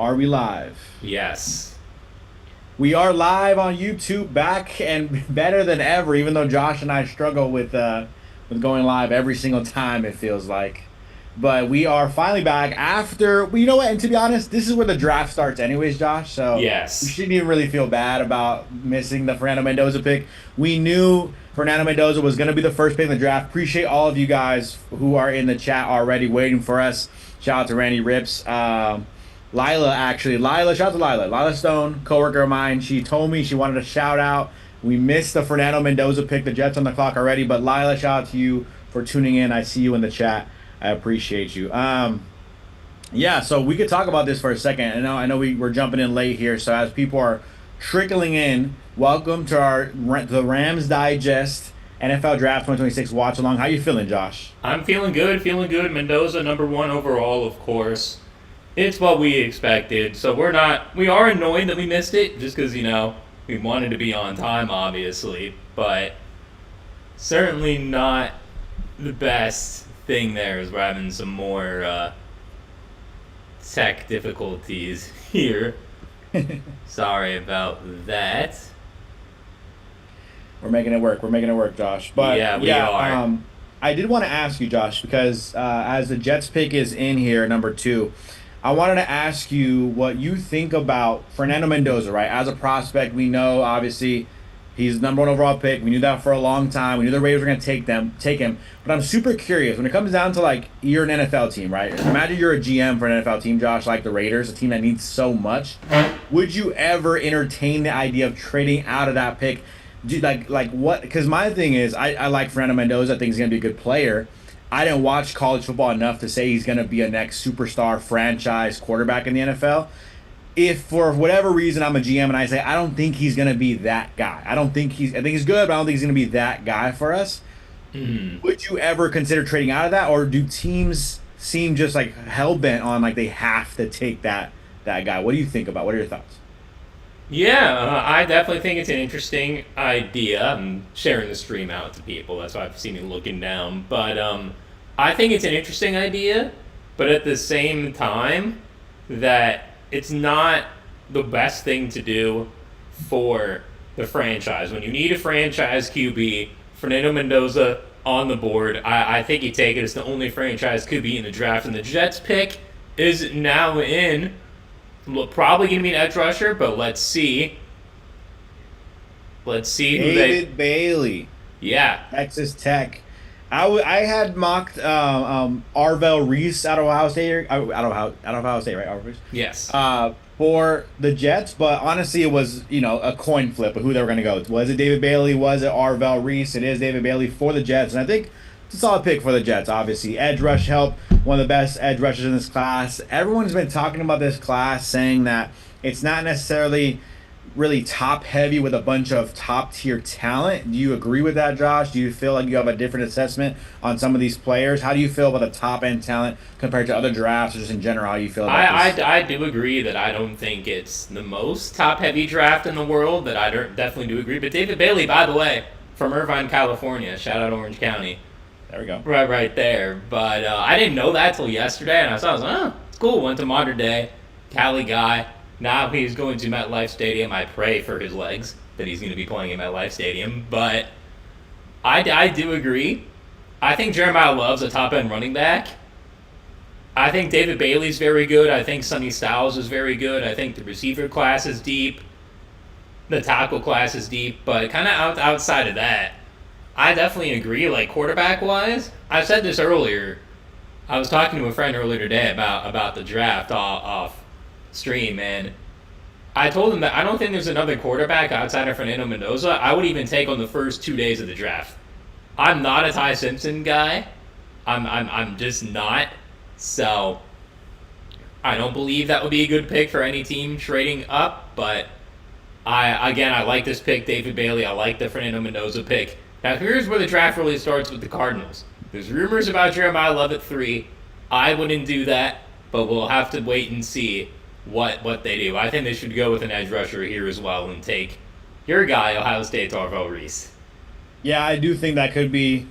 Are we live? Yes. We are live on YouTube, back and better than ever. Even though Josh and I struggle with going live every single time, it feels like. But we are finally back after. Well, you know what? And to be honest, this is where the draft starts, anyways, Josh. So we Yes. shouldn't even really feel bad about missing the Fernando Mendoza pick. We knew Fernando Mendoza was going to be the first pick in the draft. Appreciate all of you guys who are in the chat already waiting for us. Shout out to Randy Rips. Shout out to Lila Stone, coworker of mine. She told me she wanted a shout out. We missed the Fernando Mendoza pick. The Jets on the clock already, but Lila, shout out to you for tuning in. I see you in the chat. I appreciate you. Yeah, so we could talk about this for a second. I know we're jumping in late here, so as people are trickling in, welcome to the Rams Digest NFL Draft 2026 watch along. How you feeling, Josh? I'm feeling good, Mendoza, number one overall, of course. It's what we expected, so we are annoyed that we missed it, just because, we wanted to be on time, obviously, but certainly not the best thing there, is we're having some more tech difficulties here. Sorry about that. We're making it work. We're making it work, Josh. But yeah, we are. I did want to ask you, Josh, because as the Jets pick is in here, number 2, I wanted to ask you what you think about Fernando Mendoza, right? As a prospect, we know, obviously, he's the number 1 overall pick. We knew that for a long time. We knew the Raiders were going to take him. But I'm super curious. When it comes down to, you're an NFL team, right? Imagine you're a GM for an NFL team, Josh, like the Raiders, a team that needs so much. Would you ever entertain the idea of trading out of that pick? What? Because my thing is, I like Fernando Mendoza. I think he's going to be a good player. I didn't watch college football enough to say he's going to be a next superstar franchise quarterback in the NFL. If for whatever reason I'm a GM and I say I don't think he's going to be that guy. I think he's good, but I don't think he's going to be that guy for us. Would you ever consider trading out of that, or do teams seem just hell bent on they have to take that guy? What do you think about? What are your thoughts? Yeah, I definitely think it's an interesting idea. I'm sharing the stream out to people. That's why I've seen me looking down. But I think it's an interesting idea, but at the same time, that it's not the best thing to do for the franchise. When you need a franchise QB, Fernando Mendoza on the board, I think you take it as the only franchise QB in the draft. And the Jets pick is now in. Probably going to be an edge rusher, but let's see. Let's see who David Bailey. Yeah. Texas Tech. I had mocked Arval Reese out of Ohio State. Out of Ohio State, right? Arval Reese? Yes. For the Jets, but honestly, it was a coin flip of who they were going to go. Was it David Bailey? Was it Arval Reese? It is David Bailey for the Jets, and I think it's a solid pick for the Jets. Obviously, edge rush help. One of the best edge rushers in this class. Everyone's been talking about this class, saying that it's not necessarily really top heavy with a bunch of top tier talent. Do you agree with that, Josh? Do you feel like you have a different assessment on some of these players? How do you feel about the top end talent compared to other drafts, or just in general? How do you feel about this? I do agree that I don't think it's the most top heavy draft in the world. That I definitely do agree. But David Bailey, by the way, from Irvine, California. Shout out Orange County. There we go. Right there. But I didn't know that till yesterday, and I was like, oh, it's cool. Went to Modern Day, Cali guy. Now he's going to MetLife Stadium. I pray for his legs that he's going to be playing in MetLife Stadium. But I do agree. I think Jeremiah Love's a top-end running back. I think David Bailey's very good. I think Sonny Styles is very good. I think the receiver class is deep. The tackle class is deep. But kind of outside of that, I definitely agree, quarterback-wise. I said this earlier. I was talking to a friend earlier today about the draft off stream, and I told him that I don't think there's another quarterback outside of Fernando Mendoza I would even take on the first 2 days of the draft. I'm not a Ty Simpson guy. I'm just not. So I don't believe that would be a good pick for any team trading up, but I like this pick, David Bailey. I like the Fernando Mendoza pick. Now, here's where the draft really starts with the Cardinals. There's rumors about Jeremiah Love at 3. I wouldn't do that, but we'll have to wait and see what they do. I think they should go with an edge rusher here as well and take your guy, Ohio State's Arval Reese. Yeah, I do think that could be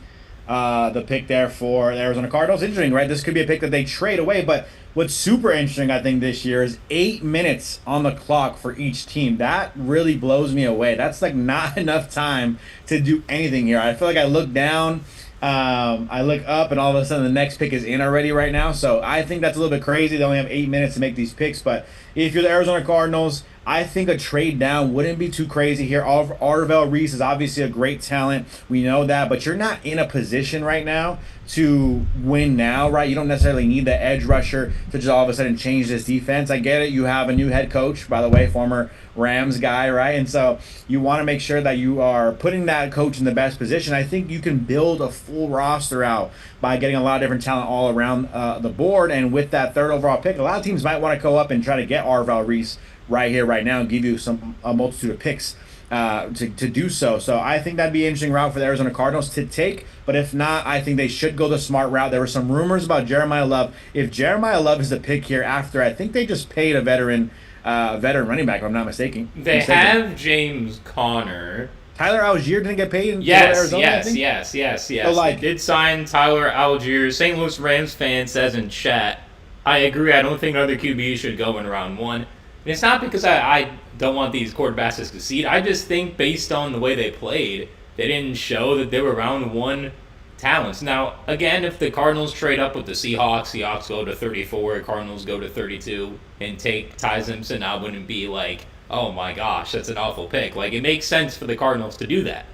the pick there for the Arizona Cardinals. Interesting, right? This could be a pick that they trade away, but what's super interesting, I think, this year is 8 minutes on the clock for each team. That really blows me away. That's like not enough time to do anything here. I feel like I look down, I look up, and all of a sudden the next pick is in already right now. So I think that's a little bit crazy. They only have 8 minutes to make these picks. But if you're the Arizona Cardinals, I think a trade down wouldn't be too crazy here. Arval Reese is obviously a great talent. We know that, but you're not in a position right now to win now, right? You don't necessarily need the edge rusher to just all of a sudden change this defense. I get it. You have a new head coach, by the way, former Rams guy, right? And so you want to make sure that you are putting that coach in the best position. I think you can build a full roster out by getting a lot of different talent all around the board. And with that third overall pick, a lot of teams might want to go up and try to get Arval Reese right here, right now, and give you a multitude of picks to do so. So I think that'd be an interesting route for the Arizona Cardinals to take. But if not, I think they should go the smart route. There were some rumors about Jeremiah Love. If Jeremiah Love is the pick here after, I think they just paid a veteran running back, if I'm not mistaken. They have James Conner. Tyler Algier didn't get paid in Arizona, yes. So, like, they did sign Tyler Algier. St. Louis Rams fan says in chat, I agree. I don't think another QB should go in round one. And it's not because I don't want these quarterbacks to succeed. I just think based on the way they played, they didn't show that they were round one talents. Now, again, if the Cardinals trade up with the Seahawks go to 34, Cardinals go to 32, and take Ty Simpson, I wouldn't be like, oh my gosh, that's an awful pick. Like, it makes sense for the Cardinals to do that.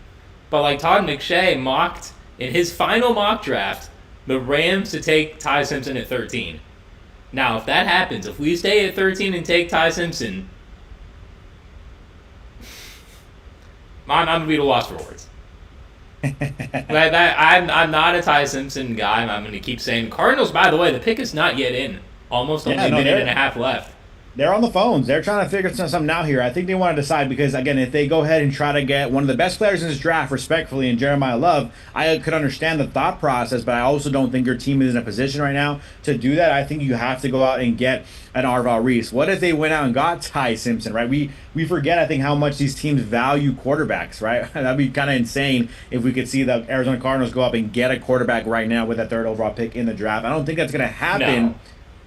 But like Todd McShay mocked in his final mock draft, the Rams to take Ty Simpson at 13. Now, if that happens, if we stay at 13 and take Ty Simpson, I'm going to be at a loss for words. I'm not a Ty Simpson guy. I'm going to keep saying Cardinals, by the way, the pick is not yet in. Almost only a minute and a half left. They're on the phones. They're trying to figure something out here. I think they want to decide because, again, if they go ahead and try to get one of the best players in this draft, respectfully, in Jeremiah Love, I could understand the thought process, but I also don't think your team is in a position right now to do that. I think you have to go out and get an Arval Reese. What if they went out and got Ty Simpson, right? We forget, I think, how much these teams value quarterbacks, right? That'd be kind of insane if we could see the Arizona Cardinals go up and get a quarterback right now with that third overall pick in the draft. I don't think that's going to happen. No.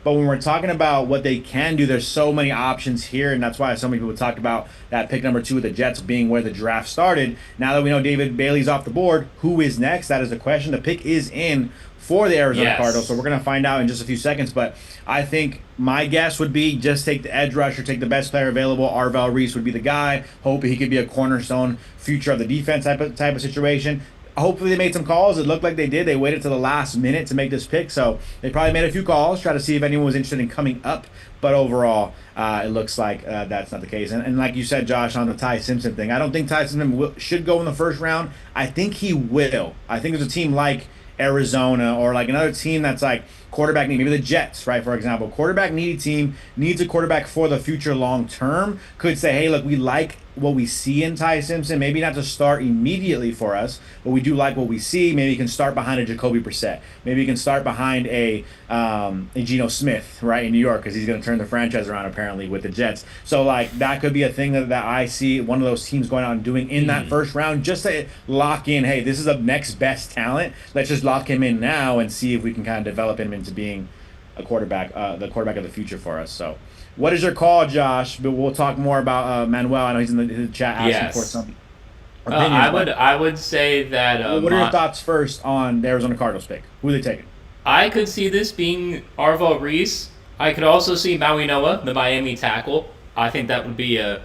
But when we're talking about what they can do, there's so many options here, and that's why so many people talk about that pick number 2 with the Jets being where the draft started. Now that we know David Bailey's off the board, who is next? That is the question. The pick is in for the Arizona Cardinals, so we're going to find out in just a few seconds. But I think my guess would be just take the edge rusher, take the best player available. Arval Reese would be the guy. Hope he could be a cornerstone future of the defense type of situation. Hopefully they made some calls. It looked like they did. They waited to the last minute to make this pick, so they probably made a few calls, try to see if anyone was interested in coming up. But overall, it looks like that's not the case. And like you said, Josh, on the Ty Simpson thing, I don't think Ty Simpson should go in the first round. I think he will. I think there's a team like Arizona or like another team that's like quarterback need, maybe the Jets, right, for example. Quarterback needy team needs a quarterback for the future long term. Could say, hey, look, we like what we see in Ty Simpson. Maybe not to start immediately for us, but we do like what we see. Maybe you can start behind a Jacoby Brissett. Maybe you can start behind a Geno Smith, right, in New York, because he's going to turn the franchise around apparently with the Jets. So like that could be a thing that I see one of those teams going out and doing in that first round, just to lock in, hey, this is the next best talent. Let's just lock him in now and see if we can kind of develop him into being a quarterback, the quarterback of the future for us. So what is your call, Josh? But we'll talk more about Manuel. I know he's in the chat asking for some opinion. I would say that. What are your thoughts first on the Arizona Cardinals pick? Who are they taking? I could see this being Arval Reese. I could also see Maui Noah, the Miami tackle. I think that would be a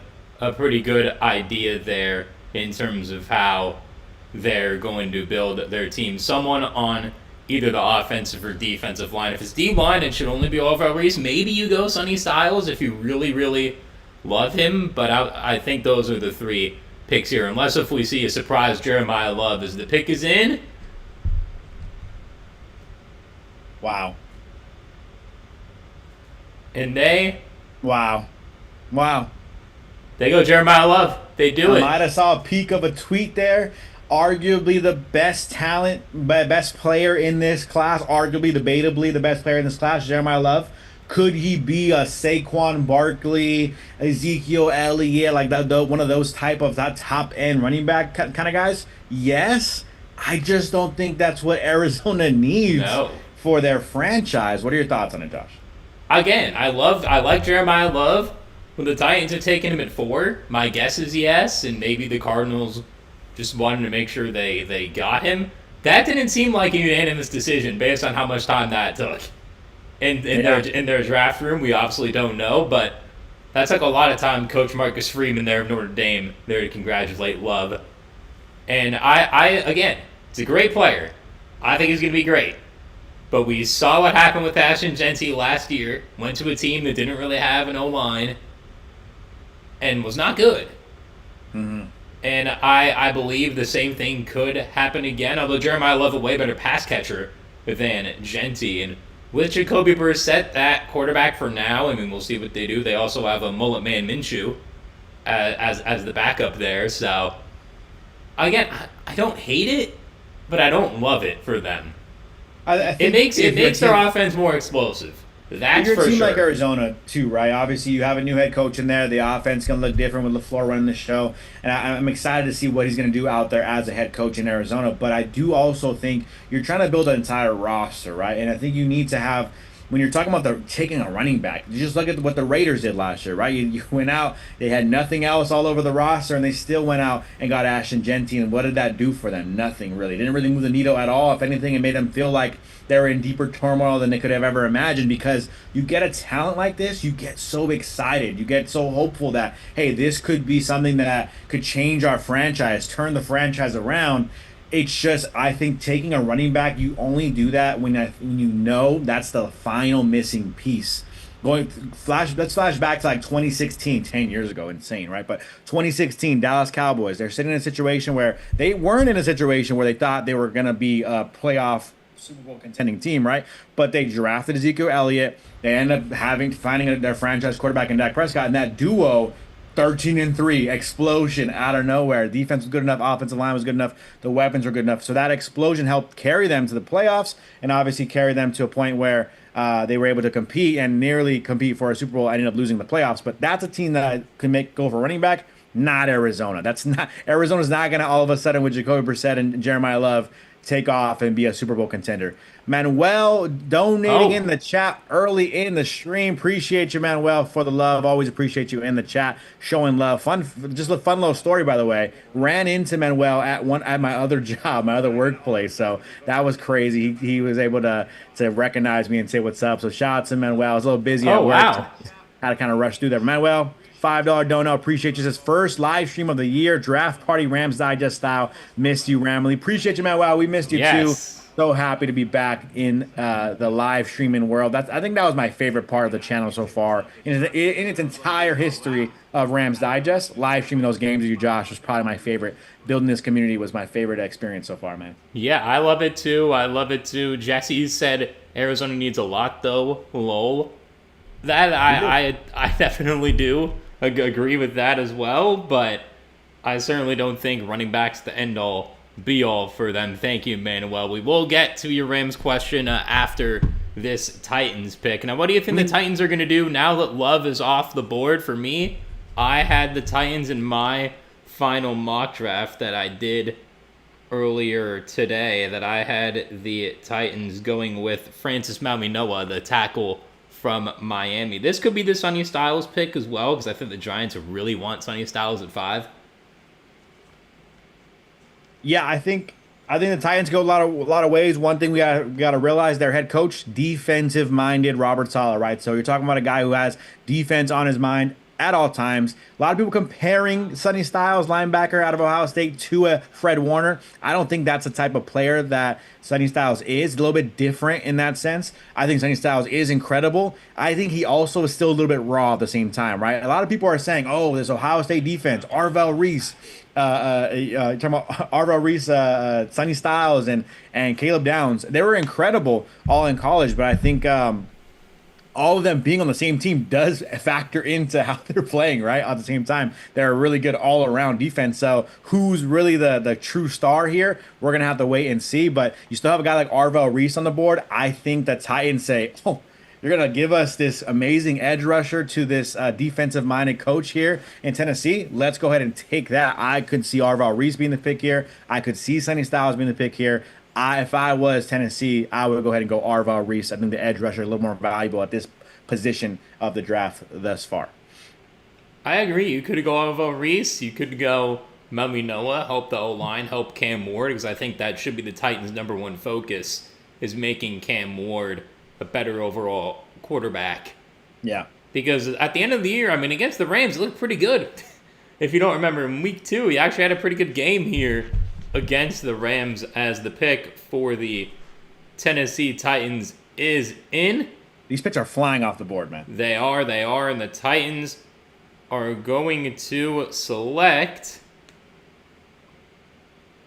pretty good idea there in terms of how they're going to build their team. Someone on either the offensive or defensive line. If it's D-line, it should only be Arval Reese. Maybe you go Sonny Styles if you really, really love him. But I think those are the 3 picks here. Unless if we see a surprise Jeremiah Love as the pick is in. Wow. And they... Wow. They go Jeremiah Love. They do it. I might have saw a peek of a tweet there. Arguably the best talent, best player in this class, arguably, debatably the best player in this class, Jeremiah Love. Could he be a Saquon Barkley, Ezekiel Elliott, like one of those type of that top-end running back kind of guys? Yes. I just don't think that's what Arizona needs No. for their franchise. What are your thoughts on it, Josh? Again, I like Jeremiah Love. When the Titans are taking him at 4, my guess is yes, and maybe the Cardinals just wanted to make sure they got him. That didn't seem like a unanimous decision based on how much time that took. In their draft room, we obviously don't know, but that's like a lot of time. Coach Marcus Freeman there of Notre Dame there to congratulate Love. And I again, it's a great player. I think he's going to be great. But we saw what happened with Ashton Genty last year. Went to a team that didn't really have an O-line and was not good. Mm-hmm. And I believe the same thing could happen again, although Jeremiah Love a way better pass catcher than Genty. And with Jacoby Brissett, that quarterback for now, I mean, we'll see what they do. They also have a mullet man Minshew as the backup there. So, again, I don't hate it, but I don't love it for them. I think It makes their offense more explosive. That's you're for a team sure. like Arizona too, right? Obviously, you have a new head coach in there. The offense going to look different with LaFleur running the show, and I'm excited to see what he's going to do out there as a head coach in Arizona. But I do also think you're trying to build an entire roster, right? And I think you need to have. When you're talking about taking a running back, you just look at what the Raiders did last year, right? You went out, they had nothing else all over the roster, and they still went out and got Ashton Genty. And what did that do for them? Nothing, really. It didn't really move the needle at all. If anything, it made them feel like they were in deeper turmoil than they could have ever imagined, because you get a talent like this, you get so excited. You get so hopeful that, hey, this could be something that could change our franchise, turn the franchise around. It's just, I think taking a running back, you only do that when you know that's the final missing piece. Let's flash back to like 2016, 10 years ago, insane, right? But 2016, Dallas Cowboys, they're sitting in a situation where they weren't in a situation where they thought they were going to be a playoff Super Bowl contending team, right? But they drafted Ezekiel Elliott. They end up finding their franchise quarterback in Dak Prescott, and that duo 13-3 explosion out of nowhere. Defense was good enough, offensive line was good enough, the weapons were good enough. So that explosion helped carry them to the playoffs and obviously carry them to a point where they were able to compete and nearly compete for a Super Bowl. Ended up losing the playoffs, but that's a team that could go for running back. Not Arizona. Arizona's not going to all of a sudden with Jacoby Brissett and Jeremiah Love take off and be a Super Bowl contender. Manuel donating in the chat early in the stream. Appreciate you, Manuel, for the love. Always appreciate you in the chat, showing love. Just a fun little story, by the way. Ran into Manuel at my other job, my other workplace. So that was crazy. He was able to recognize me and say what's up. So shout out to Manuel. I was a little busy at work. Wow. Had to kind of rush through there. Manuel, $5 dono. Appreciate you. His first live stream of the year. Draft party, Rams Digest style. Missed you, Ramley. Appreciate you, Manuel. We missed you too. So happy to be back in the live streaming world. I think that was my favorite part of the channel so far. In its entire history of Rams Digest, live streaming those games with you, Josh, was probably my favorite. Building this community was my favorite experience so far, man. Yeah, I love it too. Jesse said Arizona needs a lot, though. Lol. That I definitely do agree with that as well, but I certainly don't think running back's the end-all, be-all for them. Thank you, Manuel. We will get to your Rams question after this Titans pick. Now, what do you think the Titans are going to do now that Love is off the board? For me, I had the Titans in my final mock draft that I did earlier today, that I had the Titans going with Francis Mauigoa, the tackle from Miami. This could be the Sonny Styles pick as well, because I think the Giants really want Sonny Styles at 5. Yeah, I think the Titans go a lot of ways. One thing we got to realize, their head coach, defensive minded Robert Saleh, right? So you're talking about a guy who has defense on his mind at all times. A lot of people comparing Sonny Styles, linebacker out of Ohio State, to a Fred Warner. I don't think that's the type of player that Sonny Styles is. A little bit different in that sense. I think Sonny Styles is incredible. I think he also is still a little bit raw at the same time, right? A lot of people are saying, oh, this Ohio State defense, Arval Reese, talking about Arval Reese, Sonny Styles, and Caleb Downs. They were incredible all in college, but I think all of them being on the same team does factor into how they're playing, right? At the same time, they're a really good all-around defense. So who's really the true star here? We're going to have to wait and see. But you still have a guy like Arval Reese on the board. I think the Titans say, oh, You're going to give us this amazing edge rusher to this defensive-minded coach here in Tennessee. Let's go ahead and take that. I could see Arval Reese being the pick here. I could see Sonny Styles being the pick here. If I was Tennessee, I would go ahead and go Arval Reese. I think the edge rusher is a little more valuable at this position of the draft thus far. I agree. You could go Arval Reese. You could go Melvin Noah, help the O-line, help Cam Ward, because I think that should be the Titans' number one focus, is making Cam Ward a better overall quarterback. Yeah. Because at the end of the year, I mean, against the Rams, it looked pretty good. If you don't remember, in week 2, he actually had a pretty good game here against the Rams, as the pick for the Tennessee Titans is in. These picks are flying off the board, man. They are, and the Titans are going to select.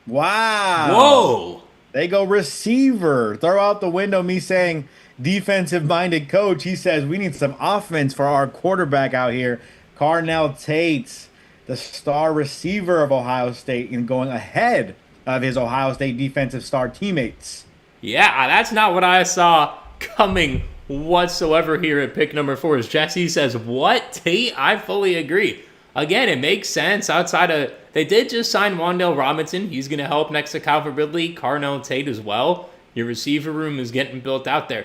Wow. Whoa. They go receiver. Throw out the window me saying defensive-minded coach. He says we need some offense for our quarterback out here. Carnell Tate, the star receiver of Ohio State, and going ahead of his Ohio State defensive star teammates. Yeah, that's not what I saw coming whatsoever here at pick number 4. As Jesse says, what, Tate? I fully agree. Again, it makes sense outside of... They did just sign Wan'Dale Robinson. He's going to help next to Calvin Ridley, Carnell Tate as well. Your receiver room is getting built out there.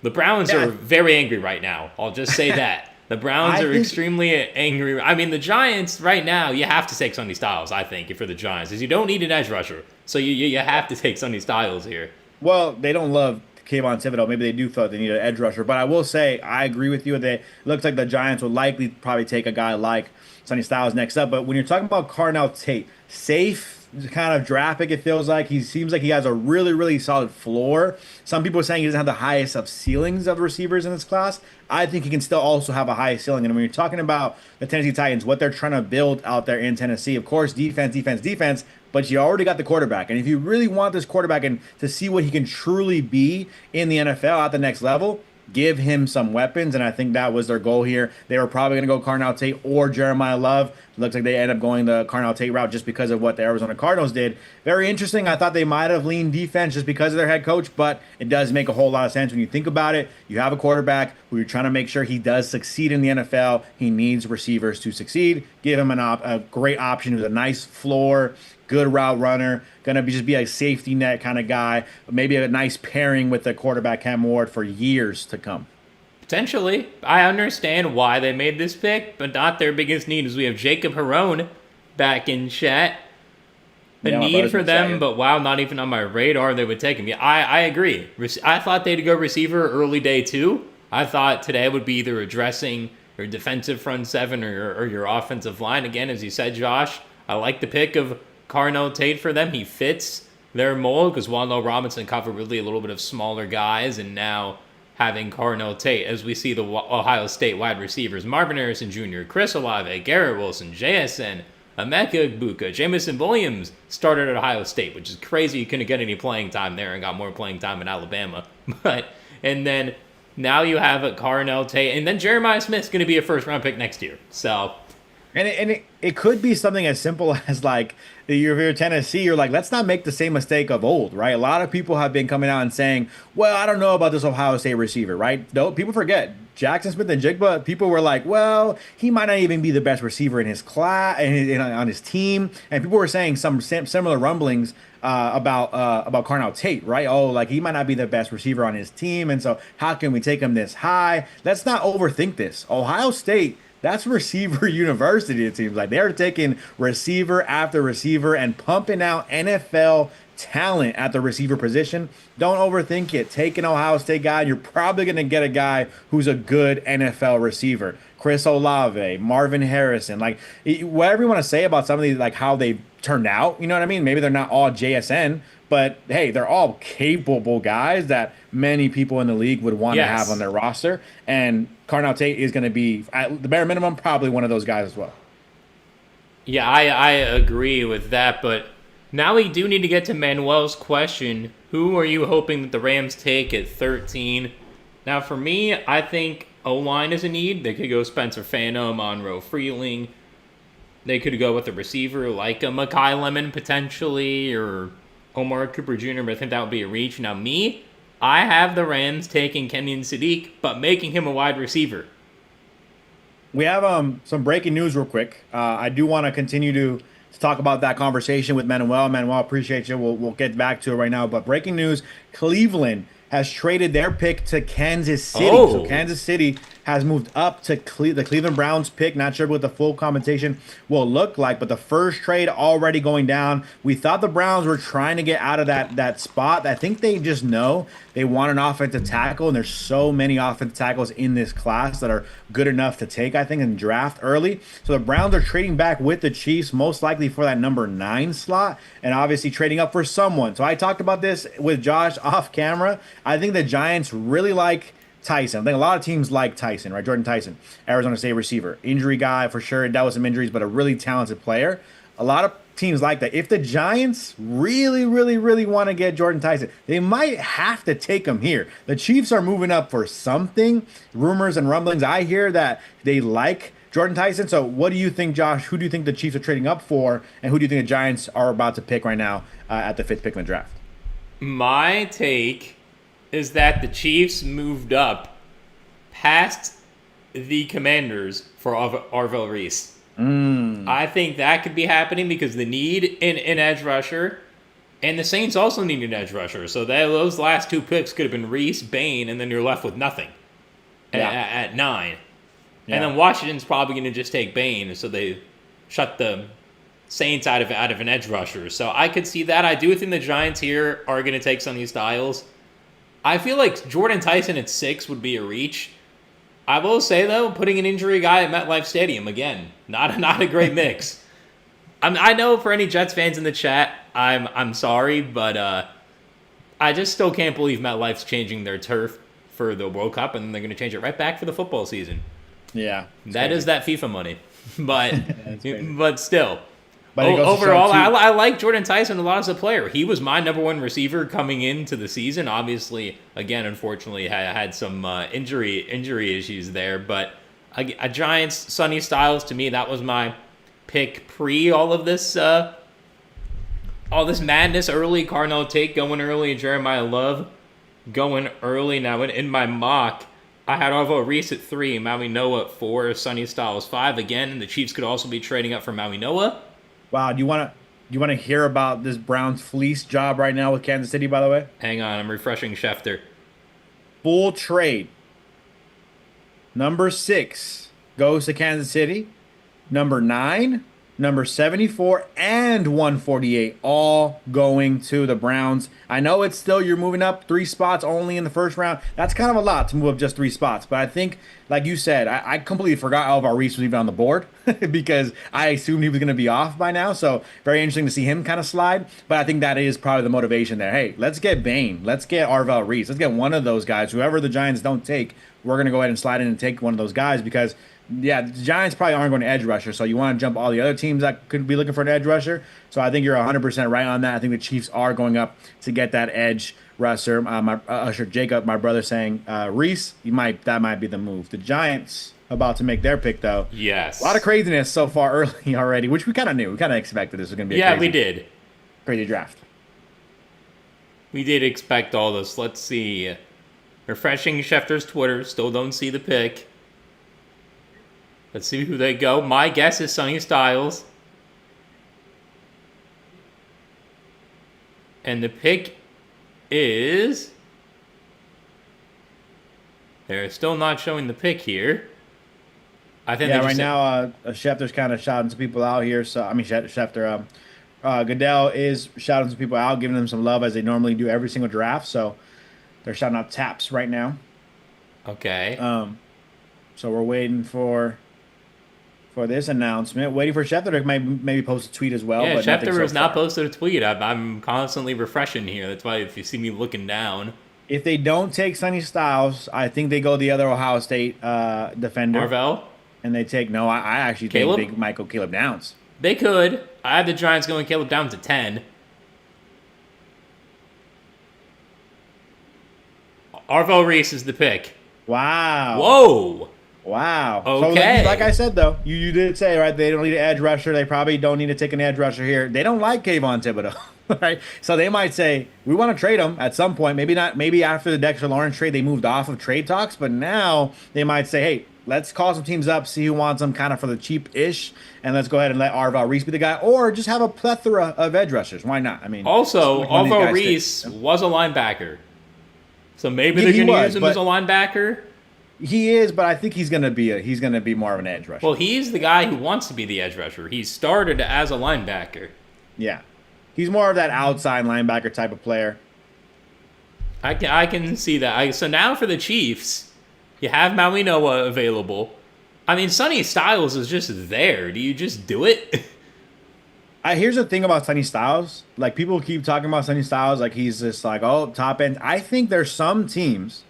The Browns are very angry right now. I'll just say that. The Browns are extremely angry. I mean, the Giants right now, you have to take Sonny Styles, I think, if you're the Giants, because you don't need an edge rusher. So you have to take Sonny Styles here. Well, they don't love Kayvon Thibodeau. Maybe they do feel they need an edge rusher. But I will say, I agree with you. It looks like the Giants will likely probably take a guy like Sonny Styles next up. But when you're talking about Carnell Tate, safe kind of draft pick, it feels like. He seems like he has a really, really solid floor. Some people are saying he doesn't have the highest of ceilings of receivers in this class. I think he can still also have a high ceiling. And when you're talking about the Tennessee Titans, what they're trying to build out there in Tennessee, of course, defense, but you already got the quarterback. And if you really want this quarterback and to see what he can truly be in the NFL at the next level, give him some weapons, and I think that was their goal here. They were probably going to go Carnell Tate or Jeremiah Love. Looks like they end up going the Carnell Tate route just because of what the Arizona Cardinals did. Very interesting. I thought they might have leaned defense just because of their head coach, but it does make a whole lot of sense when you think about it. You have a quarterback who you're trying to make sure he does succeed in the NFL. He needs receivers to succeed. Give him a great option who's a nice floor, good route runner, gonna just be a safety net kind of guy, maybe a nice pairing with the quarterback Cam Ward for years to come. Potentially. I understand why they made this pick, but not their biggest need, as we have Jacob Harone back in chat. A need for them, but wow, not even on my radar they would take him. Yeah, I agree. I thought they'd go receiver early day too. I thought today would be either addressing your defensive front seven or your offensive line. Again, as you said, Josh, I like the pick of Carnell Tate for them. He fits their mold because Wan'Dale Robinson covered really a little bit of smaller guys, and now having Carnell Tate, as we see the Ohio State wide receivers, Marvin Harrison Jr., Chris Olave, Garrett Wilson, JSN, Emeka Egbuka, Jamison Williams started at Ohio State, which is crazy. You couldn't get any playing time there and got more playing time in Alabama. And then now you have a Carnell Tate, and then Jeremiah Smith's going to be a first-round pick next year. So... And it could be something as simple as, like, you're Tennessee, you're like, let's not make the same mistake of old, right? A lot of people have been coming out and saying, well, I don't know about this Ohio State receiver, right? No, people forget. Jackson Smith and Jigba, people were like, well, he might not even be the best receiver in his class, on his team. And people were saying some similar rumblings about Carnell Tate, right? Oh, like, he might not be the best receiver on his team, and so how can we take him this high? Let's not overthink this. Ohio State, that's receiver university, it seems like. They're taking receiver after receiver and pumping out NFL talent at the receiver position. Don't overthink it. Take an Ohio State guy, and you're probably going to get a guy who's a good NFL receiver. Chris Olave, Marvin Harrison, like, whatever you want to say about some of these, like, how they turned out, you know what I mean? Maybe they're not all JSN, but hey, they're all capable guys that many people in the league would want to have on their roster. And Carnell Tate is going to be, at the bare minimum, probably one of those guys as well. Yeah, I agree with that, but now we do need to get to Manuel's question. Who are you hoping that the Rams take at 13? Now, for me, I think O-line is a need. They could go Spencer Phantom, Monroe Freeling. They could go with a receiver like a Mekhi Lemon potentially, or Omar Cooper Jr., but I think that would be a reach. Now, me, I have the Rams taking Kenyon Sadiq, but making him a wide receiver. We have some breaking news real quick. I do want to continue to talk about that conversation with Manuel. Manuel, appreciate you. We'll get back to it right now. But breaking news: Cleveland has traded their pick to Kansas City. Oh. So Kansas City has moved up to the Cleveland Browns pick. Not sure what the full compensation will look like, but the first trade already going down. We thought the Browns were trying to get out of that spot. I think they just know they want an offensive tackle, and there's so many offensive tackles in this class that are good enough to take, I think, and draft early. So the Browns are trading back with the Chiefs, most likely for that number 9 slot, and obviously trading up for someone. So I talked about this with Josh off camera. I think the Giants really like Tyson. I think a lot of teams like Tyson, right? Jordan Tyson, Arizona State receiver. Injury guy for sure. Dealt with some injuries, but a really talented player. A lot of teams like that. If the Giants really, really, really want to get Jordan Tyson, they might have to take him here. The Chiefs are moving up for something. Rumors and rumblings, I hear that they like Jordan Tyson. So what do you think, Josh? Who do you think the Chiefs are trading up for? And who do you think the Giants are about to pick right now at the 5th pick in the draft? My take is that the Chiefs moved up past the Commanders for Arval Reese. I think that could be happening because the need an edge rusher, and the Saints also need an edge rusher. So those last 2 picks could have been Reese, Bane, and then you're left with nothing at 9. Yeah. And then Washington's probably going to just take Bane, so they shut the Saints out of an edge rusher. So I could see that. I do think the Giants here are going to take Sonny Styles. I feel like Jordan Tyson at 6 would be a reach. I will say, though, putting an injury guy at MetLife Stadium, again, not a great mix. I know for any Jets fans in the chat, I'm sorry, but I just still can't believe MetLife's changing their turf for the World Cup, and they're going to change it right back for the football season. Yeah. That is that FIFA money. But but still. But overall, I like Jordan Tyson a lot as a player. He was my number 1 receiver coming into the season. Obviously, again, unfortunately, had some injury issues there. But a Giants, Sonny Styles, to me, that was my pick pre all this madness early. Carnell Tate going early, Jeremiah Love going early. Now, in my mock, I had Arval Reese at 3, Maui Noah at 4, Sonny Styles 5 again. And the Chiefs could also be trading up for Maui Noah. Wow, do you want to hear about this Browns fleece job right now with Kansas City, by the way? Hang on, I'm refreshing Schefter. Full trade. Number 6 goes to Kansas City. Number 9, number 74, and 148 all going to the Browns. I know it's still, you're moving up 3 spots only in the first round. That's kind of a lot to move up just 3 spots. But I think, like you said, I completely forgot Arval Reese was even on the board because I assumed he was going to be off by now. So very interesting to see him kind of slide. But I think that is probably the motivation there. Hey, let's get Bane. Let's get Arval Reese. Let's get one of those guys. Whoever the Giants don't take, we're going to go ahead and slide in and take one of those guys because yeah, the Giants probably aren't going to edge rusher, so you want to jump all the other teams that could be looking for an edge rusher. So I think you're 100% right on that. I think the Chiefs are going up to get that edge rusher. My Usher Jacob, my brother, saying Reese, that might be the move. The Giants about to make their pick though. Yes, a lot of craziness so far early already, which we kind of knew. We kind of expected this was going to be. We did. Crazy draft. We did expect all this. Let's see. Refreshing Schefter's Twitter. Still don't see the pick. Let's see who they go. My guess is Sonny Styles. And the pick is... They're still not showing the pick here. I think right now, Schefter's kind of shouting some people out here. So I mean, Schefter, Goodell is shouting some people out, giving them some love as they normally do every single draft. So they're shouting out taps right now. Okay. So we're waiting for this announcement. Waiting for Schefter to maybe post a tweet as well. Yeah, but Schefter has not posted a tweet. I'm constantly refreshing here. That's why if you see me looking down. If they don't take Sonny Styles, I think they go the other Ohio State defender. Arval? And they take, no, I actually think they might go Caleb Downs. They could. I have the Giants going Caleb Downs at 10. Arval Reese is the pick. Wow. Whoa. Wow. Okay. So like I said, though, you did say, right, they don't need an edge rusher. They probably don't need to take an edge rusher here. They don't like Kayvon Thibodeau. right? So they might say we want to trade him at some point. Maybe not. Maybe after the Dexter Lawrence trade, they moved off of trade talks, but now they might say, hey, let's call some teams up, see who wants them, kind of for the cheap-ish, and let's go ahead and let Arval Reese be the guy, or just have a plethora of edge rushers. Why not? I mean, Also, which one of these Arval guys Reese take? was a linebacker. So maybe Yeah, they're he going to was, use him as a but linebacker. he is, but I think he's gonna be more of an edge rusher. Well, he's the guy who wants to be the edge rusher. He started as a linebacker. Yeah, he's more of that outside linebacker type of player. I can see that. So now for the Chiefs, you have Maui Noah available. I mean, Sonny Styles is just there. Do you just do it? Here's the thing about Sonny Styles. Like, people keep talking about Sonny Styles like he's just like, oh, top end. I think there's some teams,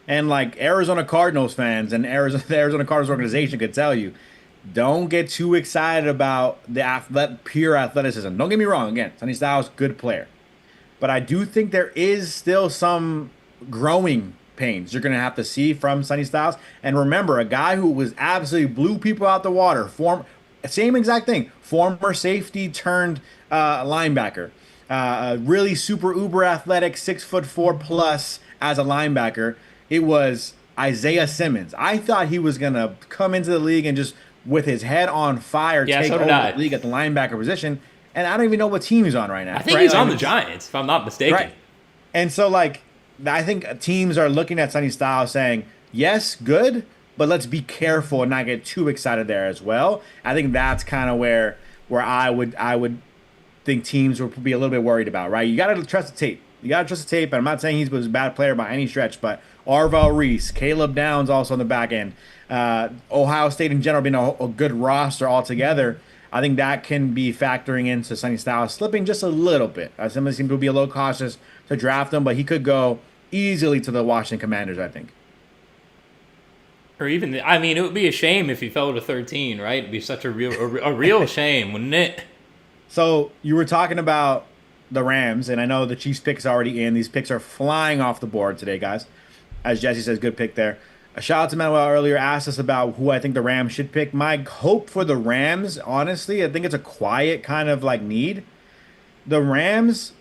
and like Arizona Cardinals fans and the Arizona Cardinals organization could tell you, don't get too excited about the pure athleticism. Don't get me wrong. Again, Sonny Styles, good player. But I do think there is still some growing pains you're going to have to see from Sonny Styles. And remember, a guy who was absolutely blew people out the water, same exact thing, former safety turned linebacker, really super uber athletic, 6'4" plus as a linebacker. It was Isaiah Simmons. I thought he was going to come into the league and just with his head on fire take so over did I. the league at the linebacker position. And I don't even know what team he's on right now. I think right? he's Like, on the Giants, if I'm not mistaken. Right. And so, like, I think teams are looking at Sonny Styles saying, yes, good, but let's be careful and not get too excited there as well. I think that's kind of where I would think teams would be a little bit worried about, right? You got to trust the tape. You got to trust the tape. And I'm not saying he was a bad player by any stretch, but Arval Reese, Caleb Downs also on the back end, Ohio State in general being a good roster altogether. I think that can be factoring into Sonny Styles slipping just a little bit. Somebody seems to be a little cautious to draft him, but he could go easily to the Washington Commanders, I think. Or even, I mean, it would be a shame if he fell to 13, right? It'd be such a real shame, wouldn't it? So you were talking about the Rams, and I know the Chiefs pick is already in. These picks are flying off the board today, guys. As Jesse says, good pick there. A shout out to Manuel earlier, asked us about who I think the Rams should pick. My hope for the Rams, honestly, I think it's a quiet kind of like need. The Rams,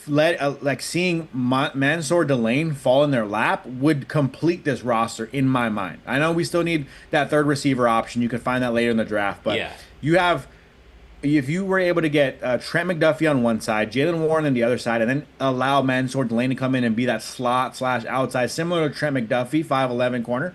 like seeing Mansour Delane fall in their lap would complete this roster in my mind. I know we still need that third receiver option. You can find that later in the draft, but Yeah. you have. If you were able to get Trent McDuffie on one side, Jalen Warren on the other side, and then allow Mansour Delane to come in and be that slot/outside, similar to Trent McDuffie, 5'11" corner,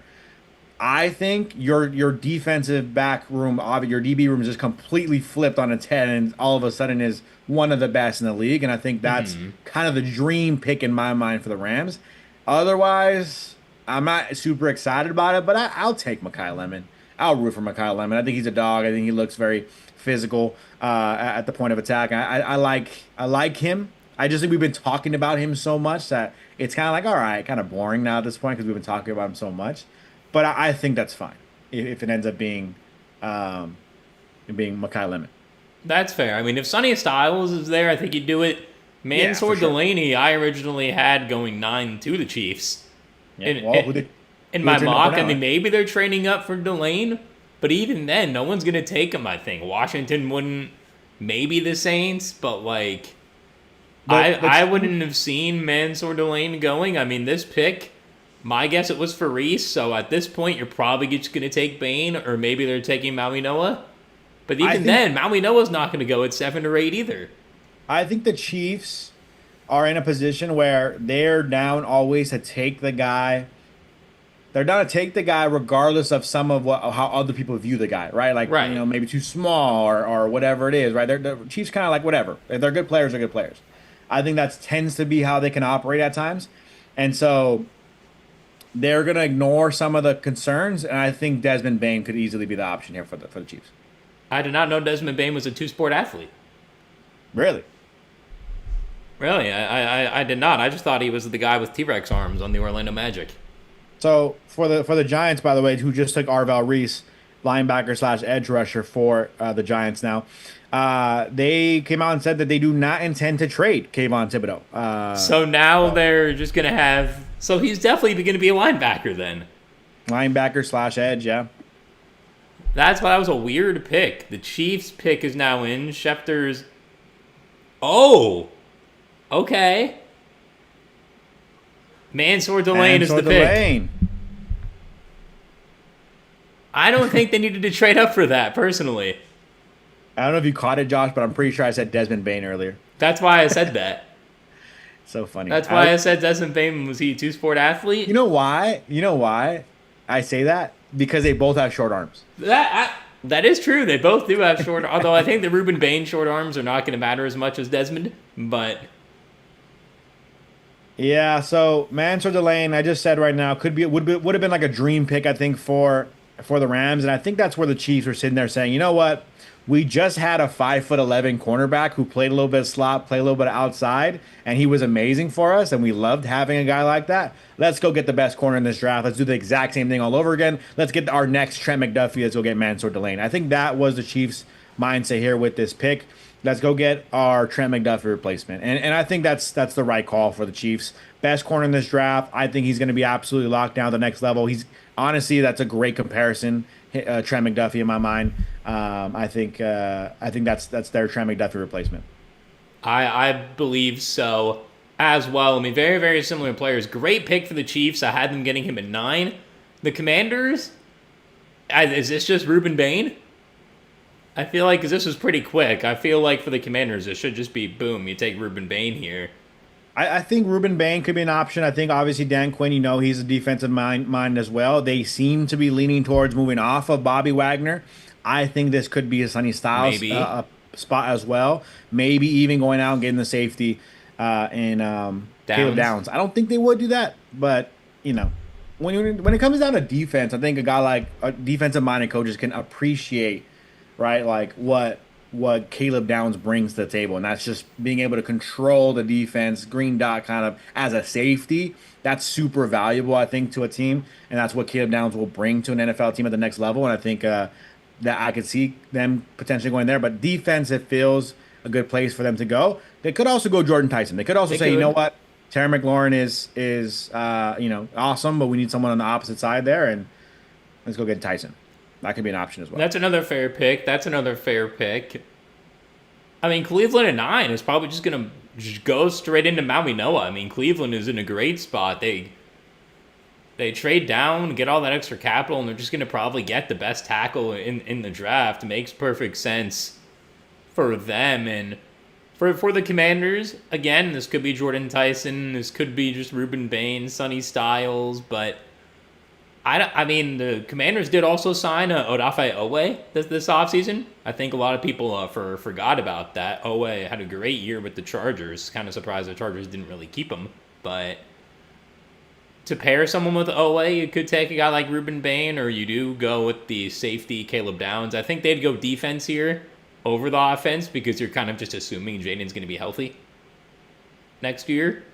I think your defensive back room, your DB room is just completely flipped on its head, and all of a sudden is one of the best in the league. And I think that's kind of the dream pick in my mind for the Rams. Otherwise, I'm not super excited about it, but I'll take Mekhi Lemon. I'll root for Mekhi Lemon. I think he's a dog. I think he looks very physical at the point of attack. I like him. I just think we've been talking about him so much that it's kind of like, all right, kind of boring now at this point because we've been talking about him so much. But I think that's fine if it ends up being Mekhi Lemon. That's fair. I mean, if Sonny Styles is there, I think you'd do it. Mansour for sure. Delane, I originally had going 9 to the Chiefs. Yeah, In my mock, I mean, maybe they're trading up for Delane, but even then, no one's going to take him, I think. Washington wouldn't, maybe the Saints, but like, I wouldn't have seen Mansour Delane going. I mean, this pick, my guess it was for Reese, so at this point, you're probably just going to take Bane, or maybe they're taking Maui Noah. But even then, Maui Noah's not going to go at 7 or 8 either. I think the Chiefs are in a position where they're down always to take the guy. They're down to take the guy regardless of how other people view the guy, right? Like, Right. you know, maybe too small or whatever it is, right? The Chiefs kind of like whatever. If they're good players, they're good players. I think that tends to be how they can operate at times. And so they're going to ignore some of the concerns, and I think Desmond Bane could easily be the option here for the Chiefs. I did not know Desmond Bane was a 2-sport athlete. Really? Really? I did not. I just thought he was the guy with T-Rex arms on the Orlando Magic. So for the Giants, by the way, who just took Arval Reese, linebacker/edge rusher for the Giants now, they came out and said that they do not intend to trade Kayvon Thibodeau. So now they're just going to have... So he's definitely going to be a linebacker then. Linebacker/edge, yeah. That was a weird pick. The Chiefs pick is now in. Schefter's Oh, okay. Mansour Delane is the pick. Delane. I don't think they needed to trade up for that, personally. I don't know if you caught it, Josh, but I'm pretty sure I said Desmond Bane earlier. That's why I said that. So funny. That's why I said Desmond Bane. Was he a two-sport athlete? You know why? You know why I say that? Because they both have short arms. That is true. They both do have short. Although I think the Ruben Bane short arms are not going to matter as much as Desmond. But yeah, so Mansour Delane, I just said right now, would have been like a dream pick, I think, for the Rams, and I think that's where the Chiefs were sitting there saying, you know what? We just had a 5'11" cornerback who played a little bit of slot, played a little bit of outside, and he was amazing for us, and we loved having a guy like that. Let's go get the best corner in this draft. Let's do the exact same thing all over again. Let's get our next Trent McDuffie. Let's go get Mansour Delane. I think that was the Chiefs' mindset here with this pick. Let's go get our Trent McDuffie replacement. And I think that's the right call for the Chiefs. Best corner in this draft. I think he's going to be absolutely locked down to the next level. He's honestly, that's a great comparison. Trent McDuffie in my mind. I think that's their Trent McDuffie replacement. I believe so as well. I mean, very, very similar players. Great pick for the Chiefs. I had them getting him at 9. The Commanders, is this just Ruben Bane? I feel like this was pretty quick. I feel like for the Commanders, it should just be, boom, you take Ruben Bane here. I think Ruben Bane could be an option. I think obviously Dan Quinn, he's a defensive mind as well. They seem to be leaning towards moving off of Bobby Wagner. I think this could be a Sonny Styles spot as well. Maybe even going out and getting the safety in Caleb Downs. I don't think they would do that, but when it comes down to defense, I think a guy like defensive-minded coaches can appreciate, right, like what Caleb Downs brings to the table, and that's just being able to control the defense, green dot kind of as a safety. That's super valuable, I think, to a team, and that's what Caleb Downs will bring to an NFL team at the next level, and I think that I could see them potentially going there. But defense, it feels a good place for them to go. They could also go Jordan Tyson. They could also say, you know what, Terry McLaurin is awesome, but we need someone on the opposite side there, and let's go get Tyson. That could be an option as well. That's another fair pick. I mean, Cleveland at 9 is probably just going to go straight into Maui Noah. I mean, Cleveland is in a great spot. They trade down, get all that extra capital, and they're just going to probably get the best tackle in the draft. It makes perfect sense for them. And for the Commanders, again, this could be Jordan Tyson. This could be just Ruben Bane, Sonny Styles, but I mean, the Commanders did also sign Odafe Owe this offseason. I think a lot of people forgot about that. Owe had a great year with the Chargers. Kind of surprised the Chargers didn't really keep him. But to pair someone with Owe, you could take a guy like Ruben Bane, or you do go with the safety Caleb Downs. I think they'd go defense here over the offense because you're kind of just assuming Jaden's going to be healthy next year.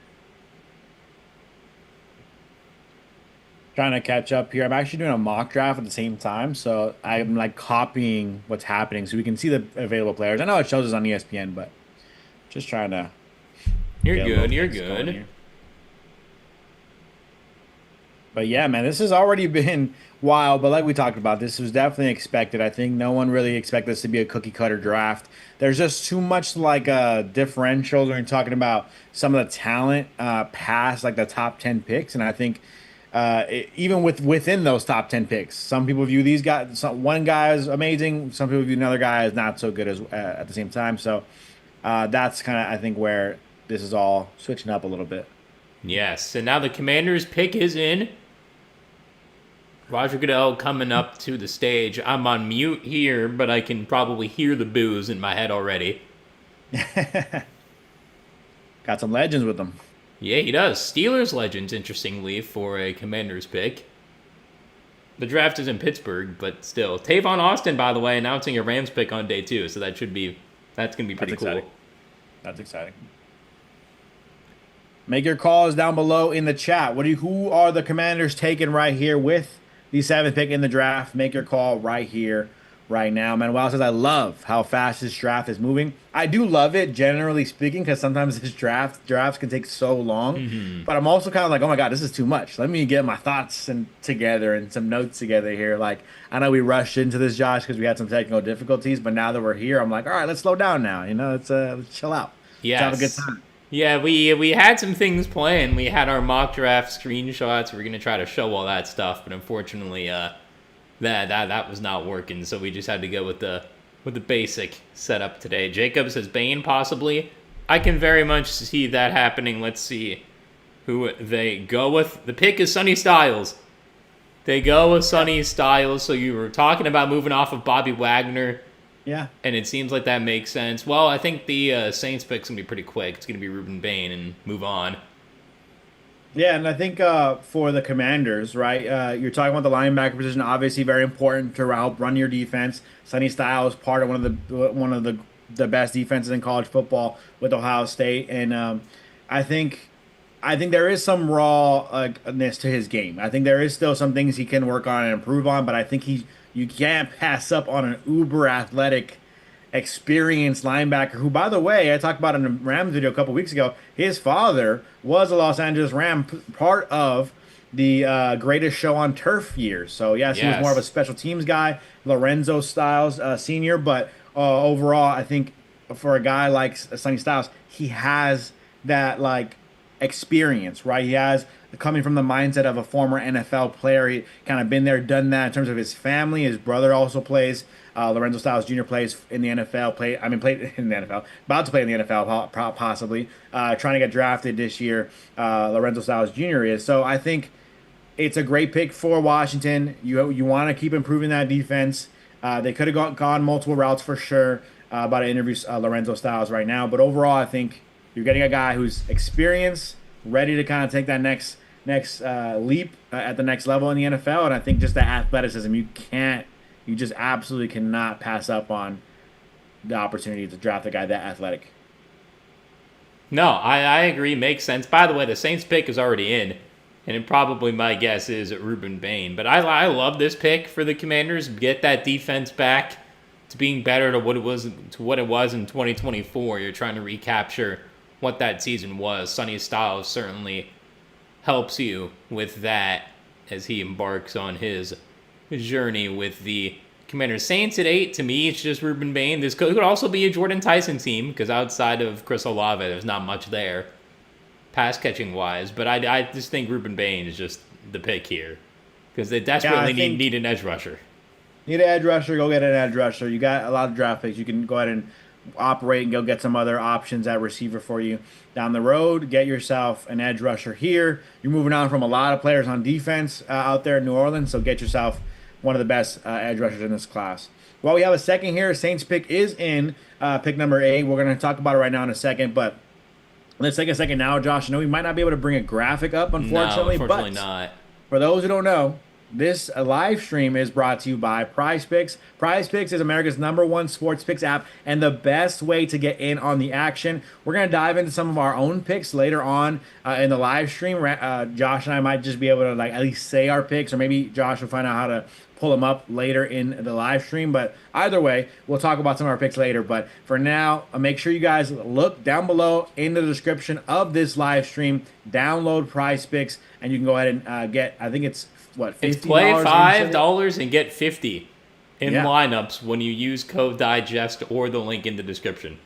Trying to catch up here. I'm actually doing a mock draft at the same time, so I'm like copying what's happening so we can see the available players. I know it shows us on ESPN, but just trying to. You're good. But yeah, man, this has already been wild. But like we talked about, this was definitely expected. I think no one really expected this to be a cookie cutter draft. There's just too much like differentials when you're talking about some of the talent past like the top 10 picks, and I think. Even within those top 10 picks, some people view these guys. One guy is amazing. Some people view another guy as not so good as at the same time. So that's kind of I think where this is all switching up a little bit. Yes, and now the Commanders' pick is in. Roger Goodell coming up to the stage. I'm on mute here, but I can probably hear the boos in my head already. Got some legends with them. Yeah, he does. Steelers legends, interestingly, for a Commanders pick. The draft is in Pittsburgh, but still. Tavon Austin, by the way, announcing a Rams pick on day 2, so that's going to be pretty cool. That's exciting. Make your calls down below in the chat. Who are the Commanders taking right here with the 7th pick in the draft? Make your call right here, right now. Manuel says, I love how fast this draft is moving. I do love it, generally speaking, because sometimes this drafts can take so long. Mm-hmm. But I'm also kind of like, oh my God, this is too much. Let me get my thoughts together and some notes together here. Like, I know we rushed into this, Josh, because we had some technical difficulties, but now that we're here, I'm like, all right, let's slow down now. Let's chill out. Let's have a good Yes. time. Yeah, we had some things planned. We had our mock draft screenshots. We are gonna try to show all that stuff, but unfortunately, that was not working. So we just had to go with the basic setup today. Jacob says Bane possibly. I can very much see that happening. Let's see who they go with. The pick is Sonny Styles. They go with Sonny Styles. So you were talking about moving off of Bobby Wagner. Yeah. And it seems like that makes sense. Well, I think the Saints pick's going to be pretty quick. It's going to be Ruben Bane and move on. Yeah, and I think for the Commanders, right? You're talking about the linebacker position, obviously very important to help run your defense. Sonny Styles part of one of the best defenses in college football with Ohio State, and I think I think there is some rawness to his game. I think there is still some things he can work on and improve on, but I think you can't pass up on an uber athletic, experienced linebacker who, by the way, I talked about in a Rams video a couple weeks ago. His father was a Los Angeles Ram, part of the greatest show on turf years. So yes, he was more of a Yes. special teams guy, Lorenzo Styles senior, but overall, I think for a guy like Sonny Styles, he has that like experience, right? He has coming from the mindset of a former NFL player. He kind of been there, done that in terms of his family. His brother also plays. Lorenzo Styles Jr. plays in the NFL. Played in the NFL. About to play in the NFL, possibly. Trying to get drafted this year. Lorenzo Styles Jr. is. So I think it's a great pick for Washington. You want to keep improving that defense. They could have gone multiple routes for sure. About to interview Lorenzo Styles right now, but overall, I think you're getting a guy who's experienced, ready to kind of take that next leap at the next level in the NFL, and I think just the athleticism you just absolutely cannot pass up on the opportunity to draft a guy that athletic. No, I agree. Makes sense. By the way, the Saints pick is already in, and it probably my guess is Ruben Bane. But I love this pick for the Commanders. Get that defense back to being better to what it was in 2024. You're trying to recapture what that season was. Sonny Styles certainly helps you with that as he embarks on his journey with the Commanders. Saints at 8, to me, it's just Ruben Bane. This could also be a Jordan Tyson team because outside of Chris Olave, there's not much there, pass catching wise. But I just think Ruben Bane is just the pick here because they desperately need an edge rusher. Need an edge rusher, go get an edge rusher. You got a lot of draft picks. You can go ahead and operate and go get some other options at receiver for you down the road. Get yourself an edge rusher here. You're moving on from a lot of players on defense out there in New Orleans, so get yourself one of the best edge rushers in this class. Well, we have a second here. Saints pick is in pick number 8. We're going to talk about it right now in a second, but let's take a second now, Josh. I know we might not be able to bring a graphic up, unfortunately, Unfortunately but not. for those who don't know, this live stream is brought to you by Prize Picks. Prize Picks is America's #1 sports picks app and the best way to get in on the action. We're going to dive into some of our own picks later on in the live stream. Josh and I might just be able to like at least say our picks, or maybe Josh will find out how to pull them up later in the live stream. But either way, we'll talk about some of our picks later. But for now, make sure you guys look down below in the description of this live stream. Download Prize Picks, and you can go ahead and get, I think it's what, $50? It's play $5 and get 50 in Yeah. lineups when you use code digest or the link in the description.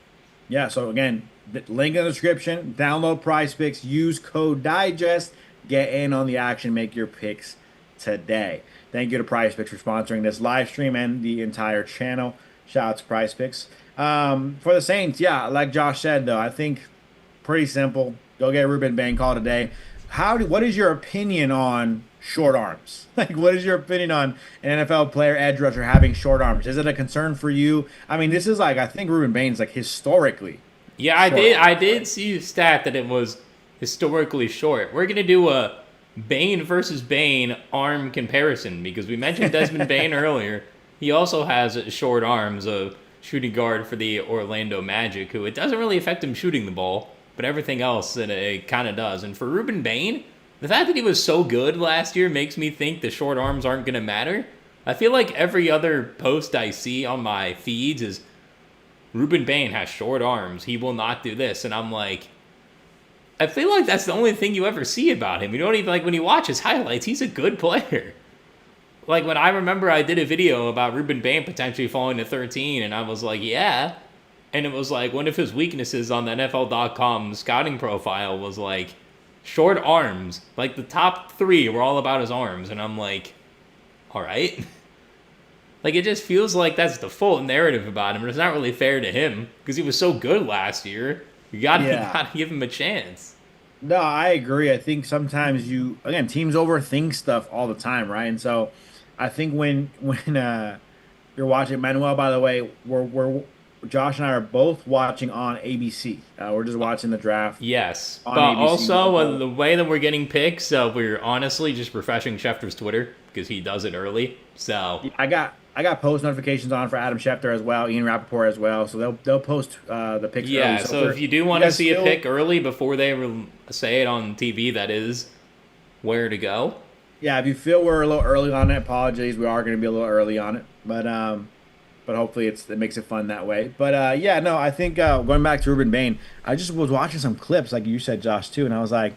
Yeah, so again, the link in the description. Download Prize Picks. Use code DIGEST. Get in on the action. Make your picks today. Thank you to Prize Picks for sponsoring this live stream and the entire channel. Shout out to Prize Picks. For the Saints, yeah, like Josh said, though, I think pretty simple. Go get Ruben Bane call today. What is your opinion on short arms? Like, what is your opinion on an NFL player edge rusher having short arms? Is it a concern for you? I mean, this is like, I think Ruben Bane's like historically. Yeah, I did see the stat that it was historically short. We're gonna do a Bane versus Bane arm comparison because we mentioned Desmond Bane earlier. He also has short arms, a shooting guard for the Orlando Magic, who it doesn't really affect him shooting the ball, but everything else it kind of does. And for Ruben Bane, the fact that he was so good last year makes me think the short arms aren't going to matter. I feel like every other post I see on my feeds is Ruben Bane has short arms. He will not do this. And I'm like, I feel like that's the only thing you ever see about him. You don't even, like, when you watch his highlights, he's a good player. Like, when I remember I did a video about Ruben Bane potentially falling to 13, and I was like, yeah, And it was like one of his weaknesses on the NFL.com scouting profile was like short arms. Like the top 3 were all about his arms. And I'm like, all right. Like it just feels like that's the full narrative about him. And it's not really fair to him because he was so good last year. You gotta give him a chance. No, I agree. I think sometimes teams overthink stuff all the time, right? And so I think when you're watching Manuel, by the way, we're Josh and I are both watching on ABC. We're just watching the draft. Yes, on but ABC. also the way that we're getting picks, we're honestly just refreshing Schefter's Twitter because he does it early. So I got post notifications on for Adam Schefter as well, Ian Rappaport as well. So they'll post the picks early. Yeah, so if you do want to see a pick early before they say it on TV, that is where to go. Yeah, if you feel we're a little early on it, apologies. We are going to be a little early on it, but hopefully it makes it fun that way. But I think going back to Ruben Bane, I just was watching some clips, like you said, Josh, too, and I was like,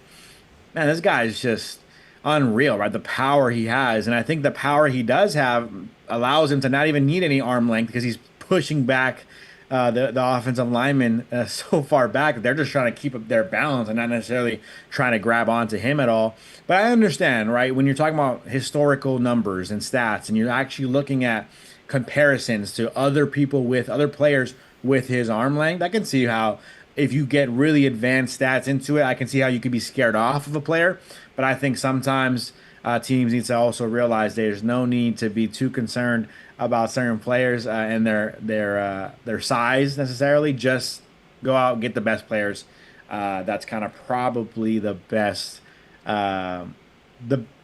man, this guy is just unreal, right? The power he has, and I think the power he does have allows him to not even need any arm length because he's pushing back the offensive linemen so far back that they're just trying to keep up their balance and not necessarily trying to grab onto him at all. But I understand, right? When you're talking about historical numbers and stats, and you're actually looking at comparisons to other players with his arm length, I can see how if you get really advanced stats into it, I can see how you could be scared off of a player. But I think sometimes teams need to also realize there's no need to be too concerned about certain players and their size necessarily. Just go out and get the best players. That's kind of probably the best,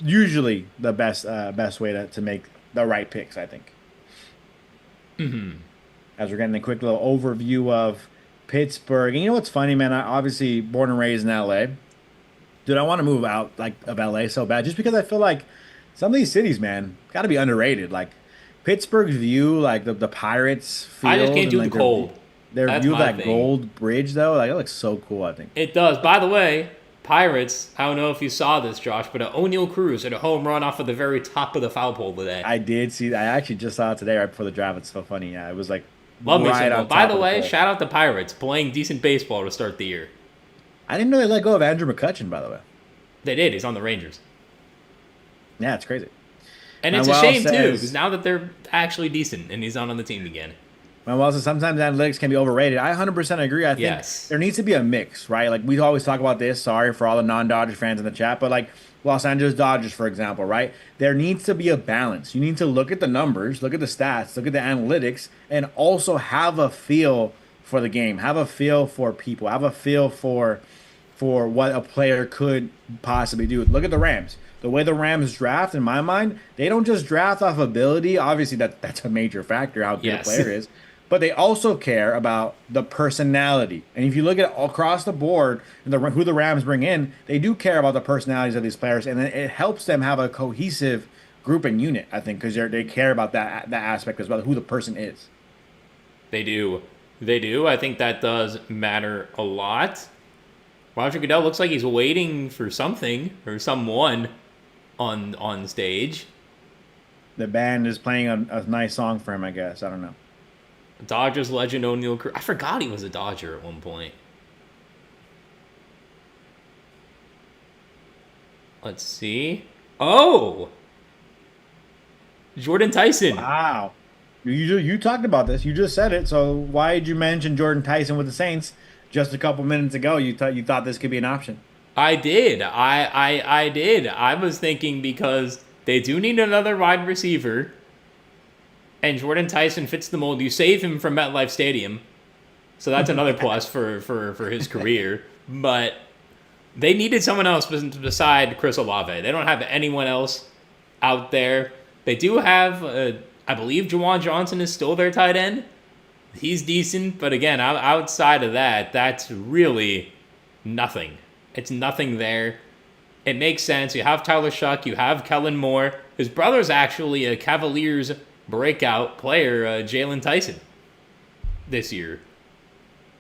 usually the best way to make the right picks, I think. Mm-hmm. As we're getting a quick little overview of Pittsburgh. And you know what's funny, man? I obviously born and raised in LA. Dude, I want to move out of LA so bad just because I feel like some of these cities, man, got to be underrated. Like Pittsburgh's view, like the Pirates field. I just can't do like the cold. Their That's view of my that thing. gold bridge, though, like it looks so cool, I think. It does. By the way, Pirates, I don't know if you saw this, Josh, but O'Neal Cruz hit a home run off of the very top of the foul pole today. I did see that. I actually just saw it today right before the draft. It's so funny. Yeah, it was like Love me right some. on By top the of way, pole. shout out the Pirates playing decent baseball to start the year. I didn't know they let go of Andrew McCutchen, by the way. They did. He's on the Rangers. Yeah, it's crazy. And it's a Manuel shame, too, says- because now that they're actually decent and he's not on the team again. Well, so sometimes analytics can be overrated. I 100% agree. I think Yes. there needs to be a mix, right? Like we always talk about this. Sorry for all the non-Dodgers fans in the chat, but like Los Angeles Dodgers, for example, right? There needs to be a balance. You need to look at the numbers, look at the stats, look at the analytics, and also have a feel for the game. Have a feel for people. Have a feel for what a player could possibly do. Look at the Rams. The way the Rams draft, in my mind, they don't just draft off ability. Obviously, that's a major factor, how good Yes. a player is. But they also care about the personality. And if you look at across the board, who the Rams bring in, they do care about the personalities of these players. And it helps them have a cohesive group and unit, I think, because they care about that aspect as well, who the person is. They do. They do. I think that does matter a lot. Roger Goodell looks like he's waiting for something or someone on stage. The band is playing a nice song for him, I guess. I don't know. Dodgers legend O'Neal Cruz. I forgot he was a Dodger at one point. Let's see. Oh! Jordan Tyson. Wow. You talked about this. You just said it. So why did you mention Jordan Tyson with the Saints just a couple minutes ago? You thought this could be an option. I did. I did. I was thinking because they do need another wide receiver. And Jordan Tyson fits the mold. You save him from MetLife Stadium. So that's another plus for his career. But they needed someone else beside Chris Olave. They don't have anyone else out there. They do have, I believe Juwan Johnson is still their tight end. He's decent. But again, outside of that, that's really nothing. It's nothing there. It makes sense. You have Tyler Shuck. You have Kellen Moore. His brother's actually a Cavaliers breakout player, Jalen Tyson, this year.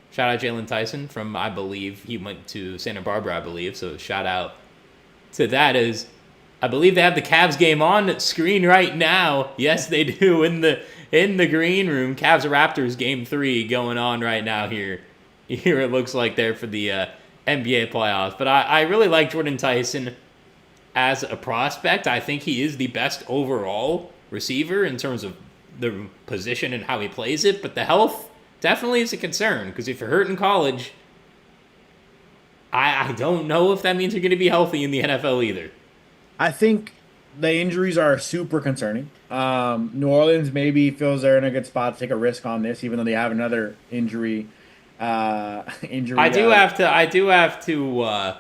Shout out Jalen Tyson from, I believe, he went to Santa Barbara, I believe. So shout out to that. Is I believe they have the Cavs game on screen right now. Yes, they do in the green room. Cavs Raptors game 3 going on right now here. Here it looks like they're for the NBA playoffs. But I really like Jordan Tyson as a prospect. I think he is the best overall receiver in terms of the position and how he plays it. But the health definitely is a concern, because if you're hurt in college, I don't know if that means you're going to be healthy in the NFL either. I think the injuries are super concerning. New Orleans maybe feels they're in a good spot to take a risk on this, even though they have another injury. Injury. I do have to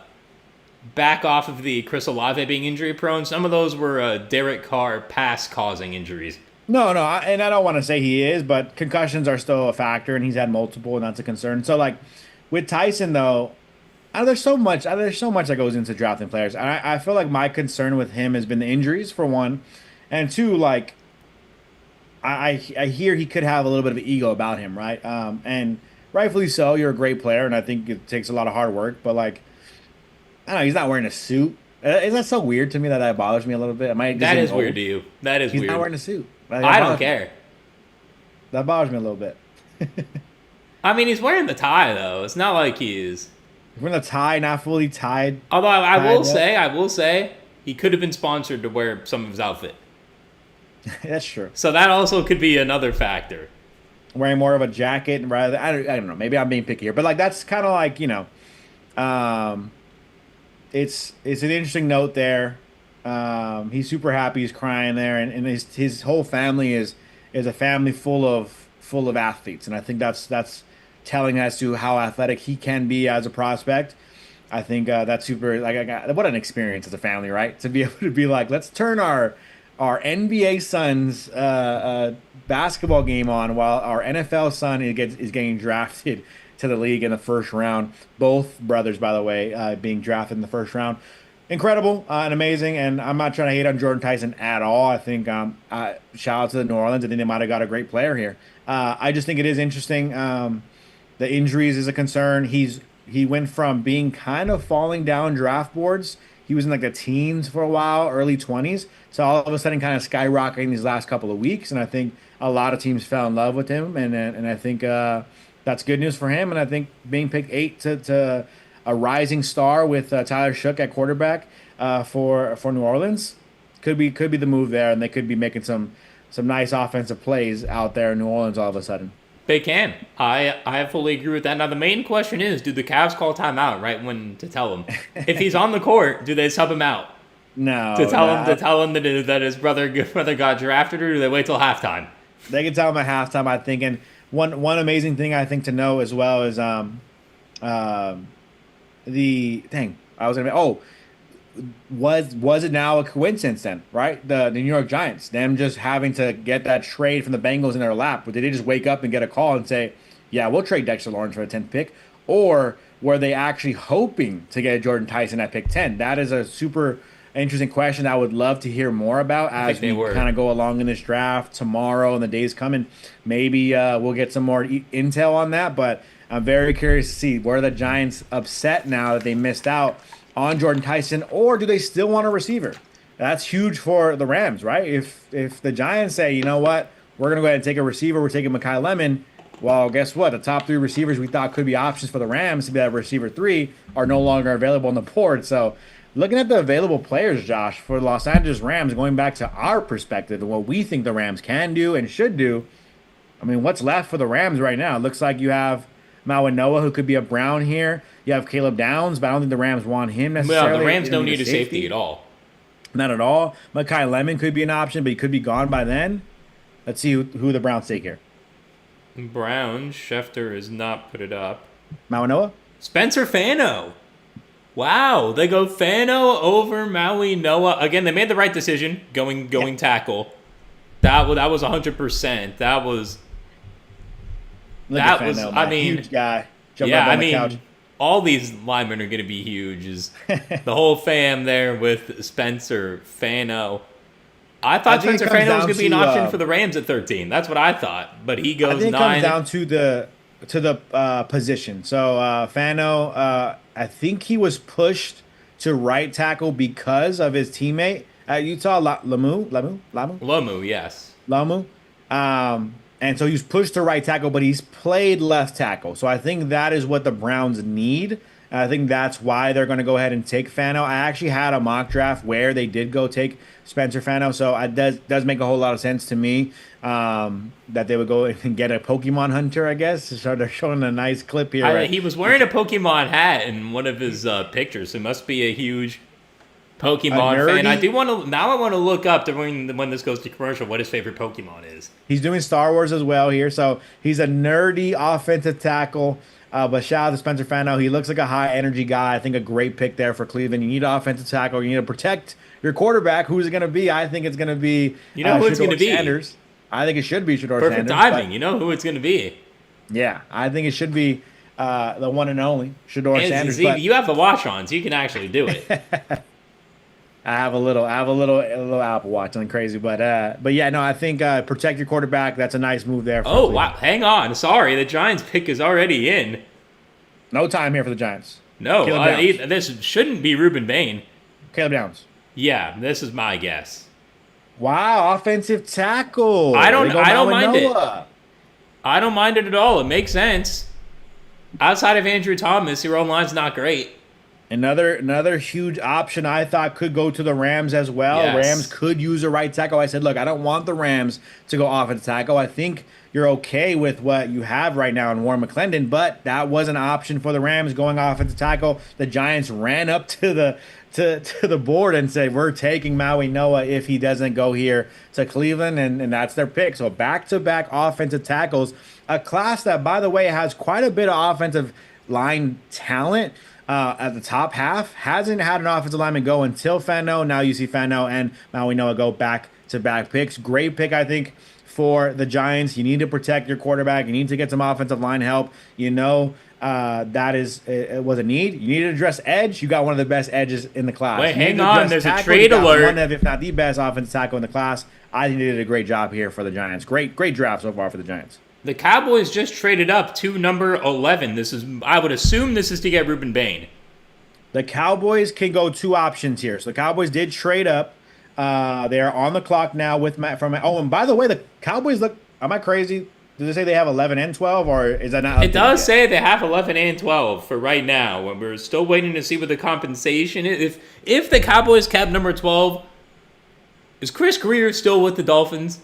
back off of the Chris Olave being injury prone. Some of those were Derek Carr pass causing injuries. No, and I don't want to say he is, but concussions are still a factor, and he's had multiple, and that's a concern. So, like, with Tyson, though, there's so much that goes into drafting players. And I feel like my concern with him has been the injuries, for one, and two, like, I hear he could have a little bit of an ego about him, right? And rightfully so. You're a great player, and I think it takes a lot of hard work. But, like, I don't know, he's not wearing a suit. Is that so weird to me that bothers me a little bit? That is weird to you. That is weird. He's not wearing a suit. I don't care. That bothers me a little bit. I mean, he's wearing the tie, though. It's not like he is. He's wearing the tie, not fully tied. Although I will say, he could have been sponsored to wear some of his outfit. That's true. So that also could be another factor. Wearing more of a jacket rather than, I don't know. Maybe I'm being picky here, but like that's kind of like, it's an interesting note there. He's super happy. He's crying there, and his whole family is a family full of athletes, and I think that's telling as to how athletic he can be as a prospect. I think that's super. Like, what an experience as a family, right? To be able to be like, let's turn our NBA son's basketball game on while our NFL son is getting drafted to the league in the first round. Both brothers, by the way, being drafted in the first round. Incredible and amazing, and I'm not trying to hate on Jordan Tyson at all. I think shout out to the New Orleans. I think they might have got a great player here. I just think it is interesting. The injuries is a concern. He went from being kind of falling down draft boards. He was in like the teens for a while, early 20s. So all of a sudden kind of skyrocketing these last couple of weeks, and I think a lot of teams fell in love with him, and I think that's good news for him. And I think being picked 8 to a rising star with Tyler Shook at quarterback for New Orleans could be the move there, and they could be making some nice offensive plays out there in New Orleans all of a sudden. They can. I fully agree with that. Now the main question is, do the Cavs call timeout right when to tell him? If he's on the court, do they sub him out? No. To tell him that his brother got drafted, or do they wait till halftime? They can tell him at halftime, I think. And one amazing thing I think to know as well is was it now a coincidence then, right? The New York Giants, them just having to get that trade from the Bengals in their lap, but did they just wake up and get a call and say, yeah, we'll trade Dexter Lawrence for the 10th pick? Or were they actually hoping to get Jordan Tyson at pick 10? That is a super interesting question I would love to hear more about as we kind of go along in this draft tomorrow and the days coming. Maybe we'll get some more intel on that, but I'm very curious to see, were the Giants upset now that they missed out on Jordan Tyson, or do they still want a receiver? That's huge for the Rams, right? If the Giants say, you know what, we're going to go ahead and take a receiver, we're taking Mekhi Lemon, well, guess what? The top 3 receivers we thought could be options for the Rams to be that receiver 3 are no longer available on the board. So looking at the available players, Josh, for the Los Angeles Rams, going back to our perspective and what we think the Rams can do and should do, I mean, what's left for the Rams right now? It looks like you have Noah, who could be a Brown here. You have Caleb Downs, but I don't think the Rams want him necessarily. Well, the Rams don't need a safety at all. Not at all. Mekhi Lemon could be an option, but he could be gone by then. Let's see who the Browns take here. Browns, Schefter has not put it up. Noah? Spencer Fano. Wow, they go Fano over Maui Noah. Again, they made the right decision going tackle. That was 100%. That was Fano, I mean, huge guy. Couch. All these linemen are going to be huge. The whole fam there with Spencer Fano. I thought Spencer Fano was going to be an option for the Rams at 13. That's what I thought, but he goes 9. I think it comes down to the position. So Fano, I think he was pushed to right tackle because of his teammate at Utah, Lomu, yes. Lamu. And so he's pushed to right tackle, but he's played left tackle. So I think that is what the Browns need. And I think that's why they're going to go ahead and take Fano. I actually had a mock draft where they did go take Spencer Fano, so it does make a whole lot of sense to me that they would go and get a Pokemon hunter, I guess. So they're showing a nice clip here. Right? He was wearing a Pokemon hat in one of his pictures. So it must be a huge Pokemon fan. I want to look up when this goes to commercial what his favorite Pokemon is. He's doing Star Wars as well here, so he's a nerdy offensive tackle. But shout out to Spencer Fano. He looks like a high energy guy. I think a great pick there for Cleveland. You need an offensive tackle. You need to protect your quarterback. Who's it going to be? I think it's going to be who it's going to be. Sanders. I think it should be Shedeur Perfect Sanders. Timing. You know who it's going to be. Yeah, I think it should be the one and only Shedeur Sanders. You have the watch on, so you can actually do it. I have a little Apple Watch, something crazy, but yeah, no, I think protect your quarterback. That's a nice move there. Oh wow, hang on, sorry, the Giants pick is already in. No time here for the Giants. No, this shouldn't be Ruben Bane. Caleb Downs. Yeah, this is my guess. Wow, offensive tackle. I don't mind it. I don't mind it at all. It makes sense. Outside of Andrew Thomas, your own line's not great. Another huge option I thought could go to the Rams as well. Yes. Rams could use a right tackle. I said, look, I don't want the Rams to go offensive tackle. I think you're okay with what you have right now in Warren McClendon, but that was an option for the Rams going offensive tackle. The Giants ran up to the board and said, we're taking Maui Noah if he doesn't go here to Cleveland, and that's their pick. So back-to-back offensive tackles, a class that, by the way, has quite a bit of offensive line talent. At the top half, hasn't had an offensive lineman go until Fano. Now you see Fano and Maui Noah go back-to-back picks. Great pick, I think, for the Giants. You need to protect your quarterback. You need to get some offensive line help. That was a need. You need to address edge. You got one of the best edges in the class. Wait, hang on. There's a trade alert. One of, if not the best offensive tackle in the class. I think they did a great job here for the Giants. Great draft so far for the Giants. The Cowboys just traded up to number 11. I would assume this is to get Ruben Bane. The Cowboys can go two options here. So the Cowboys did trade up. They are on the clock now with Matt from. Oh, and by the way, the Cowboys look. Am I crazy? Did they say they have 11 and 12, or is that not? It does say they have 11 and 12 for right now. And we're still waiting to see what the compensation is. If the Cowboys kept number 12, is Chris Greer still with the Dolphins?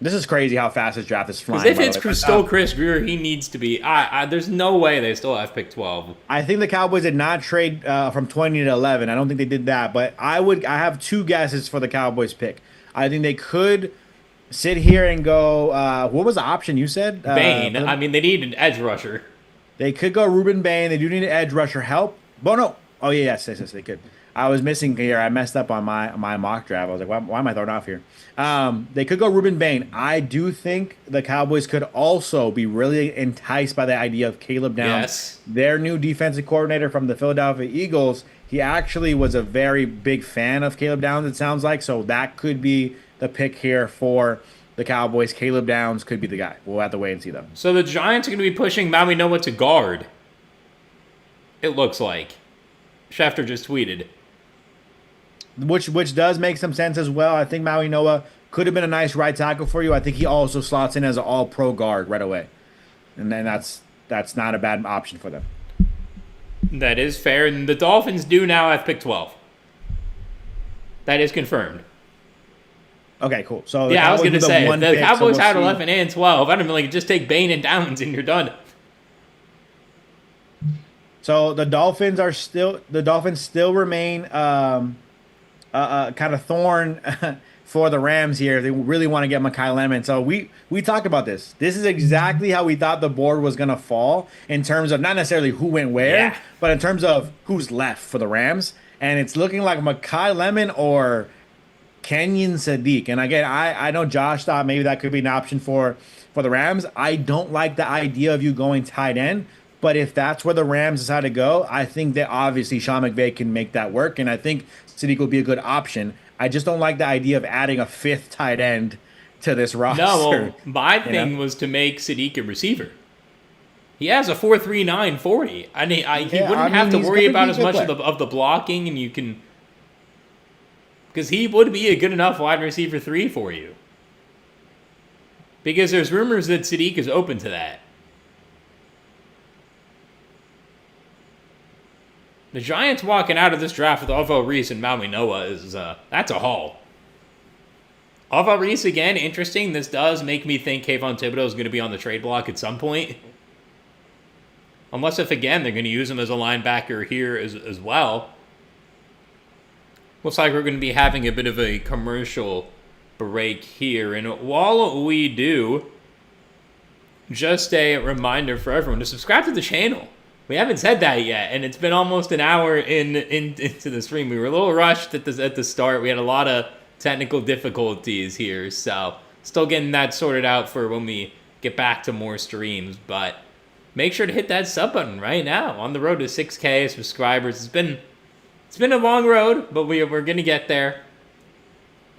This is crazy how fast this draft is flying. Because if it's still Chris Greer, he needs to be. There's no way they still have pick 12. I think the Cowboys did not trade from 20 to 11. I don't think they did that. But I have two guesses for the Cowboys pick. I think they could sit here and go. What was the option you said? Bane. They need an edge rusher. They could go Ruben Bane. They do need an edge rusher help. But no. Oh, yes, they could. I was missing here. I messed up on my mock draft. I was like, why am I thrown off here? They could go Ruben Bane. I do think the Cowboys could also be really enticed by the idea of Caleb Downs. Yes. Their new defensive coordinator from the Philadelphia Eagles. He actually was a very big fan of Caleb Downs, it sounds like. So that could be the pick here for the Cowboys. Caleb Downs could be the guy. We'll have to wait and see, though. So the Giants are going to be pushing Maui Noah to guard. It looks like. Schefter just tweeted. Which does make some sense as well. I think Maui Noah could have been a nice right tackle for you. I think he also slots in as an all-pro guard right away. And then that's not a bad option for them. That is fair. And the Dolphins do now have pick 12. That is confirmed. Okay, cool. So yeah, I was going to say, the Cowboys had 11 and 12. I don't mean, just take Bane and Downs and you're done. So the Dolphins still remain kind of thorn for the Rams here. They really want to get Mekhi Lemon. So we talked about this. This is exactly how we thought the board was going to fall in terms of not necessarily who went where, but in terms of who's left for the Rams. And it's looking like Mekhi Lemon or Kenyon Sadiq. And again, I know Josh thought maybe that could be an option for the Rams. I don't like the idea of you going tight end. But if that's where the Rams decide to go, I think that obviously Sean McVay can make that work. And I think Sadiq will be a good option. I just don't like the idea of adding a fifth tight end to this roster. No, well, my thing was to make Sadiq a receiver. He has a 4.39 40. He wouldn't have to worry about as much of the blocking, and you can Because he would be a good enough wide receiver 3 for you. Because there's rumors that Sadiq is open to that. The Giants walking out of this draft with Arval Reese and Maui Noah is, that's a haul. Arval Reese, again, interesting. This does make me think Kayvon Thibodeau is going to be on the trade block at some point. Unless if, again, they're going to use him as a linebacker here as well. Looks like we're going to be having a bit of a commercial break here. And while we do, just a reminder for everyone to subscribe to the channel. We haven't said that yet, and it's been almost an hour into the stream. We were a little rushed at the start. We had a lot of technical difficulties here, so still getting that sorted out for when we get back to more streams. But make sure to hit that sub button right now. On the road to 6K subscribers. It's been a long road, but we're gonna get there.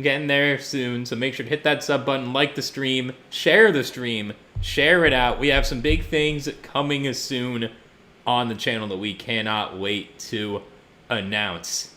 Getting there soon, so make sure to hit that sub button, like the stream, share it out. We have some big things coming as soon on the channel that we cannot wait to announce.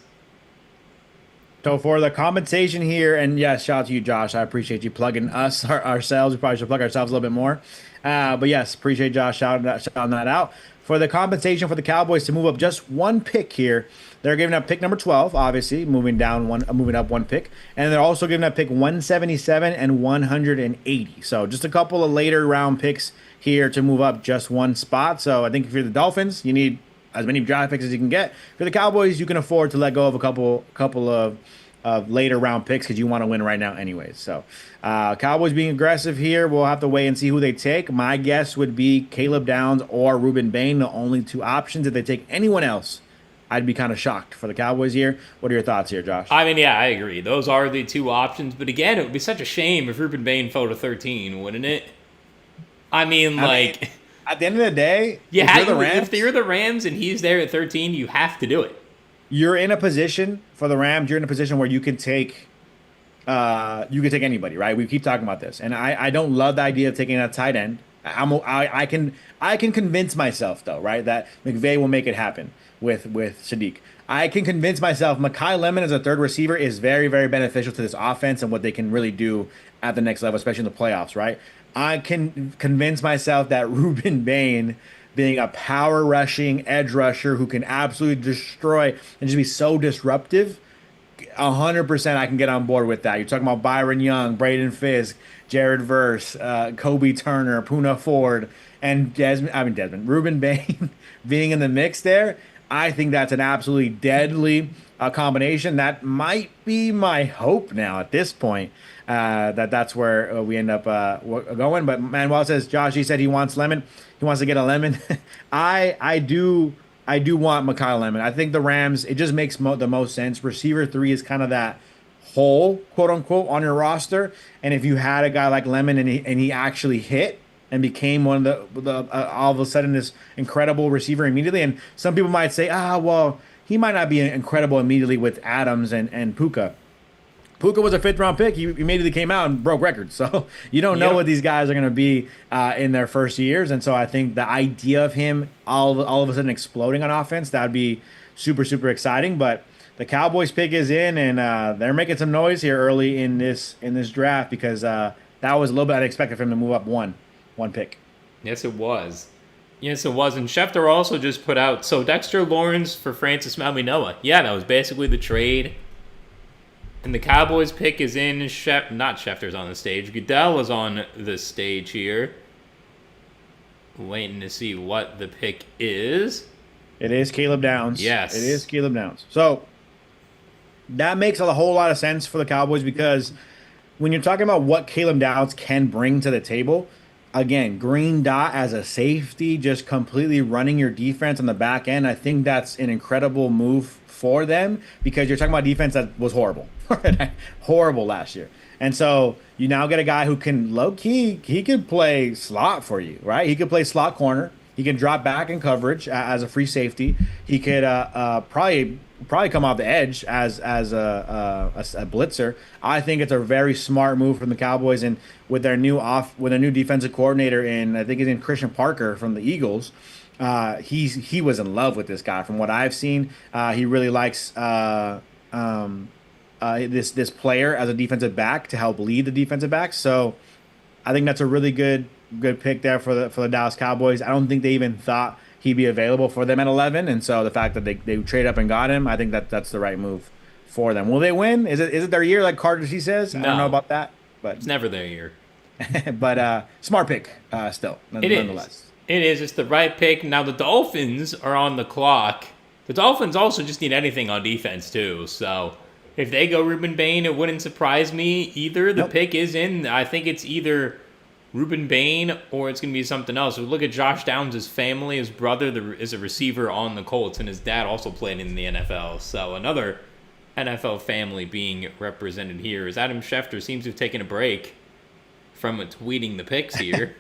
So for the compensation here, and yes, shout out to you, Josh. I appreciate you plugging us ourselves. We probably should plug ourselves a little bit more. But yes, appreciate Josh shouting that out. For the compensation for the Cowboys to move up just one pick here, they're giving up pick number 12, obviously, moving up one pick. And they're also giving up pick 177 and 180. So just a couple of later round picks here to move up just one spot. So I think if you're the Dolphins, you need as many draft picks as you can get. For the Cowboys, you can afford to let go of a couple of later round picks because you want to win right now anyways. So Cowboys being aggressive here. We'll have to wait and see who they take. My guess would be Caleb Downs or Ruben Bane, the only two options. If they take anyone else, I'd be kind of shocked for the Cowboys here. What are your thoughts here, Josh? I mean, yeah, I agree. Those are the two options. But again, it would be such a shame if Ruben Bane fell to 13, wouldn't it? I mean, at the end of the day, yeah, if you're the Rams and he's there at 13, you have to do it. You're in a position for the Rams. You're in a position where you can take anybody, right? We keep talking about this, and I don't love the idea of taking a tight end. I can convince myself though, right, that McVay will make it happen with Sadiq. I can convince myself Mekhi Lemon as a third receiver is very, very beneficial to this offense and what they can really do at the next level, especially in the playoffs, right? I can convince myself that Ruben Bane, being a power rushing edge rusher who can absolutely destroy and just be so disruptive, 100% I can get on board with that. You're talking about Byron Young, Braden Fisk, Jared Verse, Kobe Turner, Puna Ford, and Ruben Bane being in the mix there. I think that's an absolutely deadly combination. That might be my hope now at this point, that's where we end up going. But Manuel says, Josh, he said he wants Lemon. He wants to get a Lemon. I do want Mekhi Lemon. I think the Rams, it just makes the most sense. Receiver 3 is kind of that hole, quote unquote, on your roster. And if you had a guy like Lemon and he actually hit and became one of the all of a sudden this incredible receiver immediately. And some people might say, well, he might not be incredible immediately with Adams and Puka. Puka was a 5th-round pick. He immediately came out and broke records. So you don't know what these guys are going to be in their first years. And so I think the idea of him all of a sudden exploding on offense, that would be super, super exciting. But the Cowboys pick is in, and they're making some noise here early in this draft because that was a little bit unexpected for him to move up one pick. Yes, it was. And Schefter also just put out, so Dexter Lawrence for Francis Maui-Noah. Yeah, that was basically the trade. And the Cowboys pick is in. Not Schefter's on the stage. Goodell is on the stage here. Waiting to see what the pick is. It is Caleb Downs. Yes. It is Caleb Downs. So that makes a whole lot of sense for the Cowboys because when you're talking about what Caleb Downs can bring to the table, again, green dot as a safety, just completely running your defense on the back end, I think that's an incredible move for them because you're talking about defense that was horrible. Horrible last year. And so you now get a guy who can low-key, he could play slot for you, right? He could play slot corner. He can drop back in coverage as a free safety. He could probably come off the edge as a blitzer. I think it's a very smart move from the Cowboys, and with their new defensive coordinator I think it's in Christian Parker from the Eagles. He was in love with this guy from what I've seen. He really likes this player as a defensive back to help lead the defensive backs. So I think that's a really good pick there for the Dallas Cowboys. I don't think they even thought he'd be available for them at 11, and so the fact that they trade up and got him, I think that's the right move for them. Will they win? Is it their year like Carter he says? I don't know No, about that, but it's never their year. but smart pick still nonetheless. It is. It's the right pick. Now the Dolphins are on the clock. The Dolphins also just need anything on defense too. So if they go Ruben Bane, it wouldn't surprise me either. The pick is in. I think it's either Ruben Bane or it's going to be something else. We look at Josh Downs' family. His brother is a receiver on the Colts, and his dad also played in the NFL. So another NFL family being represented here. As Adam Schefter seems to have taken a break from tweeting the picks here.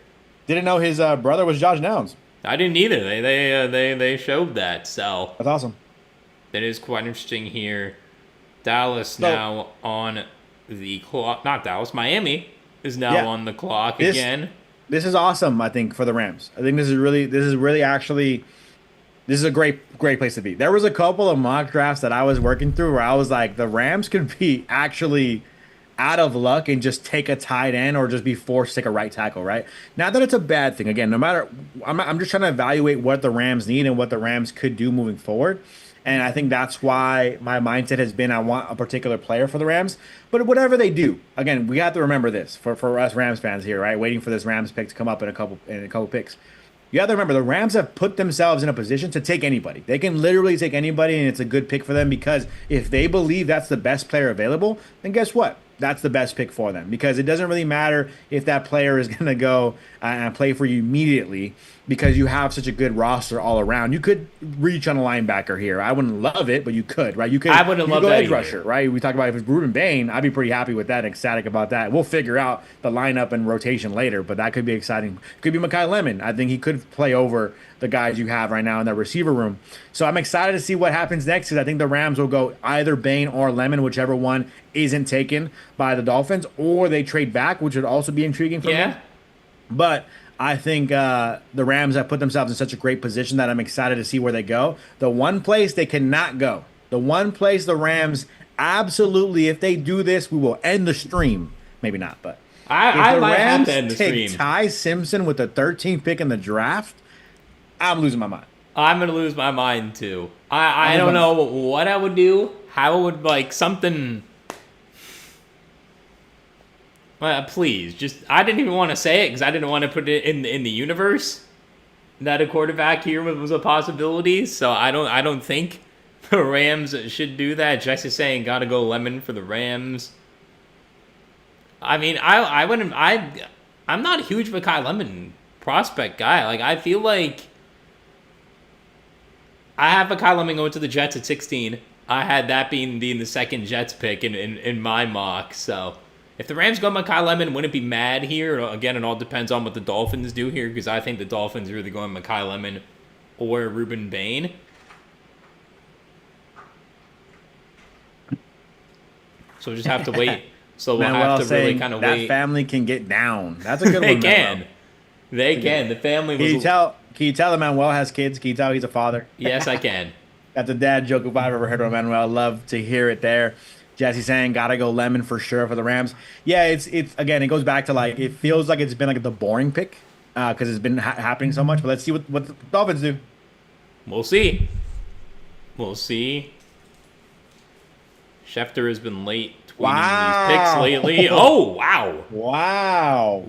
Didn't know his brother was Josh Downs. I didn't either. They showed that. So That's awesome. that is quite interesting here. Dallas now on the clock. Not Dallas. Miami is now on the clock again. This is awesome, I think, for the Rams. I think this is really actually this is a great place to be. There was a couple of mock drafts that I was working through where I was like, the Rams could be actually out of luck and just take a tight end or just be forced to take a right tackle, right? Not that it's a bad thing. Again, no matter, I'm just trying to evaluate what the Rams need and what the Rams could do moving forward. And I think that's why my mindset has been I want a particular player for the Rams. But whatever they do, again, we have to remember this for us Rams fans here, right? Waiting for this Rams pick to come up in a couple picks. You have to remember the Rams have put themselves in a position to take anybody. They can literally take anybody, and it's a good pick for them because if they believe that's the best player available, then guess what? That's the best pick for them because it doesn't really matter if that player is going to go and play for you immediately because you have such a good roster all around. You could reach on a linebacker here. I wouldn't love it, but you could, right? I wouldn't love that edge rusher, right? We talked about if it's Ruben Bane, I'd be pretty happy with that and ecstatic about that. We'll figure out the lineup and rotation later, but that could be exciting. Could be Mekhi Lemon. I think he could play over the guys you have right now in that receiver room. So I'm excited to see what happens next because I think the Rams will go either Bane or Lemon, whichever one isn't taken by the Dolphins, or they trade back, which would also be intriguing for me. But I think the Rams have put themselves in such a great position that I'm excited to see where they go. The one place they cannot go, the one place the Rams absolutely, if they do this, we will end the stream. Maybe not, but I might have to end the take stream. Ty Simpson with the 13th pick in the draft, I'm losing my mind. I'm going to lose my mind too. I don't know what I would do, how I would like something. Please, just I didn't even want to say it because I didn't want to put it in the universe that a quarterback here was a possibility. So I don't think the Rams should do that. Jesse's saying got to go Lemon for the Rams. I mean, I wouldn't. I'm not a huge Mekhi Lemon prospect guy. Like I feel like I have Mekhi Lemon going to the Jets at 16. I had that being the second Jets pick in my mock. So. If the Rams go Mekhi Lemon, wouldn't be mad here. Again, it all depends on what the Dolphins do here because I think the Dolphins are either going Mekhi Lemon or Ruben Bane. So we'll just have to wait. So we'll have to really kind of wait. That family can get down. That's a good They one. can. They can. The family was... Can you tell that Manuel has kids? Can you tell he's a father? Yes, I can. That's a dad joke if I've ever heard of Manuel. Love to hear it there. Jesse saying gotta go Lemon for sure for the Rams. Yeah, it's again it goes back to like it feels like it's been like the boring pick because it's been happening so much. But let's see what the Dolphins do. We'll see. We'll see. Schefter has been late tweeting these picks lately. Oh wow! Wow!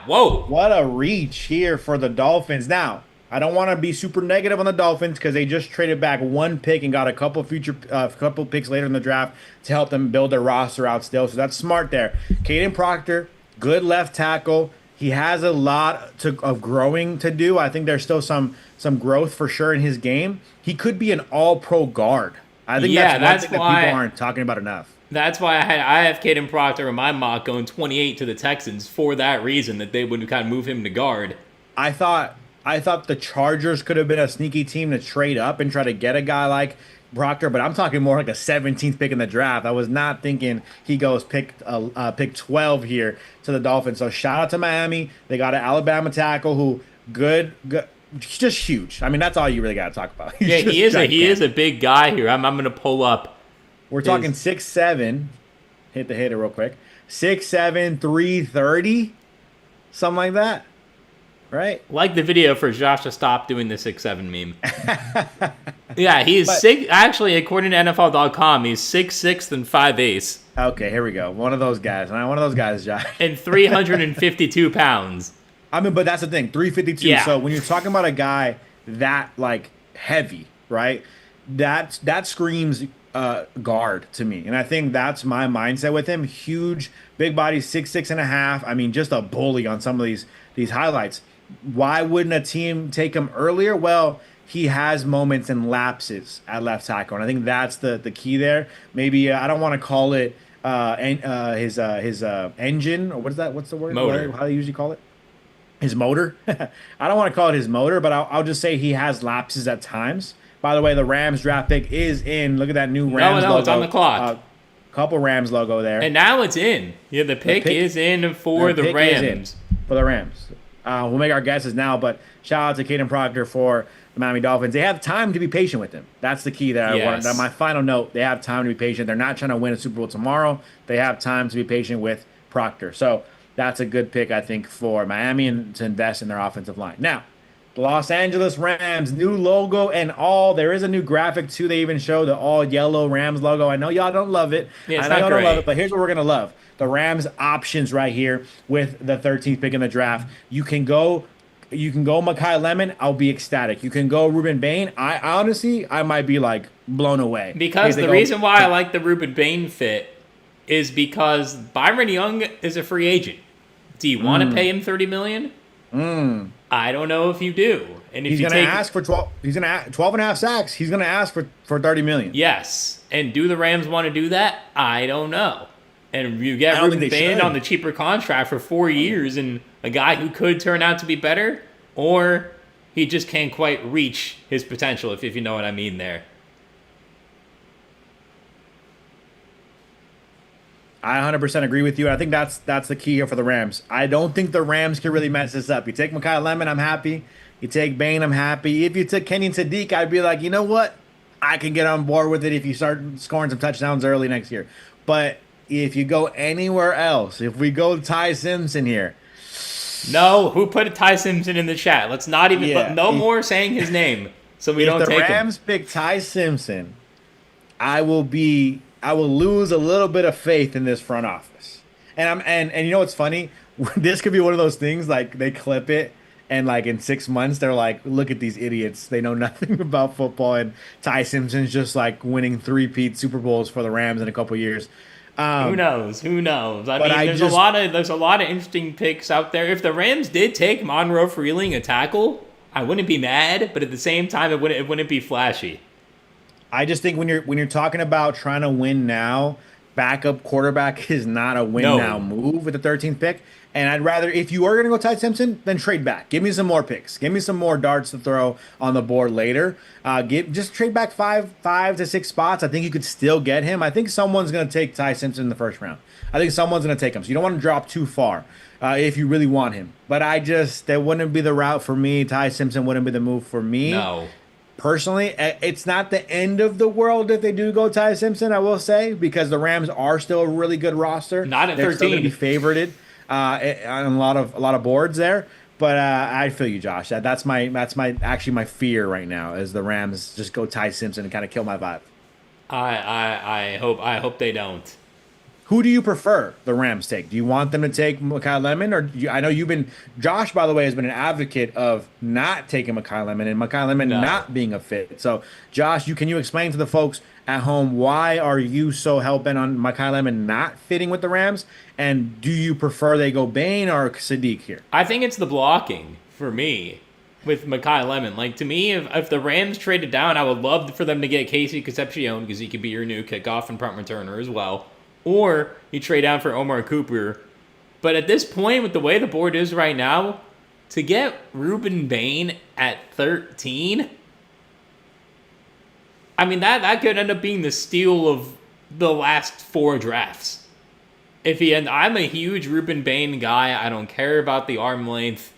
Whoa! What a reach here for the Dolphins. Now I don't want to be super negative on the Dolphins because they just traded back one pick and got a couple couple picks later in the draft to help them build their roster out still. So that's smart there. Kaden Proctor, good left tackle. He has a lot of growing to do. I think there's still some growth for sure in his game. He could be an all-pro guard. I think that's one thing that people aren't talking about enough. That's why I have Kaden Proctor in my mock going 28 to the Texans for that reason that they would kind of move him to guard. I thought the Chargers could have been a sneaky team to trade up and try to get a guy like Proctor, but I'm talking more like a 17th pick in the draft. I was not thinking he goes pick 12 here to the Dolphins. So shout out to Miami. They got an Alabama tackle who good just huge. I mean, that's all you really got to talk about. He is a big guy here. I'm going to pull up We're talking His 6'7". Hit the hitter real quick. 6'7", 330, something like that, right? like the video for Josh to stop doing the 6'7" meme. Yeah, he's But six. Actually, according to NFL.com, he's 6'6" and 5'8" okay, here we go. One of those guys. One of those guys, Josh. and 352 pounds. I mean, but that's the thing, 352. Yeah. So when you're talking about a guy that like heavy, right? That screams guard to me, and I think that's my mindset with him. Huge, big body, 6'6.5". I mean, just a bully on some of these highlights. Why wouldn't a team take him earlier? Well, he has moments and lapses at left tackle, and I think that's the key there. Maybe I don't want to call it his engine, or what is that? What's the word? Motor. How do you usually call it? His motor. I don't want to call it his motor, but I'll just say he has lapses at times. By the way, the Rams draft pick is in. Look at that new Rams logo. No, it's on the clock. Couple Rams logo there. And now it's in. Yeah, the pick is in for the Rams. For the Rams. We'll make our guesses now, but shout out to Kaden Proctor for the Miami Dolphins. They have time to be patient with him. That's the key that I want. That's my final note. They have time to be patient. They're not trying to win a Super Bowl tomorrow. They have time to be patient with Proctor. So that's a good pick, I think, for Miami and to invest in their offensive line. Now, the Los Angeles Rams, new logo and all. There is a new graphic, too. They even show the all-yellow Rams logo. I know y'all don't love it. Yeah, it's I know not y'all great. don't love it, but here's what we're going to love. The Rams options right here with the 13th pick in the draft. You can go Mekhi Lemon. I'll be ecstatic. You can go Ruben Bane. I honestly might be, like, blown away. Because the reason why I like the Ruben Bane fit is because Byron Young is a free agent. Do you want to pay him $30 million? I don't know if you do. And if he's you going to ask for 12. He's going to 12 and a half sacks. He's going to ask for $30 million. Yes. And do the Rams want to do that? I don't know. And you get Ruben Bane on the cheaper contract for 4 years and a guy who could turn out to be better, or he just can't quite reach his potential, if you know what I mean there. I 100% agree with you. I think that's the key here for the Rams. I don't think the Rams can really mess this up. You take Mekhi Lemon, I'm happy. You take Bane, I'm happy. If you took Kenyon Sadiq, I'd be like, you know what? I can get on board with it if you start scoring some touchdowns early next year. But if you go anywhere else, if we go Ty Simpson here. No, who put Ty Simpson in the chat? Let's not even, more saying his name so we don't take him. If the Rams pick Ty Simpson, I will lose a little bit of faith in this front office. And you know what's funny? This could be one of those things, like they clip it and like in 6 months they're like, look at these idiots. They know nothing about football, and Ty Simpson's just like winning 3-peat Super Bowls for the Rams in a couple years. Who knows? I mean, there's a lot of interesting picks out there. If the Rams did take Monroe Freeling, a tackle, I wouldn't be mad, but at the same time it wouldn't be flashy. I just think when you're talking about trying to win now, backup quarterback is not a win now move with the 13th pick. And I'd rather, if you are going to go Ty Simpson, then trade back. Give me some more picks. Give me some more darts to throw on the board later. Just trade back five to 6 spots. I think you could still get him. I think someone's going to take Ty Simpson in the first round. I think someone's going to take him. So you don't want to drop too far if you really want him. But that wouldn't be the route for me. Ty Simpson wouldn't be the move for me. No. Personally, it's not the end of the world if they do go Ty Simpson, I will say, because the Rams are still a really good roster. Not at 13. They're still going to be favorited on a lot of boards there. But I feel you, Josh. That's my fear right now is the Rams just go Ty Simpson and kind of kill my vibe. I hope they don't. Who do you prefer the Rams take? Do you want them to take Mekhi Lemon? I know Josh, by the way, has been an advocate of not taking Mekhi Lemon and Mekhi Lemon not being a fit. So, Josh, can you explain to the folks at home why are you so hell-bent on Mekhi Lemon not fitting with the Rams? And do you prefer they go Bane or Sadiq here? I think it's the blocking for me with Mekhi Lemon. Like, to me, if the Rams traded down, I would love for them to get Casey Concepcion because he could be your new kickoff and punt returner as well. Or you trade down for Omar Cooper. But at this point, with the way the board is right now, to get Ruben Bane at 13, I mean, that could end up being the steal of the last 4 drafts. I'm a huge Ruben Bane guy. I don't care about the arm length.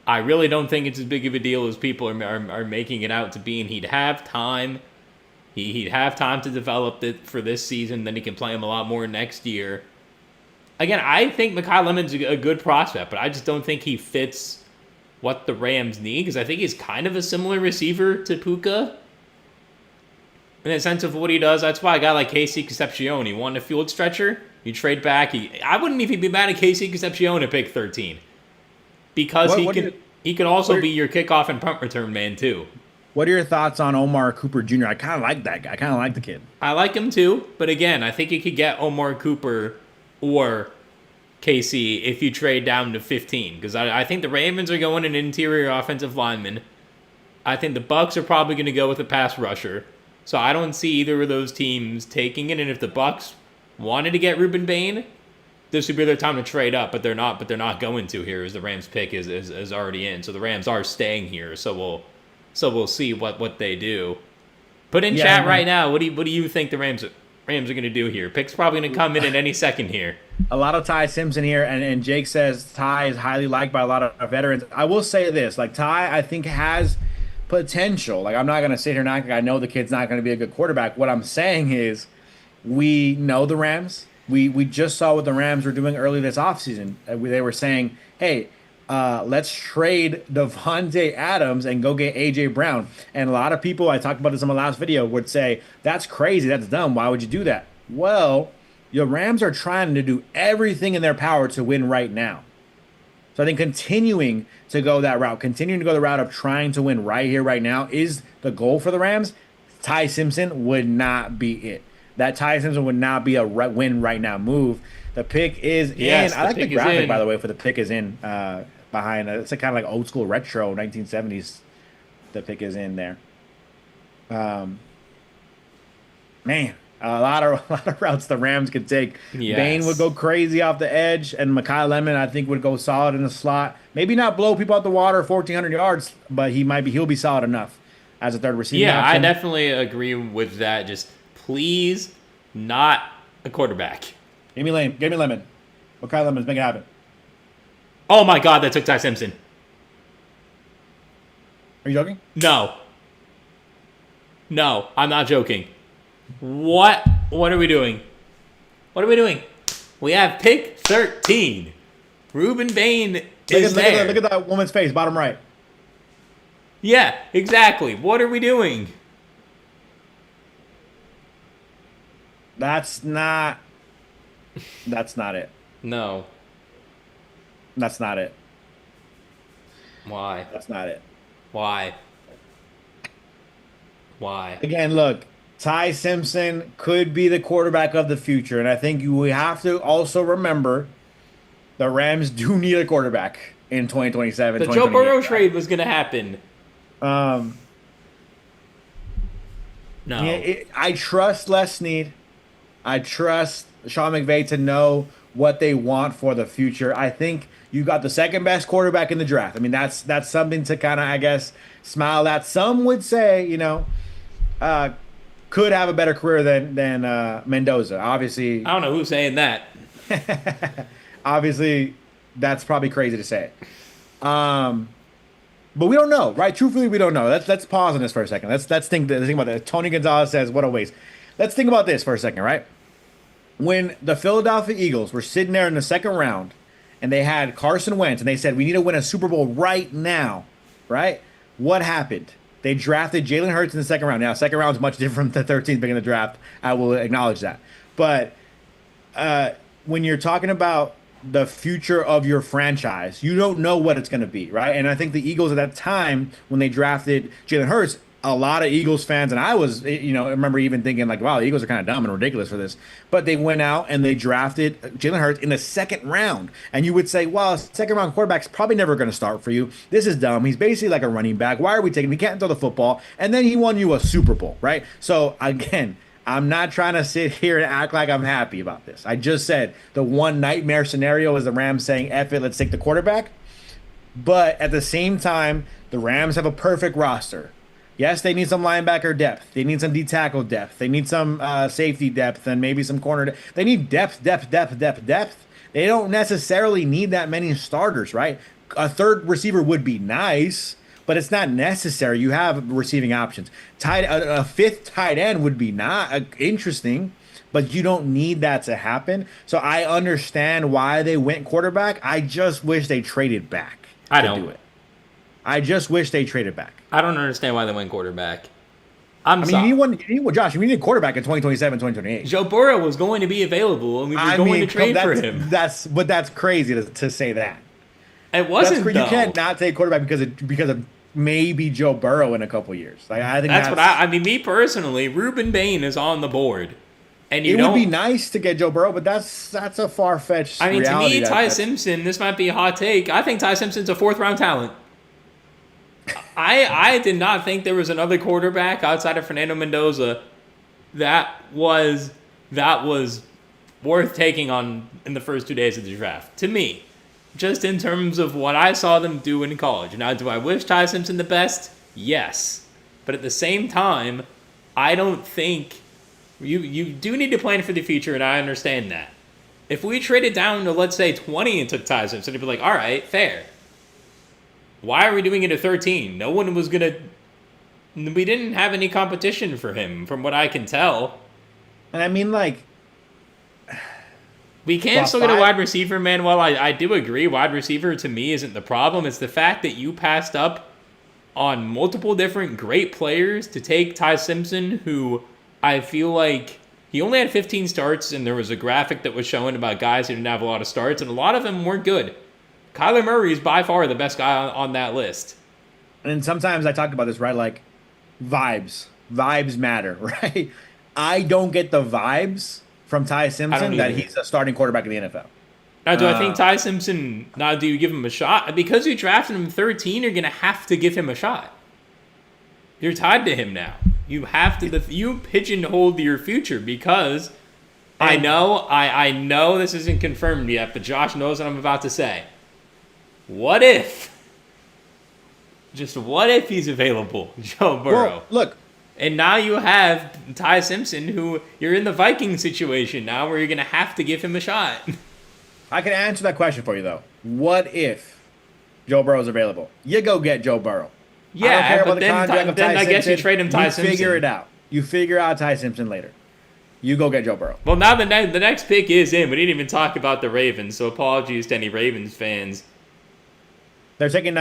I really don't think it's as big of a deal as people are making it out to be, and he'd have time. He'd have time to develop it for this season, then he can play him a lot more next year. Again, I think Mekhi Lemon's a good prospect, but I just don't think he fits what the Rams need, because I think he's kind of a similar receiver to Puka in the sense of what he does. That's why a guy like Casey Concepcion, he won a field stretcher. You trade back. I wouldn't even be mad at Casey Concepcion at pick 13 because he could also be your kickoff and punt return man too. What are your thoughts on Omar Cooper Jr.? I kind of like that guy. I kind of like the kid. I like him too, but again, I think you could get Omar Cooper or Casey if you trade down to 15, because I think the Ravens are going an interior offensive lineman. I think the Bucs are probably going to go with a pass rusher. So I don't see either of those teams taking it. And if the Bucs wanted to get Ruben Bane, this would be their time to trade up, but they're not. But they're not going to here, as the Rams pick is already in. So the Rams are staying here. So we'll see what they do. Put in chat right now. What do you think the Rams are going to do here? Pick's probably going to come in at any second here. A lot of Ty Simpson here, and Jake says Ty is highly liked by a lot of veterans. I will say this, like Ty, I think has potential. Like, I'm not going to sit here and act like I know the kid's not going to be a good quarterback. What I'm saying is we know the Rams. We just saw what the Rams were doing early this offseason. They were saying, hey, let's trade Devontae Adams and go get A.J. Brown. And a lot of people, I talked about this in my last video, would say, that's crazy, that's dumb, why would you do that? Well, the Rams are trying to do everything in their power to win right now. So I think continuing to go that route, continuing to go the route of trying to win right here, right now, is the goal for the Rams. Ty Simpson would not be it. That Ty Simpson would not be a win right now move. The pick is in. I like the graphic, by the way, for the pick is in behind. It's a kind of like old school retro 1970s. The pick is in there. Man. A lot of routes the Rams could take. Yes. Bane would go crazy off the edge, and Mekhi Lemon, I think, would go solid in the slot. Maybe not blow people out the water 1,400 yards, but he'll be solid enough as a third receiver. Yeah, option. I definitely agree with that. Just please, not a quarterback. Give me Lemon. Mekhi Lemon, make it happen. Oh my God, that took Ty Simpson. Are you joking? No, I'm not joking. What are we doing? What are we doing? We have pick 13. Ruben Bane is there. Look at that woman's face, bottom right. Yeah, exactly. What are we doing? That's not it. No. That's not it. Why? That's not it. Why? Again, look. Ty Simpson could be the quarterback of the future, and I think we have to also remember the Rams do need a quarterback in 2027. The Joe Burrow trade was going to happen. No. Yeah, I trust Les Snead. I trust Sean McVay to know what they want for the future. I think you got the second best quarterback in the draft. I mean, that's something to kind of, I guess, smile at. Some would say, could have a better career than Mendoza. Obviously, I don't know who's saying that. Obviously, that's probably crazy to say. But we don't know, right? Truthfully, we don't know. Let's pause on this for a second. Let's think about that. Tony Gonzalez says, "What a waste." Let's think about this for a second, right? When the Philadelphia Eagles were sitting there in the second round, and they had Carson Wentz, and they said, "We need to win a Super Bowl right now," right? What happened? They drafted Jalen Hurts in the second round. Now, second round is much different than 13th pick in the draft. I will acknowledge that. But when you're talking about the future of your franchise, you don't know what it's going to be, right? And I think the Eagles at that time, when they drafted Jalen Hurts, a lot of Eagles fans, and I was, I remember even thinking like, wow, the Eagles are kind of dumb and ridiculous for this. But they went out and they drafted Jalen Hurts in the second round. And you would say, well, second round quarterback's probably never going to start for you. This is dumb. He's basically like a running back. Why are we taking him? He can't throw the football. And then he won you a Super Bowl, right? So again, I'm not trying to sit here and act like I'm happy about this. I just said the one nightmare scenario is the Rams saying, F it, let's take the quarterback. But at the same time, the Rams have a perfect roster. Yes, they need some linebacker depth. They need some D-tackle depth. They need some safety depth and maybe some corner depth. They need depth. They don't necessarily need that many starters, right? A third receiver would be nice, but it's not necessary. You have receiving options. A fifth tight end would be not interesting, but you don't need that to happen. So I understand why they went quarterback. I just wish they traded back I to don't. do it. I just wish they traded back. I don't understand why they went quarterback. I mean, you need one, Josh. You need a quarterback in 2027, 2028. Joe Burrow was going to be available, and we were going to trade for him. That's crazy to say that. It wasn't. You can't not take quarterback because of maybe Joe Burrow in a couple years. Like I think that's what I mean. Me personally, Ruben Bane is on the board, and it would be nice to get Joe Burrow, but that's a far fetched. I mean, to me, Ty Simpson. This might be a hot take. I think Ty Simpson's a 4th round talent. I did not think there was another quarterback outside of Fernando Mendoza that was worth taking on in the first 2 days of the draft. To me, just in terms of what I saw them do in college. Now, do I wish Ty Simpson the best? Yes. But at the same time, I don't think you do need to plan for the future, and I understand that. If we traded down to, let's say, 20 and took Ty Simpson, it'd be like, all right, fair. Why are we doing it at 13? No one was going to... We didn't have any competition for him, from what I can tell. And I mean, like... We can still get a wide receiver, man. Well, I do agree. Wide receiver, to me, isn't the problem. It's the fact that you passed up on multiple different great players to take Ty Simpson, who I feel like... He only had 15 starts, and there was a graphic that was showing about guys who didn't have a lot of starts, and a lot of them weren't good. Kyler Murray is by far the best guy on that list. And sometimes I talk about this, right? Like, vibes. Vibes matter, right? I don't get the vibes from Ty Simpson that he's a starting quarterback in the NFL. Now, do I think Ty Simpson, do you give him a shot? Because you drafted him 13, you're going to have to give him a shot. You're tied to him now. You have to, you pigeonhole your future because I know this isn't confirmed yet, but Josh knows what I'm about to say. What if? Just what if he's available, Joe Burrow? Well, look. And now you have Ty Simpson, who you're in the Viking situation now where you're going to have to give him a shot. I can answer that question for you, though. What if Joe Burrow's available? You go get Joe Burrow. Yeah, I don't care about but then I guess you trade him Ty Simpson. You figure it out. You figure out Ty Simpson later. You go get Joe Burrow. Well, now the next pick is in. We didn't even talk about the Ravens, so apologies to any Ravens fans. They're taking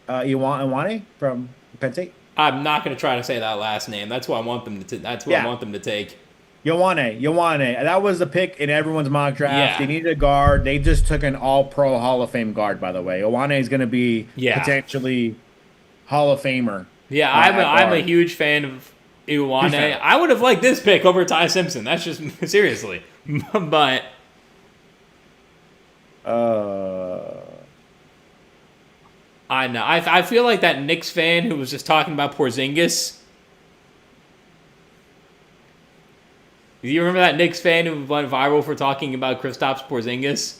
Iwane from Penn State. I'm not going to try to say that last name. That's what I want them to. I want them to take. Iwane. That was the pick in everyone's mock draft. Yeah. They needed a guard. They just took an All-Pro Hall of Fame guard, by the way. Iwane is going to be potentially Hall of Famer. Yeah, I'm a huge fan of Iwane. I would have liked this pick over Ty Simpson. That's just seriously, but. I know. I feel like that Knicks fan who was just talking about Porzingis. Do you remember that Knicks fan who went viral for talking about Kristaps Porzingis?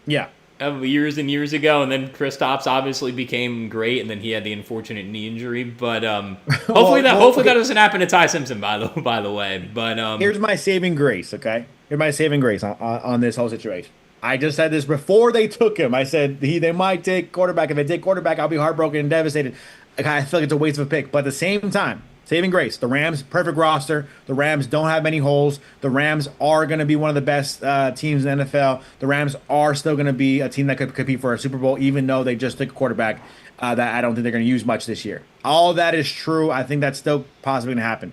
Yeah. Years and years ago, and then Kristaps obviously became great, and then he had the unfortunate knee injury. But hopefully that doesn't happen to Ty Simpson. By the way, but here's my saving grace. Okay, here's my saving grace on this whole situation. I just said this before they took him. I said they might take quarterback. If they take quarterback, I'll be heartbroken and devastated. I feel like it's a waste of a pick. But at the same time, saving grace. The Rams, perfect roster. The Rams don't have many holes. The Rams are going to be one of the best teams in the NFL. The Rams are still going to be a team that could compete for a Super Bowl, even though they just took a quarterback that I don't think they're going to use much this year. All that is true. I think that's still possibly going to happen.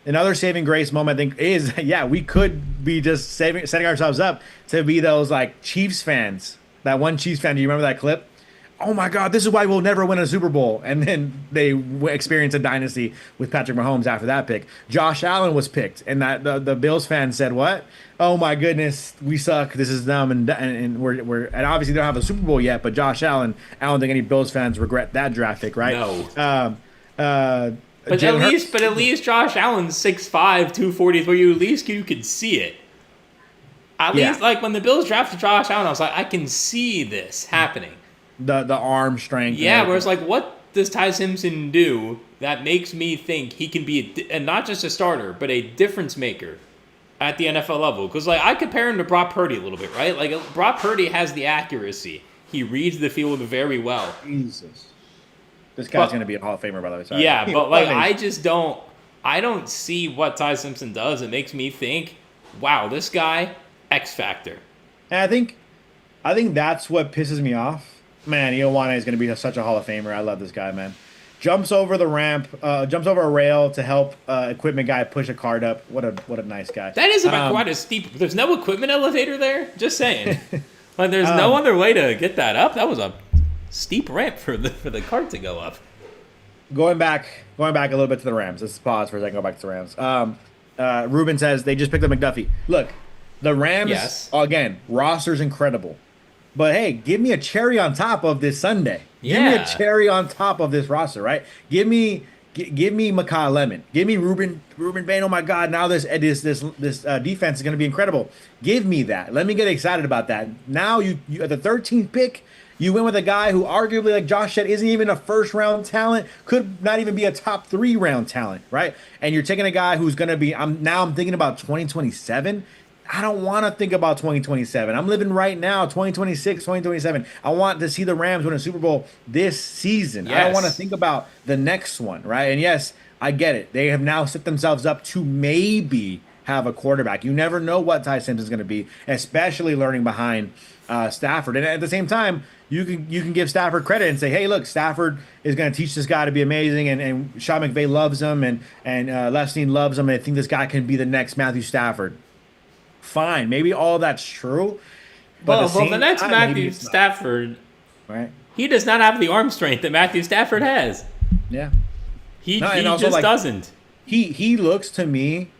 Another saving grace moment, I think, is, we could be just setting ourselves up to be those, like, Chiefs fans. That one Chiefs fan, do you remember that clip? Oh, my God, this is why we'll never win a Super Bowl. And then they experience a dynasty with Patrick Mahomes after that pick. Josh Allen was picked, and that the Bills fans said, what? Oh, my goodness, we suck. This is dumb, and we're obviously they don't have a Super Bowl yet, but Josh Allen, I don't think any Bills fans regret that draft pick, right? No. But at least Josh Allen's 6'5", 240, where you could see it. At least, like, when the Bills drafted Josh Allen, I was like, I can see this happening. The arm strength. Yeah, where it's like, what does Ty Simpson do that makes me think he can be, and not just a starter, but a difference maker at the NFL level? Because, like, I compare him to Brock Purdy a little bit, right? Like, Brock Purdy has the accuracy. He reads the field very well. Jesus. This guy's going to be a Hall of Famer, by the way. Sorry. Yeah, but like I don't see what Ty Simpson does. It makes me think, wow, this guy, X Factor. And I think that's what pisses me off. Man, Ioane is going to be such a Hall of Famer. I love this guy, man. Jumps over the ramp, jumps over a rail to help equipment guy push a cart up. What a nice guy. That is about quite a steep. There's no equipment elevator there. Just saying. Like there's no other way to get that up. That was a steep ramp for the cart to go up. Going back a little bit to the Rams. Let's pause for a second. Go back to the Rams. Ruben says they just picked up McDuffie. Look, the Rams again. Roster's incredible, but hey, give me a cherry on top of this Sunday. Give me a cherry on top of this roster, right? Give me Makai Lemon. Give me Ruben Bane. Oh my God! Now this defense is going to be incredible. Give me that. Let me get excited about that. Now you at the 13th pick, you went with a guy who arguably, like Josh said, isn't even a first round talent. Could not even be a top 3 round talent, right? And you're taking a guy who's going to be. I'm thinking about 2027. I don't want to think about 2027. I'm living right now, 2026, 2027. I want to see the Rams win a Super Bowl this season. Yes. I don't want to think about the next one, right? And yes, I get it. They have now set themselves up to maybe have a quarterback. You never know what Ty Simpson is going to be, especially learning behind Stafford. And at the same time, you can give Stafford credit and say, hey, look, Stafford is going to teach this guy to be amazing, and Sean McVay loves him, and Les Snead loves him, and I think this guy can be the next Matthew Stafford. Fine, maybe all that's true. But the next Matthew Stafford, right? He does not have the arm strength that Matthew Stafford has. Yeah, he just doesn't. He looks to me.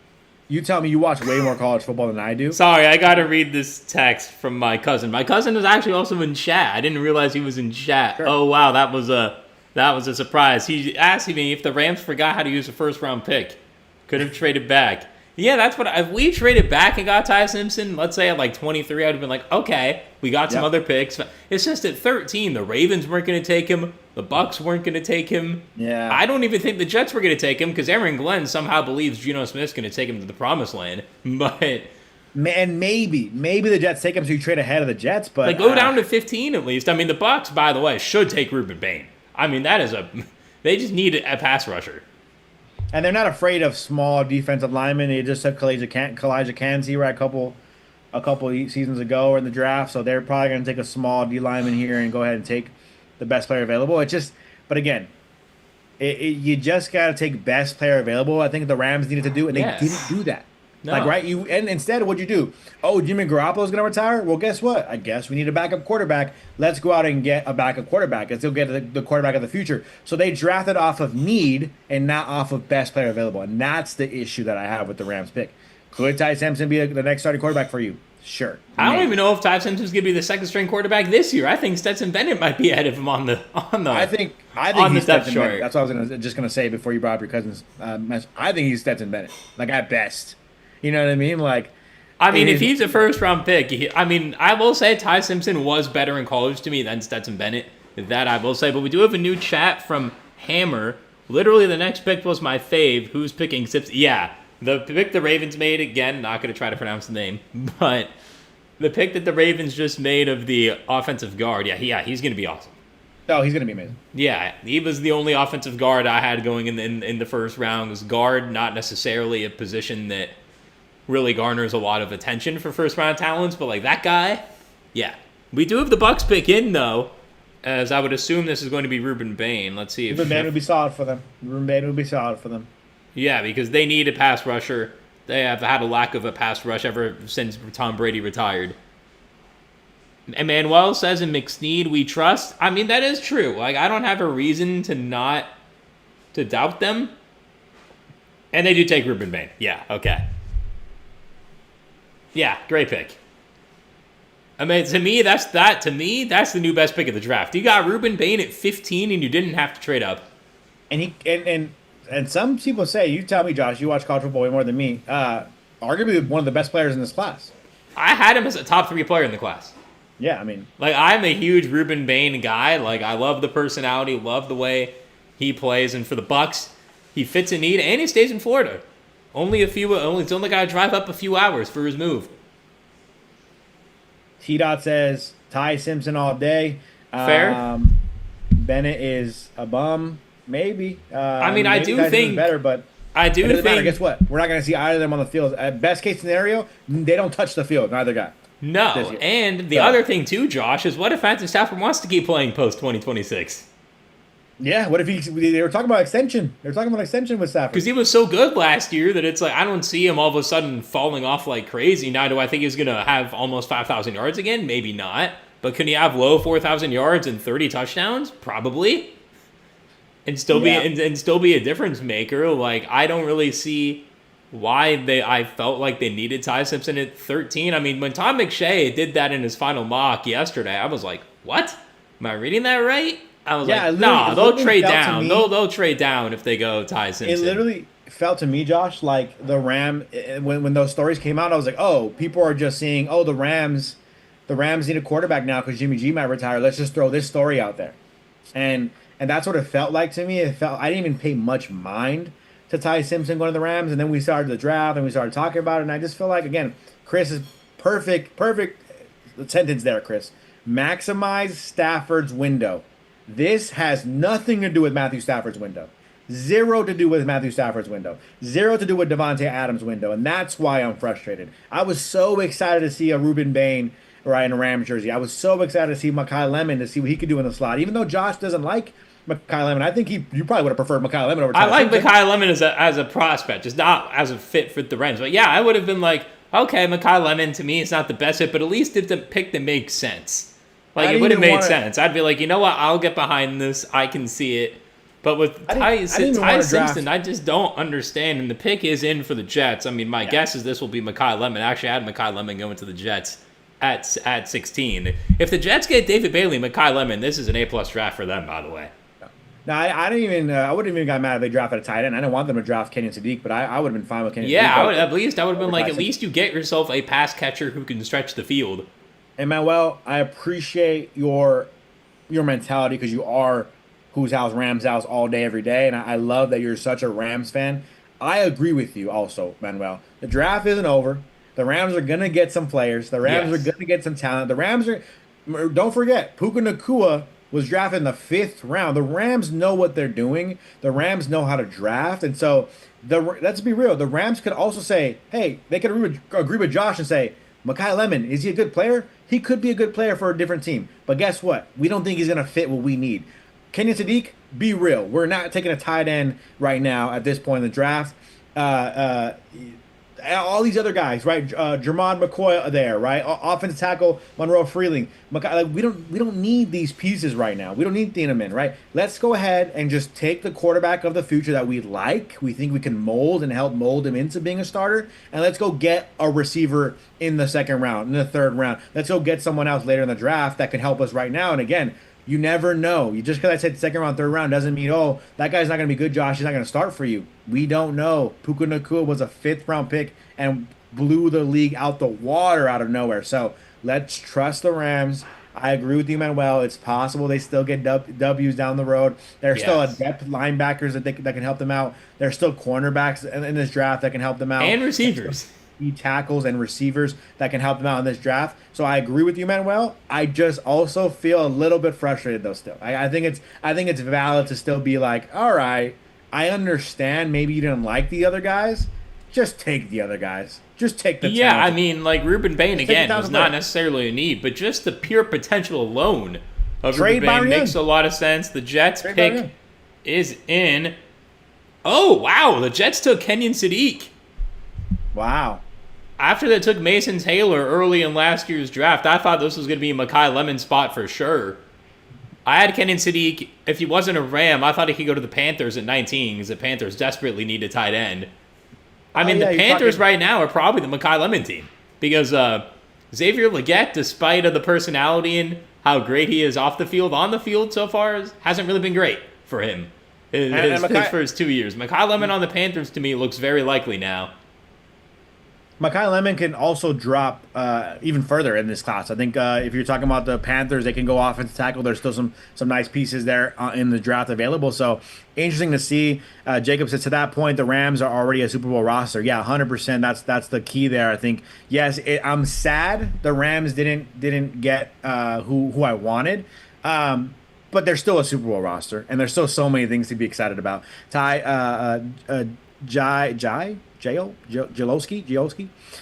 You tell me you watch way more college football than I do. Sorry, I got to read this text from my cousin. My cousin was actually also in chat. I didn't realize he was in chat. Sure. Oh wow, that was a surprise. He asked me if the Rams forgot how to use a first round pick, could have traded back. Yeah, that's what. If we traded back and got Ty Simpson, let's say at like 23, I'd have been like, okay, we got some other picks. It's just at 13, the Ravens weren't going to take him. The Bucks weren't going to take him. Yeah. I don't even think the Jets were going to take him because Aaron Glenn somehow believes Geno Smith's going to take him to the promised land. But and maybe the Jets take him so you trade ahead of the Jets. But go down to 15 at least. I mean, the Bucks, by the way, should take Ruben Bane. I mean, they just need a pass rusher. And they're not afraid of small defensive linemen. They just took Kalijah Kancey right a couple seasons ago in the draft, so they're probably going to take a small D lineman here and go ahead and take the best player available. But again, you just got to take best player available. I think the Rams needed to do, and they didn't do that. No. Like, right? And instead, what'd you do? Oh, Jimmy Garoppolo's going to retire? Well, guess what? I guess we need a backup quarterback. Let's go out and get a backup quarterback. Let's go get the quarterback of the future. So they drafted off of need and not off of best player available. And that's the issue that I have with the Rams pick. Could Ty Simpson be the next starting quarterback for you? Sure. I don't even know if Ty Simpson's going to be the second string quarterback this year. I think Stetson Bennett might be ahead of him on the I think he's Stetson Bennett. That's what I was just going to say before you brought up your cousin's mess. I think he's Stetson Bennett. Like, at best. You know what I mean? Like, if he's a first-round pick, I will say Ty Simpson was better in college to me than Stetson Bennett. That I will say. But we do have a new chat from Hammer. Literally, the next pick was my fave. Who's picking Simpson? Yeah, the pick the Ravens made, again, not going to try to pronounce the name, but the pick that the Ravens just made of the offensive guard, he's going to be awesome. Oh, he's going to be amazing. Yeah, he was the only offensive guard I had going in the first round. Was guard, not necessarily a position that really garners a lot of attention for first-round talents, but like that guy, yeah. We do have the Bucks pick in, though, as I would assume this is going to be Ruben Bane. Let's see if Ruben Bane would be solid for them. Yeah, because they need a pass rusher. They have had a lack of a pass rush ever since Tom Brady retired. Emmanuel says in McSnead we trust. I mean, that is true. Like, I don't have a reason to doubt them. And they do take Ruben Bane. Yeah, okay. Yeah, great pick. I mean, to me, that's the new best pick of the draft. You got Ruben Bane at 15, and you didn't have to trade up. And some people say, you tell me, Josh, you watch college football way more than me. Arguably one of the best players in this class. I had him as a top 3 player in the class. Yeah, I mean, like, I'm a huge Ruben Bane guy. Like, I love the personality, love the way he plays, and for the Bucks, he fits a need, and he stays in Florida. He's only got to drive up a few hours for his move. T-Dot says, Ty Simpson all day. Fair. Bennett is a bum. Maybe. I mean, I Maybe do Tyson is think better, but I it do doesn't matter. think Guess what? We're not going to see either of them on the field. At best case scenario, they don't touch the field. Neither guy. no. This year. And the So, other thing too, Josh, is what if Matthew Stafford wants to keep playing post 2026? yeah. What if they were talking about extension? They were talking about extension with Stafford. Because he was so good last year that it's like I don't see him all of a sudden falling off like crazy. Now, do I think he's going to have almost 5,000 yards again? Maybe not. But can he have low 4,000 yards and 30 touchdowns? Probably. And still be Yeah. and still be a difference maker. Like I don't really see why I felt like they needed Ty Simpson at 13. I mean, when Tom McShay did that in his final mock yesterday, I was like, "What? Am I reading that right?" I was Yeah, like, "Nah, it they'll literally trade felt to down. me- They'll trade down if they go Ty Simpson." It literally felt to me, Josh, like the when those stories came out, I was like, oh, people are just seeing, oh, the Rams need a quarterback now because Jimmy G might retire. Let's just throw this story out there, and that's what it felt like to me. It felt I didn't even pay much mind to Ty Simpson going to the Rams, and then we started the draft and we started talking about it, and I just feel like again, Chris is perfect sentence there, Chris. Maximize Stafford's window. This has nothing to do with Matthew Stafford's window. Zero to do with Matthew Stafford's window. Zero to do with Devontae Adams' window. And that's why I'm frustrated. I was so excited to see a Ruben Bane right in a Rams jersey. I was so excited to see Makai Lemon to see what he could do in the slot. Even though Josh doesn't like Makai Lemon, I think you probably would have preferred Makai Lemon over I Ty like Simpson. Makai Lemon as a prospect, just not as a fit for the Rams. But yeah, I would have been like, okay, Makai Lemon to me is not the best fit, but at least if the pick that makes sense. Like, I it would have didn't made wanna- sense. I'd be like, you know what? I'll get behind this. I can see it. But with I didn't even Ty wanna Simpson, draft. I just don't understand. And the pick is in for the Jets. I mean, my guess is this will be Makai Lemon. Actually, I had Makai Lemon going to the Jets at 16. If the Jets get David Bailey, Makai Lemon, this is an A-plus draft for them, by the way. No, I didn't even. I wouldn't even got mad if they drafted a tight end. I didn't want them to draft Kenyon Sadiq, but I would have been fine with Kenyon. Yeah, Sadiq I would have been over like, Ty at least you get yourself a pass catcher who can stretch the field. And Manuel, I appreciate your mentality because you are whose house Rams house all day every day, and I love that you're such a Rams fan. I agree with you also, Manuel. The draft isn't over. The Rams are gonna get some players. The Rams Yes. are gonna get some talent. The Rams are. Don't forget, Puka Nacua was drafted in the 5th round. The Rams know what they're doing. The Rams know how to draft, and so let's be real. The Rams could also say, hey, they could agree with Josh and say, Makai Lemon, is he a good player? He could be a good player for a different team. But guess what? We don't think he's going to fit what we need. Kenyon Sadiq, be real. We're not taking a tight end right now at this point in the draft. All these other guys, right? Jermond McCoy there, right? Offensive tackle Monroe Freeling. Like we don't need these pieces right now. We don't need Thieneman, right? Let's go ahead and just take the quarterback of the future that we like. We think we can mold and help mold him into being a starter, and let's go get a receiver in the 2nd round, in the 3rd round. Let's go get someone else later in the draft that can help us right now. And again, you never know. You just because I said 2nd round, 3rd round doesn't mean, oh, that guy's not going to be good, Josh. He's not going to start for you. We don't know. Puka Nacua was a 5th round pick and blew the league out the water out of nowhere. So let's trust the Rams. I agree with you, Manuel. It's possible they still get W's down the road. There's still a depth linebackers that can help them out. There's still cornerbacks in this draft that can help them out. And receivers. Tackles and receivers that can help them out in this draft. So I agree with you, Manuel. I just also feel a little bit frustrated though. Still, I think it's valid to still be like, all right, I understand. Maybe you didn't like the other guys. Just take the other guys. Just take the Yeah, talent. I mean, like Ruben Bane Just again take the was talent not player. necessarily a need, but just the pure potential alone of Trade Ruben Bane Byron makes Young. a lot of sense. The Jets Trade Byron pick Young. is in. Oh wow, the Jets took Kenyon Sadiq. Wow. After they took Mason Taylor early in last year's draft, I thought this was going to be a Makai Lemon spot for sure. I had Kenyon Sadiq. If he wasn't a Ram, I thought he could go to the Panthers at 19 because the Panthers desperately need a tight end. I mean, yeah, the you're Panthers talking- right now are probably the Makai Lemon team because Xavier Legette, despite of the personality and how great he is off the field, on the field so far, hasn't really been great for him his Makai- first 2 years. Makai Lemon on the Panthers, to me, looks very likely now. Makai Lemon can also drop even further in this class. I think if you're talking about the Panthers, they can go offensive tackle. There's still some nice pieces there in the draft available. So interesting to see. Jacob says to that point, the Rams are already a Super Bowl roster. Yeah, 100%. That's the key there. I think yes, I'm sad the Rams didn't get who I wanted. But they're still a Super Bowl roster, and there's still so many things to be excited about. Ty Jalowski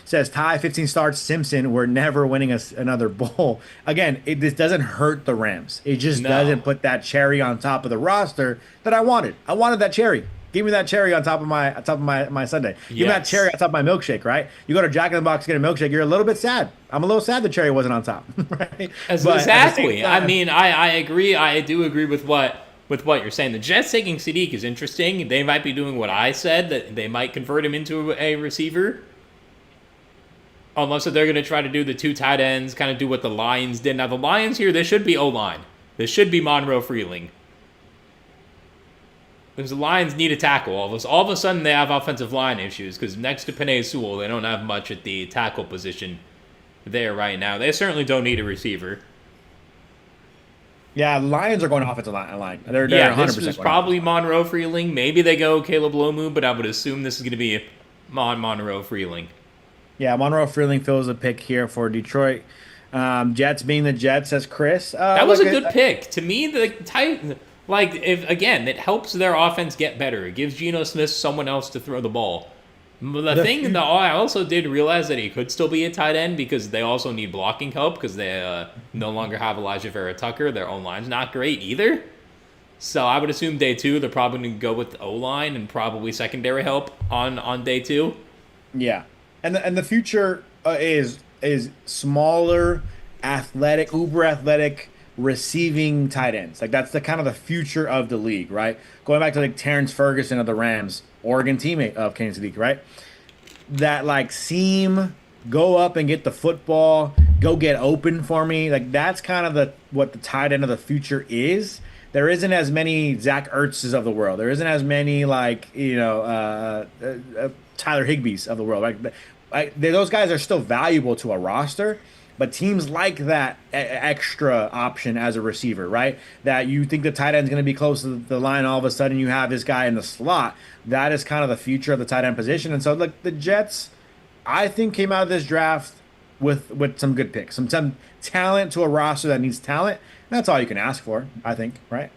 says Ty 15 starts. Simpson, we're never winning another bowl. Again, this doesn't hurt the Rams. It just doesn't put that cherry on top of the roster that I wanted. I wanted that cherry. Give me that cherry on top of my Sunday. Give me that cherry on top of my milkshake, right? You go to Jack in the Box to get a milkshake, you're a little bit sad. I'm a little sad the cherry wasn't on top, right? Exactly. I mean, I agree. I do agree with what you're saying. The Jets taking Sadiq is interesting. They might be doing what I said, that they might convert him into a receiver. Unless they're going to try to do the two tight ends, kind of do what the Lions did. Now, the Lions here, this should be O-line. This should be Monroe Freeling. Because the Lions need a tackle. All of a sudden, they have offensive line issues. Because next to Penei Sewell, they don't have much at the tackle position there right now. They certainly don't need a receiver. Yeah, the Lions are going offensive line. They're 100%. This was probably Monroe Freeling. Maybe they go Caleb Lomu, but I would assume this is going to be Monroe Freeling. Yeah, Monroe Freeling fills a pick here for Detroit. Jets being the Jets, says Chris. That was a good pick. To me, it helps their offense get better. It gives Geno Smith someone else to throw the ball. I also did realize that he could still be a tight end because they also need blocking help because they no longer have Elijah Vera Tucker. Their O-line's not great either. So I would assume day 2, they're probably going to go with the O-line and probably secondary help on day 2. Yeah. And the future is smaller, athletic, uber athletic receiving tight ends. Like that's the kind of the future of the league, right? Going back to like Terrence Ferguson of the Rams, Oregon teammate of Kansas City, right? That like seam, go up and get the football, go get open for me. Like that's kind of what the tight end of the future is. There isn't as many Zach Ertz's of the world. There isn't as many Tyler Higbees of the world. Those guys are still valuable to a roster, but teams like that extra option as a receiver, right? That you think the tight end is going to be close to the line, all of a sudden you have this guy in the slot. That is kind of the future of the tight end position. And so, look, the Jets, I think, came out of this draft with some good picks, some talent to a roster that needs talent. And that's all you can ask for, I think, right?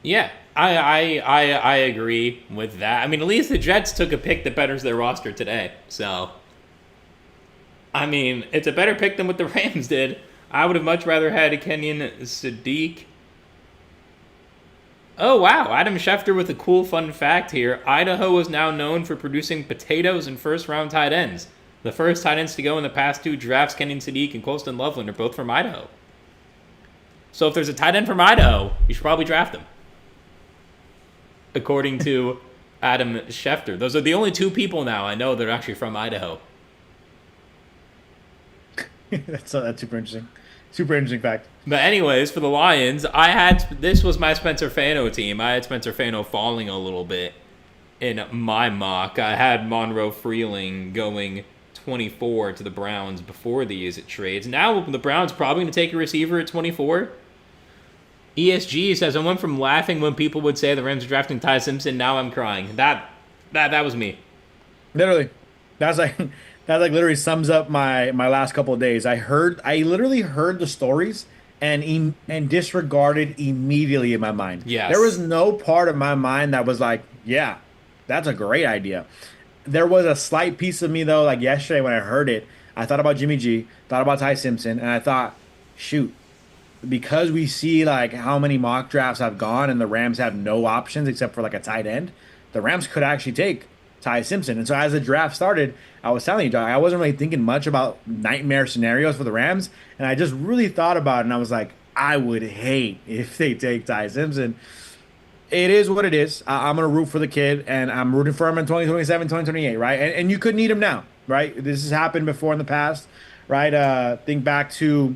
Yeah, I agree with that. I mean, at least the Jets took a pick that betters their roster today. So, I mean, it's a better pick than what the Rams did. I would have much rather had a Kenyon Sadiq. Oh, wow. Adam Schefter with a cool fun fact here. Idaho is now known for producing potatoes and first-round tight ends. The first tight ends to go in the past 2 drafts, Kenyon Sadiq and Colston Loveland, are both from Idaho. So if there's a tight end from Idaho, you should probably draft him. According to Adam Schefter. Those are the only 2 people now I know that are actually from Idaho. That's super interesting. Super interesting fact. But anyways, for the Lions, this was my Spencer Fano team. I had Spencer Fano falling a little bit in my mock. I had Monroe Freeling going 24 to the Browns before these trades. Now the Browns probably going to take a receiver at 24. ESG says, I went from laughing when people would say the Rams are drafting Ty Simpson. Now I'm crying. That was me. Literally. That literally sums up my last couple of days. I literally heard the stories and disregarded immediately in my mind. Yes. There was no part of my mind that was like, yeah, that's a great idea. There was a slight piece of me though, like yesterday when I heard it, I thought about Jimmy G, thought about Ty Simpson, and I thought, shoot, because we see like how many mock drafts have gone and the Rams have no options except for like a tight end, the Rams could actually take Ty Simpson. And so as the draft started, I was telling you, John, I wasn't really thinking much about nightmare scenarios for the Rams. And I just really thought about it. And I was like, I would hate if they take Ty Simpson. It is what it is. I'm going to root for the kid. And I'm rooting for him in 2027, 2028, right? And you could need him now, right? This has happened before in the past, right? Think back to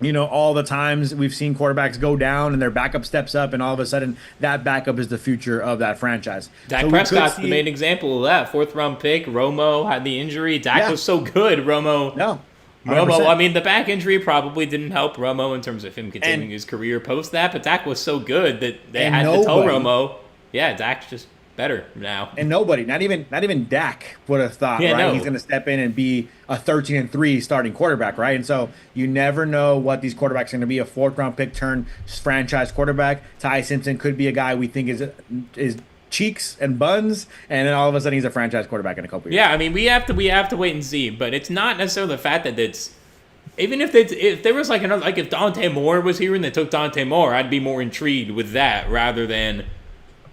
all the times we've seen quarterbacks go down and their backup steps up, and all of a sudden that backup is the future of that franchise. Dak So we could Prescott's the see, main example of that. Fourth round pick. Romo had the injury. Dak yeah, was so good. Romo, no, I 100%. mean, the back injury probably didn't help Romo in terms of him continuing And his career post that, but Dak was so good that they and had to tell nobody Romo, yeah, Dak's just better now. and nobody, not even Dak would have thought, Yeah, right? He's no. going to step in and be a 13-3 starting quarterback, right? And so you never know what these quarterbacks are going to be. A fourth round pick turn franchise quarterback. Ty Simpson could be a guy we think is cheeks and buns, and then all of a sudden he's a franchise quarterback in a couple years. Yeah, I mean, we have to wait and see, but it's not necessarily the fact that it's even if there was like another, like if Dante Moore was here and they took Dante Moore, I'd be more intrigued with that rather than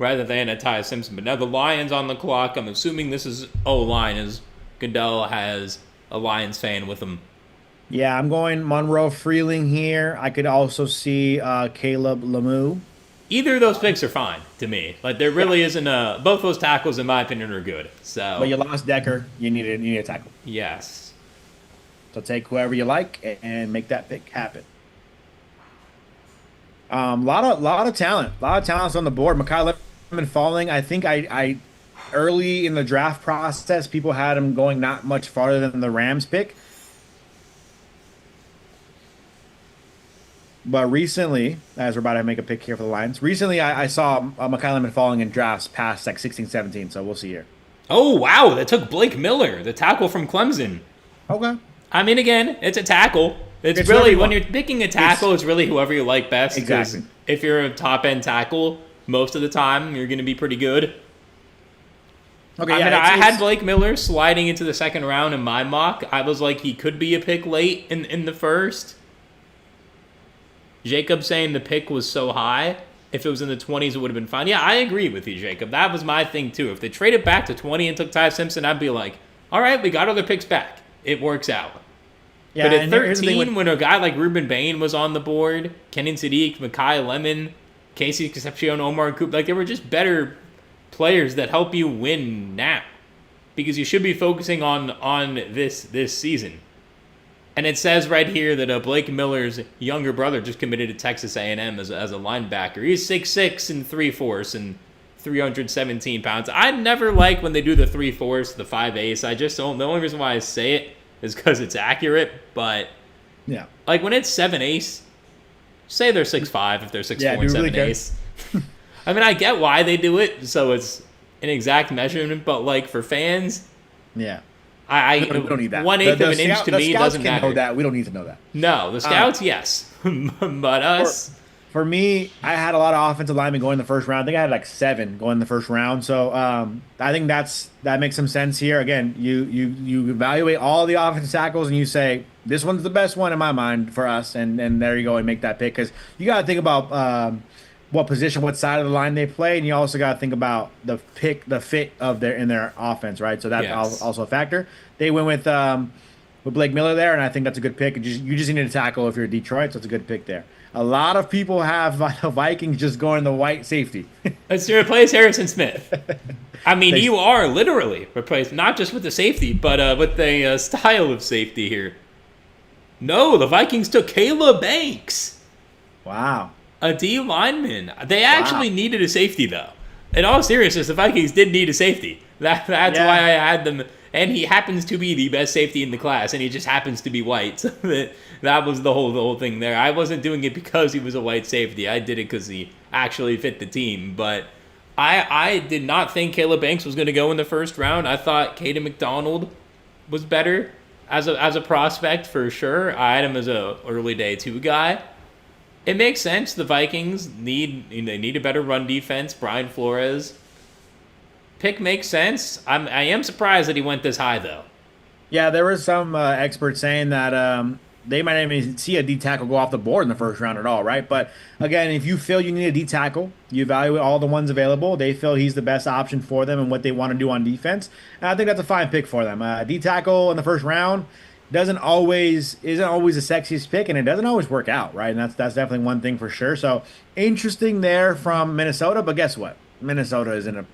a Ty Simpson. But now the Lions on the clock. I'm assuming this is O-line, as Goodell has a Lions fan with him. Yeah, I'm going Monroe Freeling here. I could also see Caleb Lemieux. Either of those picks are fine to me. Like there really isn't a both those tackles in my opinion are good. So But you lost Decker. You need a tackle. yes. So take whoever you like and make that pick happen. Lot of talent, a lot of talents on the board. Mekhi Lemon falling. I think I early in the draft process, people had him going not much farther than the Rams pick. But recently, as we're about to make a pick here for the Lions, recently I saw Mekhi Lemon falling in drafts past like 16, 17. So we'll see here. Oh wow, that took Blake Miller, the tackle from Clemson. Okay. I mean, again, it's a tackle. It's It's really whatever when you you're picking a tackle, it's really whoever you like best. 'Cause Exactly. if you're a top end tackle, most of the time you're going to be pretty good. Okay. I Yeah, mean, I it's- had Blake Miller sliding into the second round in my mock. I was like, he could be a pick late in the first. Jacob saying the pick was so high. If it was in the 20s, it would have been fine. Yeah, I agree with you, Jacob. That was my thing, too. If they traded back to 20 and took Ty Simpson, I'd be like, all right, we got other picks back. It works out. yeah, But at and here's the thing 13, when a guy like Ruben Bane was on the board, Kenan Sadiq, Mekhi Lemon, Casey Concepcion, Omar Coop, like, they were just better players that help you win now. Because you should be focusing on this season. And it says right here that Blake Miller's younger brother just committed to Texas A&M as a linebacker. He's 6'6" and 3/4 and 317 pounds. I never like when they do the 3/4, the 5/8. I just don't. The only reason why I say it is because it's accurate. But yeah. like when it's 7/8, say they're 6'5" if they're 6'4" Yeah, and do you really care? 7/8. I mean, I get why they do it, so it's an exact measurement. But like for fans, Yeah. I We don't need that. 1/8 The of an inch to the me scouts doesn't can matter. know that. We don't need to know that. No, the scouts, yes, but us. For me, I had a lot of offensive linemen going in the first round. I think I had like 7 going in the first round. So I think that makes some sense here. Again, you evaluate all the offensive tackles and you say this one's the best one in my mind for us, and there you go and make that pick because you got to think about what position, what side of the line they play, and you also got to think about the fit of their offense, right? So that's Yes. also a factor. They went with Blake Miller there, and I think that's a good pick. You just need a tackle if you're Detroit, so it's a good pick there. A lot of people have the Vikings just going the white safety. Let's replace Harrison Smith. I mean, Thanks. you are literally replaced, not just with the safety, but with the style of safety here. No, the Vikings took Caleb Banks, Wow. a D lineman. They actually needed a safety, though. In all seriousness, the Vikings did need a safety. That's Yeah. why I had them. And he happens to be the best safety in the class, and he just happens to be white. So that was the whole thing there. I wasn't doing it because he was a white safety. I did it because he actually fit the team. But I did not think Caleb Banks was going to go in the first round. I thought Caden McDonald was better as a prospect for sure. I had him as a early day 2 guy. It makes sense. The Vikings need a better run defense. Brian Flores pick makes sense. I am surprised that he went this high though. Yeah, there were some experts saying that they might not even see a D tackle go off the board in the first round at all, right? But again, if you feel you need a D tackle, you evaluate all the ones available. They feel he's the best option for them and what they want to do on defense. And I think that's a fine pick for them. D tackle in the first round isn't always the sexiest pick, and it doesn't always work out, right? And that's definitely one thing for sure. So interesting there from Minnesota, but guess what? Minnesota is in a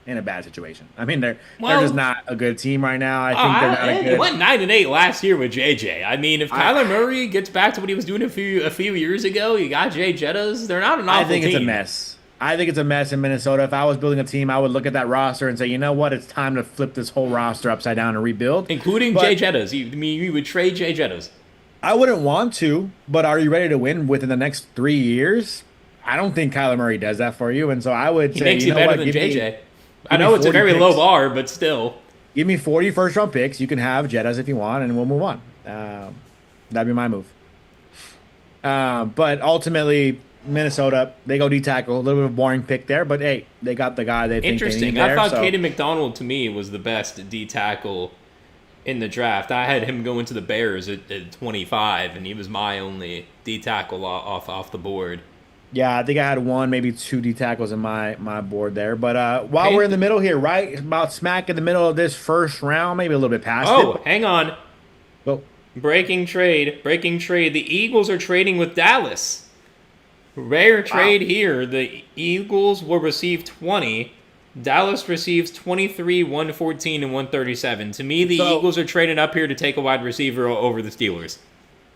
in a bad situation. I mean, they're Well, just not a good team right now. I think they're not a good. It went 9-8 last year with JJ. I mean, if Kyler Murray gets back to what he was doing a few years ago, you got Jay Jettas. They're not an awful team. I think it's a mess. I think it's a mess in Minnesota. If I was building a team, I would look at that roster and say, you know what, it's time to flip this whole roster upside down and rebuild. Including Jay Jettas. You would trade Jay Jettas. I wouldn't want to, but are you ready to win within the next 3 years? I don't think Kyler Murray does that for you, and so I would say, he makes you better than JJ. I know it's a very low bar, but still. Give me 40 first-round picks. You can have Jettas if you want, and we'll move on. That'd be my move. But ultimately, Minnesota, they go D-tackle. A little bit of a boring pick there, but hey, they got the guy they think they need there. I thought Caden McDonald, to me, was the best D-tackle in the draft. I had him going to the Bears at 25, and he was my only D-tackle off the board. Yeah, I think I had one, maybe two D tackles in my board there. But while we're in the middle here, right, about smack in the middle of this first round, maybe a little bit past it. Oh, hang on. Oh. Breaking trade. The Eagles are trading with Dallas. Rare trade here. The Eagles will receive 20. Dallas receives 23, 114, and 137. To me, the Eagles are trading up here to take a wide receiver over the Steelers.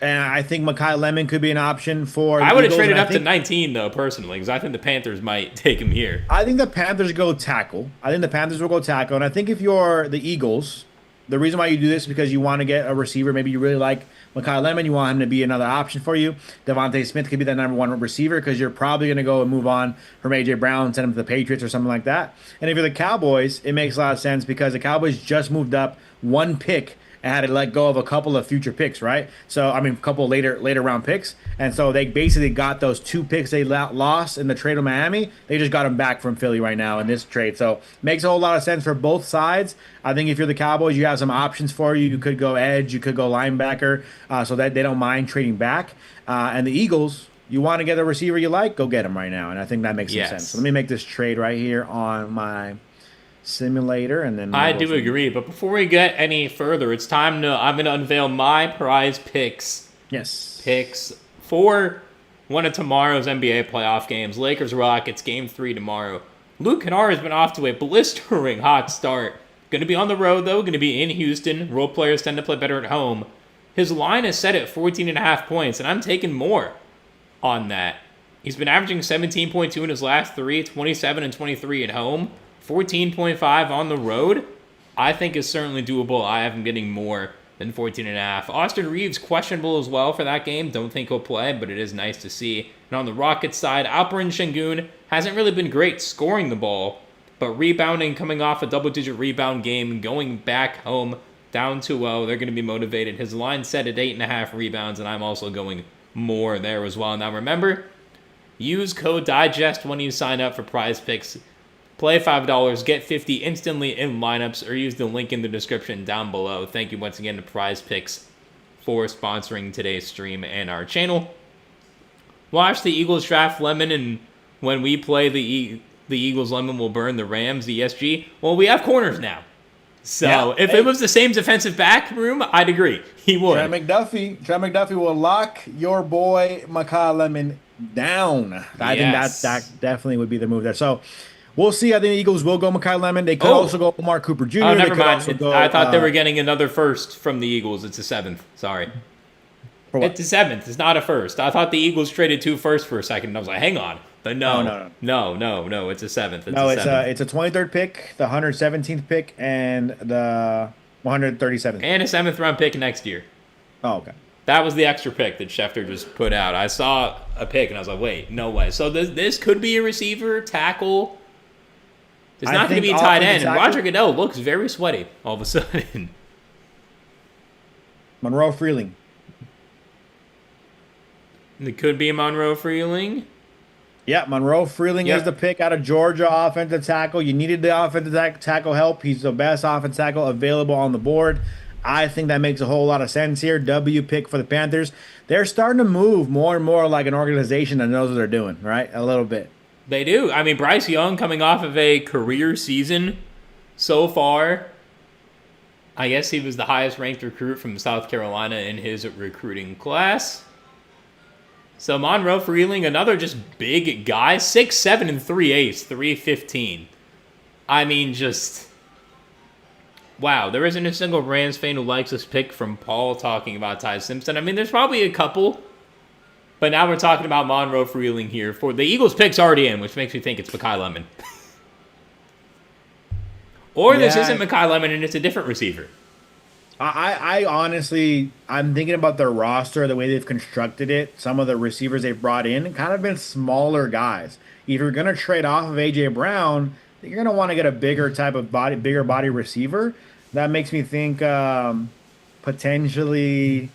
And I think Mekhi Lemon could be an option for. I would have traded up to 19 though, personally, because I think the Panthers might take him here. I think the Panthers go tackle. And I think if you're the Eagles, the reason why you do this is because you want to get a receiver. Maybe you really like Mekhi Lemon. You want him to be another option for you. Devontae Smith could be that number one receiver because you're probably going to go and move on from A.J. Brown, send him to the Patriots or something like that. And if you're the Cowboys, it makes a lot of sense because the Cowboys just moved up one pick and had to let go of a couple of future picks, right? So, I mean, a couple of later round picks. And so they basically got those two picks they lost in the trade of Miami. They just got them back from Philly right now in this trade. So, makes a whole lot of sense for both sides. I think if you're the Cowboys, you have some options for you. You could go edge, you could go linebacker, so that they don't mind trading back. And the Eagles, you want to get a receiver you like, go get him right now. And I think that makes some sense. So let me make this trade right here on my simulator, and then I do agree. But before we get any further, it's time I'm going to unveil my prize picks. Yes. Picks for one of tomorrow's NBA playoff games. Lakers Rockets, Game 3 tomorrow. Luke Kennard has been off to a blistering hot start. Going to be on the road, though. Going to be in Houston. Role players tend to play better at home. His line is set at 14.5 points, and I'm taking more on that. He's been averaging 17.2 in his last three, 27 and 23 at home. 14.5 on the road, I think is certainly doable. I have him getting more than 14.5. Austin Reeves, questionable as well for that game. Don't think he'll play, but it is nice to see. And on the Rockets side, Alperen Şengün hasn't really been great scoring the ball, but rebounding, coming off a double-digit rebound game, going back home down 2-0. They're going to be motivated. His line set at 8.5 rebounds, and I'm also going more there as well. Now remember, use code DIGEST when you sign up for Prize Picks. Play $5, get 50 instantly in lineups, or use the link in the description down below. Thank you once again to Prize Picks for sponsoring today's stream and our channel. Watch the Eagles draft Lemon, and when we play the Eagles, Lemon will burn the Rams, ESG. Well, we have corners now. So if it was the same defensive back room, I'd agree. He would. Trent McDuffie will lock your boy Mekhi Lemon down. I think that definitely would be the move there. So we'll see. I think the Eagles will go Mekhi Lemon. They could also go Mark Cooper Jr. Oh, never mind. I thought they were getting another first from the Eagles. It's a 7th. Sorry. It's a 7th. It's not a first. I thought the Eagles traded 2 firsts for a second. And I was like, hang on. But no. It's a 7th. It's a 23rd pick, the 117th pick, and the 137th. And a 7th round pick next year. Oh, okay. That was the extra pick that Schefter just put out. I saw a pick and I was like, wait, no way. So this could be a receiver, tackle. It's not going to be tight end. And Roger Goodell looks very sweaty all of a sudden. Monroe Freeling. It could be Monroe Freeling. Yeah, Monroe Freeling is the pick out of Georgia, offensive tackle. You needed the offensive tackle help. He's the best offensive tackle available on the board. I think that makes a whole lot of sense here. W pick for the Panthers. They're starting to move more and more like an organization that knows what they're doing, right? A little bit. They do. I mean, Bryce Young coming off of a career season so far. I guess he was the highest ranked recruit from South Carolina in his recruiting class. So Monroe Freeling, another just big guy, 6'7" and 3/8, 315. I mean, just... Wow, there isn't a single Rams fan who likes this pick from Paul talking about Ty Simpson. I mean, there's probably a couple, but now we're talking about Monroe Freeling here. For the Eagles pick's already in, which makes me think it's Mekhi Lemon. Or this isn't Mekhi Lemon and it's a different receiver. I honestly, I'm thinking about their roster, the way they've constructed it. Some of the receivers they've brought in kind of been smaller guys. If you're going to trade off of A.J. Brown, you're going to want to get a bigger type of bigger body receiver. That makes me think potentially,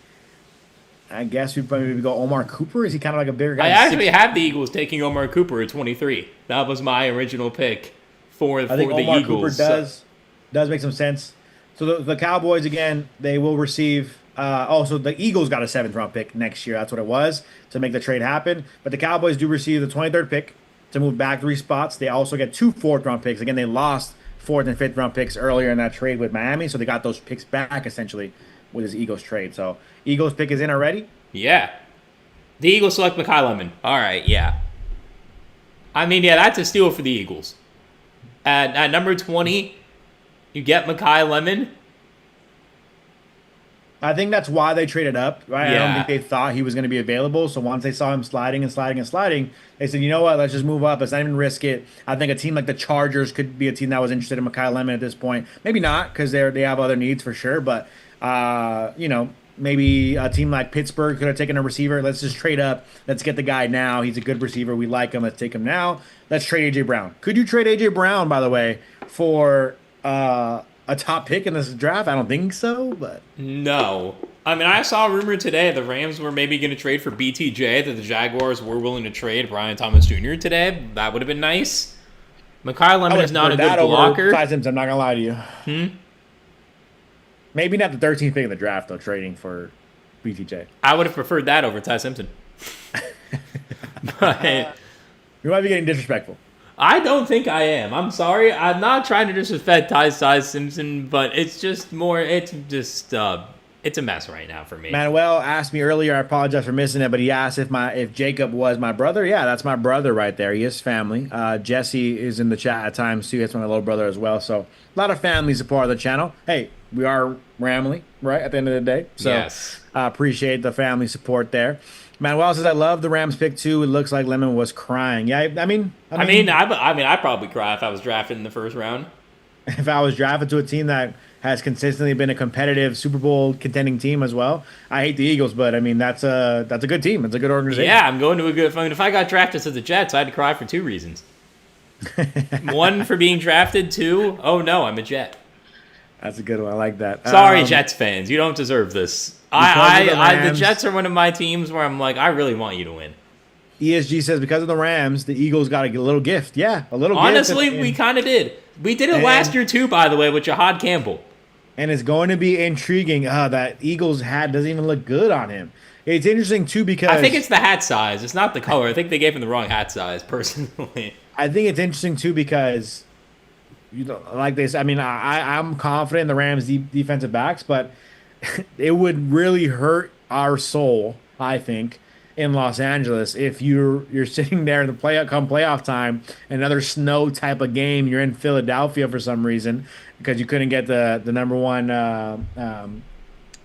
I guess we'd probably go Omar Cooper. Is he kind of like a bigger guy? I actually had the Eagles taking Omar Cooper at 23. That was my original pick for the Eagles. I think Omar Cooper does make some sense. So the Cowboys, again, they will receive so the Eagles got a 7th-round pick next year. That's what it was to make the trade happen. But the Cowboys do receive the 23rd pick to move back 3 spots. They also get 2 4th-round picks. Again, they lost 4th and 5th-round picks earlier in that trade with Miami, so they got those picks back, essentially, with this Eagles trade. So Eagles pick is in already? Yeah. The Eagles select Mekhi Lemon. All right, yeah. I mean, yeah, that's a steal for the Eagles. At number 20, you get Mekhi Lemon. I think that's why they traded up, right? Yeah. I don't think they thought he was going to be available. So once they saw him sliding, they said, you know what, let's just move up. Let's not even risk it. I think a team like the Chargers could be a team that was interested in Mekhi Lemon at this point. Maybe not, because they have other needs for sure. But, maybe a team like Pittsburgh could have taken a receiver. Let's just trade up. Let's get the guy now. He's a good receiver. We like him. Let's take him now. Let's trade A.J. Brown. Could you trade A.J. Brown, by the way, for a top pick in this draft? I don't think so, but... No. I mean, I saw a rumor today the Rams were maybe going to trade for BTJ, that the Jaguars were willing to trade Brian Thomas Jr. today. That would have been nice. Mekhi Lemon is not a good blocker. Ty Simpson, I'm not going to lie to you. Maybe not the 13th pick in the draft, though, trading for BTJ. I would have preferred that over Ty Simpson. But you might be getting disrespectful. I don't think I am. I'm sorry. I'm not trying to disrespect Ty Simpson, but it's just more, it's a mess right now for me. Manuel asked me earlier, I apologize for missing it, but he asked if Jacob was my brother. Yeah, that's my brother right there. He is family. Jesse is in the chat at times, too. That's my little brother as well. So a lot of family support of the channel. Hey, we are Ramley, right, at the end of the day. So yes. I appreciate the family support there. Manuel says, I love the Rams pick, too. It looks like Lemon was crying. Yeah, I'd probably cry if I was drafted in the first round. If I was drafted to a team that has consistently been a competitive Super Bowl contending team as well. I hate the Eagles, but I mean that's a good team. It's a good organization. Yeah, I'm going to a good. I mean, if I got drafted to the Jets, I'd cry for 2 reasons. 1, for being drafted. 2, oh no, I'm a Jet. That's a good one. I like that. Sorry, Jets fans, you don't deserve this. The Jets are one of my teams where I'm like, I really want you to win. ESG says because of the Rams, the Eagles got a little gift. Yeah, a little gift. Honestly, we kind of did. We did it last year too, by the way, with Jahad Campbell. And it's going to be intriguing. That Eagles hat doesn't even look good on him. It's interesting, too, because... I think it's the hat size. It's not the color. I think they gave him the wrong hat size, personally. I think it's interesting, too, because, like this, I mean, I'm confident in the Rams' defensive backs, but it would really hurt our soul, I think, in Los Angeles if you're sitting there in the playoff time, another snow type of game, you're in Philadelphia for some reason, because you couldn't get the number 1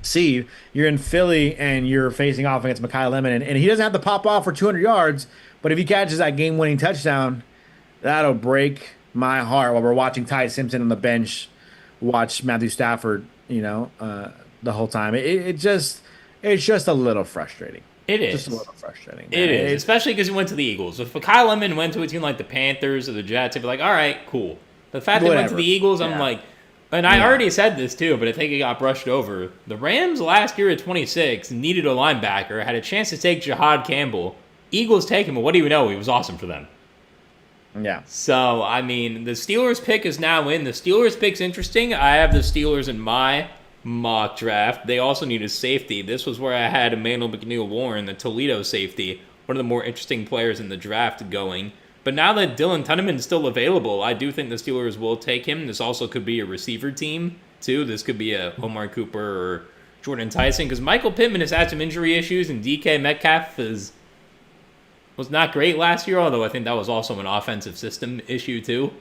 seed. You're in Philly and you're facing off against Mekhi Lemon, and he doesn't have to pop off for 200 yards, but if he catches that game-winning touchdown, that'll break my heart while we're watching Ty Simpson on the bench watch Matthew Stafford, the whole time. It's just a little frustrating. It is. Just a little frustrating. Man. It is, especially because he went to the Eagles. If Mekhi Lemon went to a team like the Panthers or the Jets, I'd be like, all right, cool. The fact that he went to the Eagles, I'm like, and I already said this too, but I think it got brushed over. The Rams last year at 26 needed a linebacker, had a chance to take Jahad Campbell. Eagles take him, but what do you know? He was awesome for them. Yeah. So, I mean, the Steelers pick is now in. The Steelers pick's interesting. I have the Steelers in my mock draft. They also need a safety. This was where I had Emmanuel McNeil-Warren, the Toledo safety, one of the more interesting players in the draft going. But now that Dylan Tunneman is still available, I do think the Steelers will take him. This also could be a receiver team, too. This could be a Omar Cooper or Jordan Tyson, because Michael Pittman has had some injury issues, and DK Metcalf was not great last year, although I think that was also an offensive system issue, too.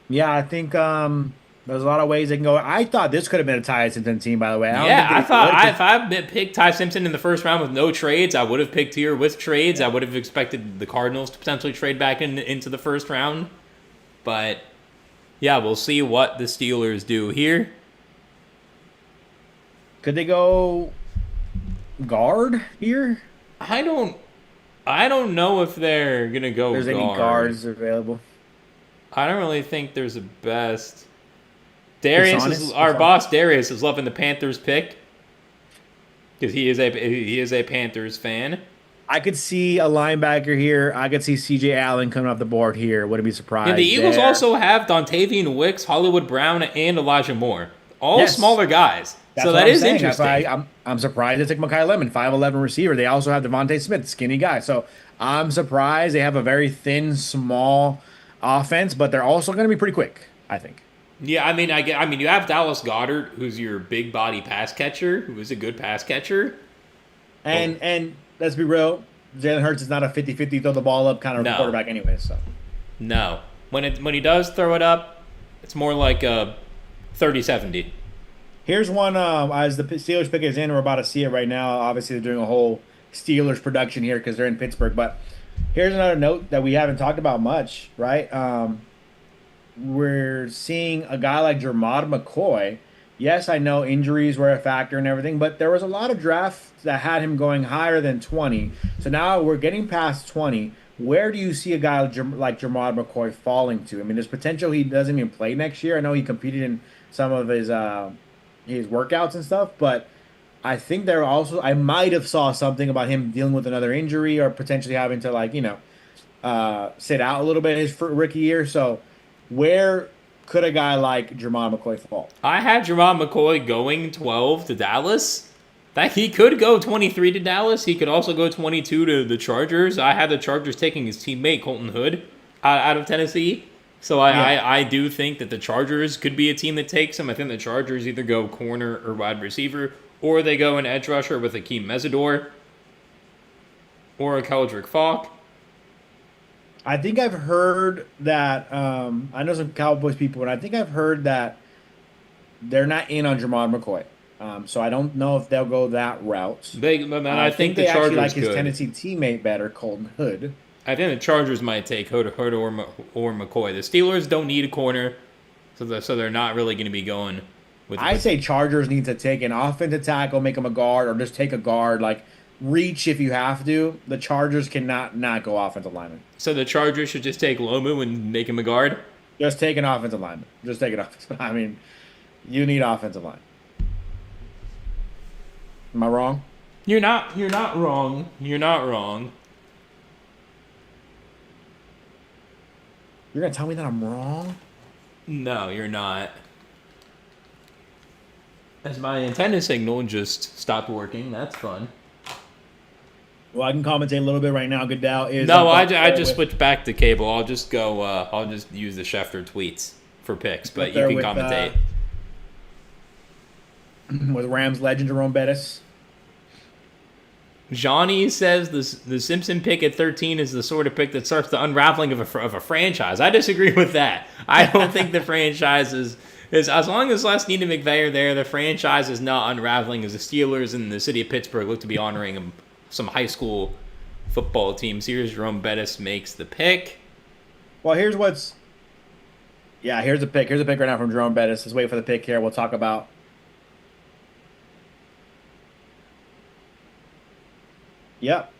Yeah, I think there's a lot of ways they can go. I thought this could have been a Ty Simpson team, by the way. I don't Yeah, think I they thought would because if I picked Ty Simpson in the first round with no trades, I would have picked here with trades. I would have expected the Cardinals to potentially trade back into the first round. But yeah, we'll see what the Steelers do here. could they go guard here? I don't I don't know if they're gonna go There's any guard. guards available? I don't really think there's a best. It's Darius is honest. our boss. Darius is loving the Panthers pick because he is a Panthers fan. I could see a linebacker here. I could see C.J. Allen coming off the board here. Wouldn't be Yeah, the surprised Eagles there. also have Dontavian Wicks, Hollywood Brown, and Elijah Moore. All Yes, smaller guys. that's So what that I'm is saying. That's why interesting. I'm surprised they took Mekhi Lemon, 5'11" receiver. They also have Devontae Smith, skinny guy. So I'm surprised they have a very thin, small offense, but they're also going to be pretty quick, I think. Yeah, I mean, you have Dallas Goddard, who's your big body pass catcher, who is a good pass catcher. Well, And let's be real, Jalen Hurts is not a 50-50 throw the ball up kind of no, quarterback anyway. So no. When he does throw it up, it's more like a 30-70. here's one as the Steelers pick is in. We're about to see it right now. Obviously, they're doing a whole Steelers production here because they're in Pittsburgh. But here's another note that we haven't talked about much, right? We're seeing a guy like Jermod McCoy. Yes, I know injuries were a factor and everything, but there was a lot of drafts that had him going higher than 20. So now we're getting past 20. Where do you see a guy like Jermod McCoy falling to? I mean, there's potential he doesn't even play next year. I know he competed in some of his workouts and stuff, but I think there also I might have saw something about him dealing with another injury or potentially having to sit out a little bit his rookie year. So where could a guy like Jermon McCoy fall? I had Jermon McCoy going 12 to Dallas. That he could go 23 to Dallas. He could also go 22 to the Chargers. I had the Chargers taking his teammate Colton Hood out of Tennessee. So Yeah, I do think that the Chargers could be a team that takes him. I think the Chargers either go corner or wide receiver, or they go an edge rusher with Akeem Mesidor or a Keldrick Falk. I think I've heard that. I know some Cowboys people, and I think I've heard that they're not in on Jermon McCoy. So I don't know if they'll go that route. And I I think think the they actually like Chargers his could. Tennessee teammate better, Colton Hood. I think the Chargers might take Hood or McCoy. The Steelers don't need a corner, so they're not really going to be going I with. say Chargers need to take an offensive tackle, make him a guard, or just take a guard. Like reach if you have to. The Chargers cannot not go offensive lineman. So the Chargers should just take Lomu and make him a guard. Just take an offensive lineman. Just take an offensive. I mean, you need offensive line. Am I wrong? You're not. You're not wrong. You're not wrong. You're gonna tell me that I'm wrong? No, you're not. As my antenna signal just stopped working. That's fun. Well, I can commentate a little bit right now. Goodell is No, up I there just with switched back to cable. I'll just go. I'll just use the Schefter tweets for picks, up but you there can with commentate. with Rams legend Jerome Bettis. Johnny says the Simpson pick at 13 is the sort of pick that starts the unraveling of a franchise. I disagree with that. I don't think the franchise is as long as Snead and McVay are there, the franchise is not unraveling as the Steelers and the city of Pittsburgh look to be honoring some high school football teams. Here's Jerome Bettis makes the pick. Well, here's a pick. Here's a pick right now from Jerome Bettis. Let's wait for the pick here. We'll talk about. Yep.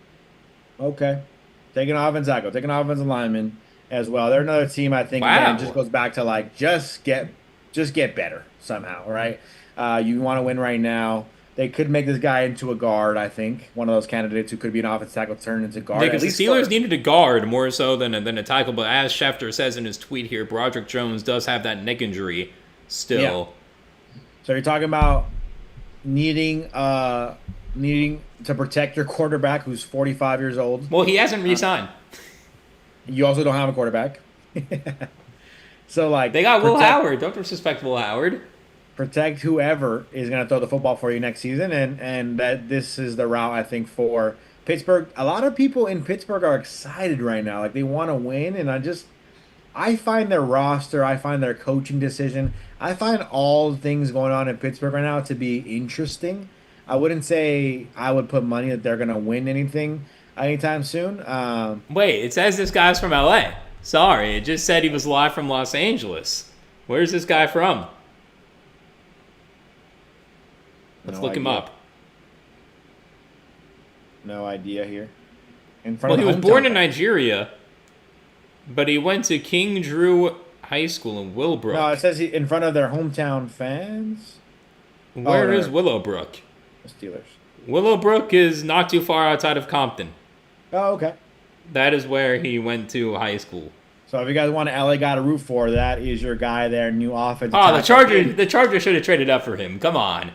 Okay. Take an offense tackle. Take an offensive lineman as well. They're another team I think again just Wow. goes back to like just get better somehow, right? You want to win right now. They could make this guy into a guard, I think. One of those candidates who could be an offensive tackle turned into guard. Because At the least Steelers needed a guard more so than a tackle, but as Schefter says in his tweet here, Broderick Jones does have that neck injury yeah. still. So you're talking about needing to protect your quarterback who's 45 years old. Well, he hasn't re-signed. You also don't have a quarterback. So like They got Will Howard. Don't disrespect Will Howard. protect whoever is going to throw the football for you next season, and that this is the route I think for Pittsburgh. A lot of people in Pittsburgh are excited right now, like they want to win, and I find their roster, I find their coaching decision, I find all things going on in Pittsburgh right now to be interesting. I wouldn't say I would put money that they're going to win anything anytime soon. Wait, it says this guy's from LA. Sorry, it just said he was live from Los Angeles. Where's this guy from? Let's No look him idea. up. No idea here. In front Well, he of was the born hometown in fan. Nigeria, but he went to King Drew High School in No, Willowbrook. it says in front of their hometown fans. Oh, Where no, is Willowbrook? the Steelers. Willowbrook is not too far outside of Compton. Oh, okay. That is where he went to high school. So if you guys want an LA guy to root for, that is your guy there, new offensive Oh, the tackle. Chargers! The Chargers should have traded up for him. Come on.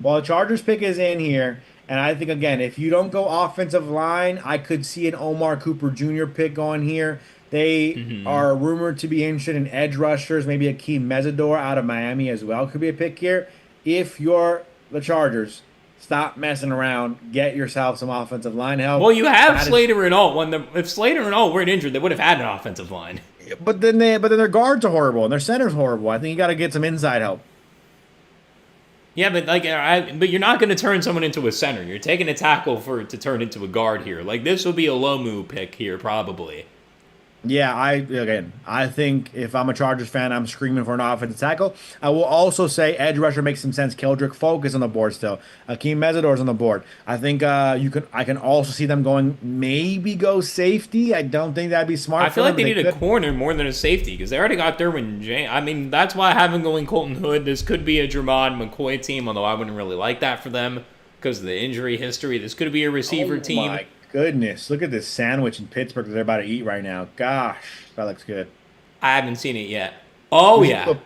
Well, the Chargers pick is in here, and I think again, if you don't go offensive line, I could see an Omar Cooper Jr. pick going here. They are rumored to be interested in edge rushers, maybe Akeem Mesidor out of Miami as well could be a pick here. If you're the Chargers, stop messing around, get yourself some offensive line help. Well, you have That is- Slater and all. If Slater and all weren't injured, they would have had an offensive line. but then their guards are horrible and their center's horrible. I think you got to get some inside help. Yeah, but but you're not going to turn someone into a center. You're taking a tackle to turn into a guard here. Like this will be a Lomu pick here probably. Yeah, I think if I'm a Chargers fan, I'm screaming for an offensive tackle. I will also say edge rusher makes some sense. Keldrick Folk is on the board still. Akeem Mesidor is on the board. I think I can also see them going maybe go safety. I don't think that'd be smart. I feel like they need a could. corner more than a safety because they already got Derwin James. I mean, that's why I have him going Colton Hood. This could be a Jermod McCoy team, although I wouldn't really like that for them because of the injury history. This could be a receiver team. My goodness, look at this sandwich in Pittsburgh that they're about to eat right now. Gosh, that looks good. I haven't seen it yet. Oh, We should yeah. do a-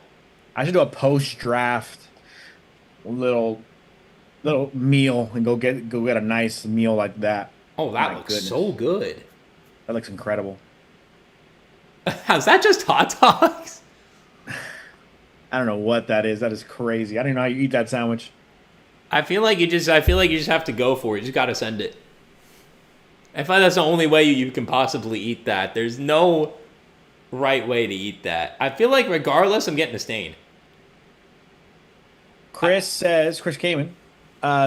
I should do a post draft little meal and go get a nice meal like that. Oh, that My looks goodness. so good. That looks incredible. Is that just hot dogs? I don't know what that is. That is crazy. I don't even know how you eat that sandwich. I feel like you just have to go for it. You just got to send it. I find that's the only way you can possibly eat that. There's no right way to eat that. I feel like regardless, I'm getting a stain. Chris Kamen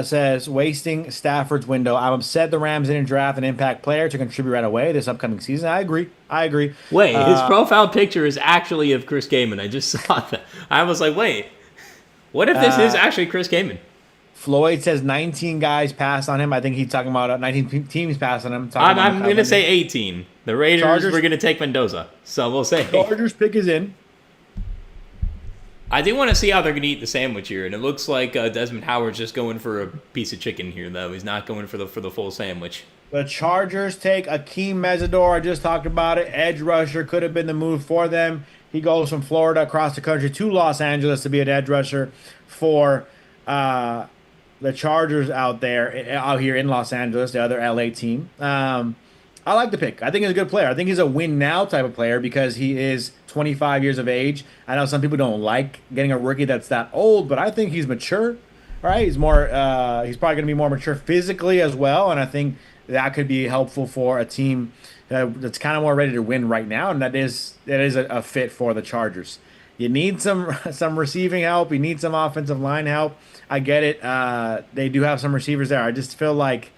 says, wasting Stafford's window. I'm upset the Rams didn't draft an impact player to contribute right away this upcoming season. I agree. Wait, his profile picture is actually of Chris Kamen. I just saw that. I was like, wait, what if this is actually Chris Kamen? Floyd says 19 guys passed on him. I think he's talking about 19 teams passed on him. I'm going to say 18. The Raiders Chargers- were going to take Mendoza. So we'll say. Chargers pick is in. I do want to see how they're going to eat the sandwich here. And it looks like Desmond Howard's just going for a piece of chicken here, though. He's not going for the full sandwich. The Chargers take Akeem Mesidor. I just talked about it. Edge rusher could have been the move for them. He goes from Florida across the country to Los Angeles to be an edge rusher for the Chargers out here in Los Angeles, the other LA team. I like the pick. I think he's a good player. I think he's a win now type of player because he is 25 years of age. I know some people don't like getting a rookie that's that old, but I think he's mature. Right? He's more. He's probably going to be more mature physically as well, and I think that could be helpful for a team that's kind of more ready to win right now, and that is a fit for the Chargers. You need some receiving help. You need some offensive line help. I get it. They do have some receivers there. I just feel like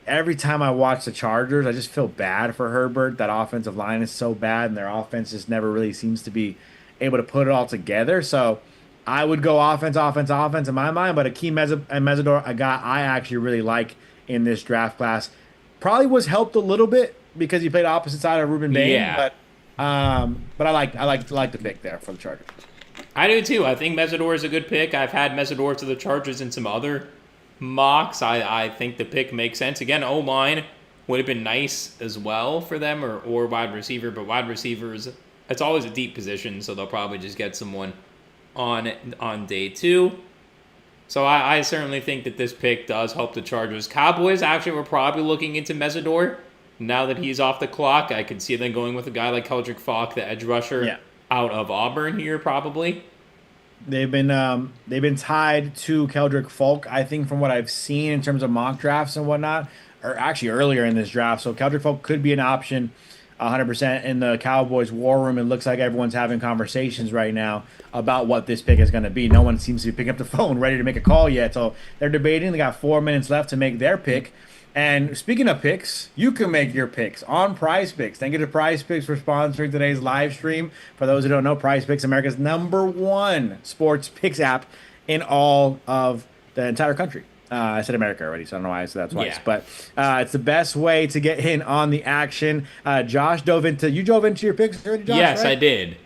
every time I watch the Chargers, I just feel bad for Herbert. That offensive line is so bad, and their offense just never really seems to be able to put it all together. So I would go offense in my mind. But Akeem Mesidor, a guy I actually really like in this draft class, probably was helped a little bit because he played opposite side of Ruben Bane. Yeah. But I like the pick there for the Chargers. I do too. I think Mesidor is a good pick. I've had Mesidor to the Chargers in some other mocks. I think the pick makes sense. Again, O-line would have been nice as well for them or wide receiver, but wide receivers, it's always a deep position, so they'll probably just get someone on day two. So I certainly think that this pick does help the Chargers. Cowboys actually were probably looking into Mesidor. Now that he's off the clock, I could see them going with a guy like Keldrick Falk, the edge rusher, out of Auburn here probably. They've been tied to Keldrick Falk, I think, from what I've seen in terms of mock drafts and whatnot, or actually earlier in this draft. So Keldrick Falk could be an option. 100% in the Cowboys war room. It looks like everyone's having conversations right now about what this pick is going to be. No one seems to be picking up the phone ready to make a call yet. So they're debating. They got 4 minutes left to make their pick. And speaking of picks, you can make your picks on Prize Picks. Thank you to Prize Picks for sponsoring today's live stream. For those who don't know, Prize Picks, America's #1 sports picks app in all of the entire country. I said America already, so I don't know why I said that twice. Yeah. But it's the best way to get in on the action. Josh dove into your picks already, Josh? Yes, right? I did.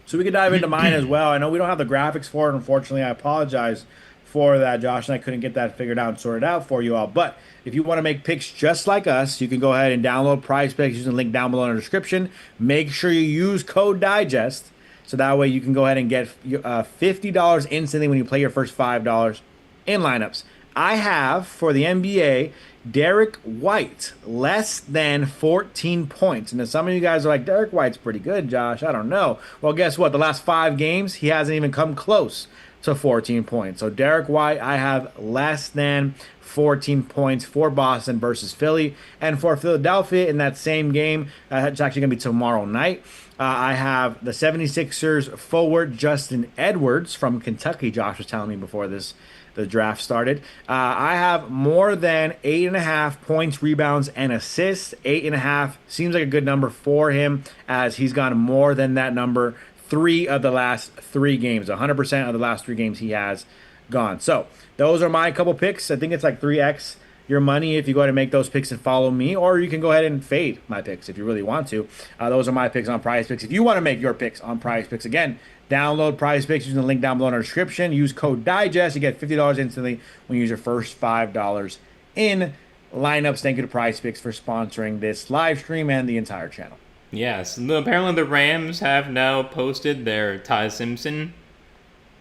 So we can dive into mine as well. I know we don't have the graphics for it, unfortunately. I apologize for that, Josh, and I couldn't get that figured out and sorted out for you all. But if you want to make picks just like us, you can go ahead and download Prize Picks using the link down below in the description. Make sure you use code DIGEST, so that way you can go ahead and get $50 instantly when you play your first $5 in lineups. I have, for the NBA, Derek White, less than 14 points. And some of you guys are like, Derek White's pretty good, Josh. I don't know. Well, guess what? The last 5 games, he hasn't even come close to 14 points. So Derek White, I have less than 14 points for Boston versus Philly. And for Philadelphia in that same game, it's actually going to be tomorrow night. I have the 76ers forward Justin Edwards from Kentucky. Josh was telling me before the draft started. I have more than 8.5 points, rebounds, and assists. 8.5 seems like a good number for him, as he's gone more than that number 3 of the last 3 games. 100% of the last 3 games he has gone. So those are my couple picks. I think it's like 3x your money if you go ahead and make those picks and follow me, or you can go ahead and fade my picks if you really want to. Those are my picks on Prize Picks. If you want to make your picks on Prize Picks, again, download Prize Picks using the link down below in our description. Use code DIGEST. You get $50 instantly when you use your first $5 in lineups. Thank you to Prize Picks for sponsoring this live stream and the entire channel. Yes, apparently the Rams have now posted their Ty Simpson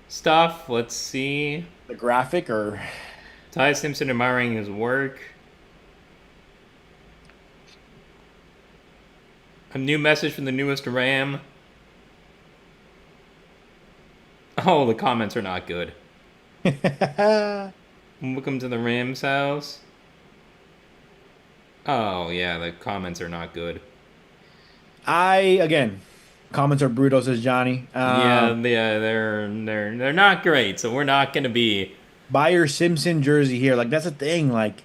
stuff. Let's see. The graphic, or Ty Simpson admiring his work. A new message from the newest Ram. Oh, the comments are not good. Welcome to the Rams house. Oh, yeah, the comments are not good. Again, comments are brutal, says Johnny. They're not great, so we're not going to be... Buy your Simpson jersey here. Like, that's the thing. Like,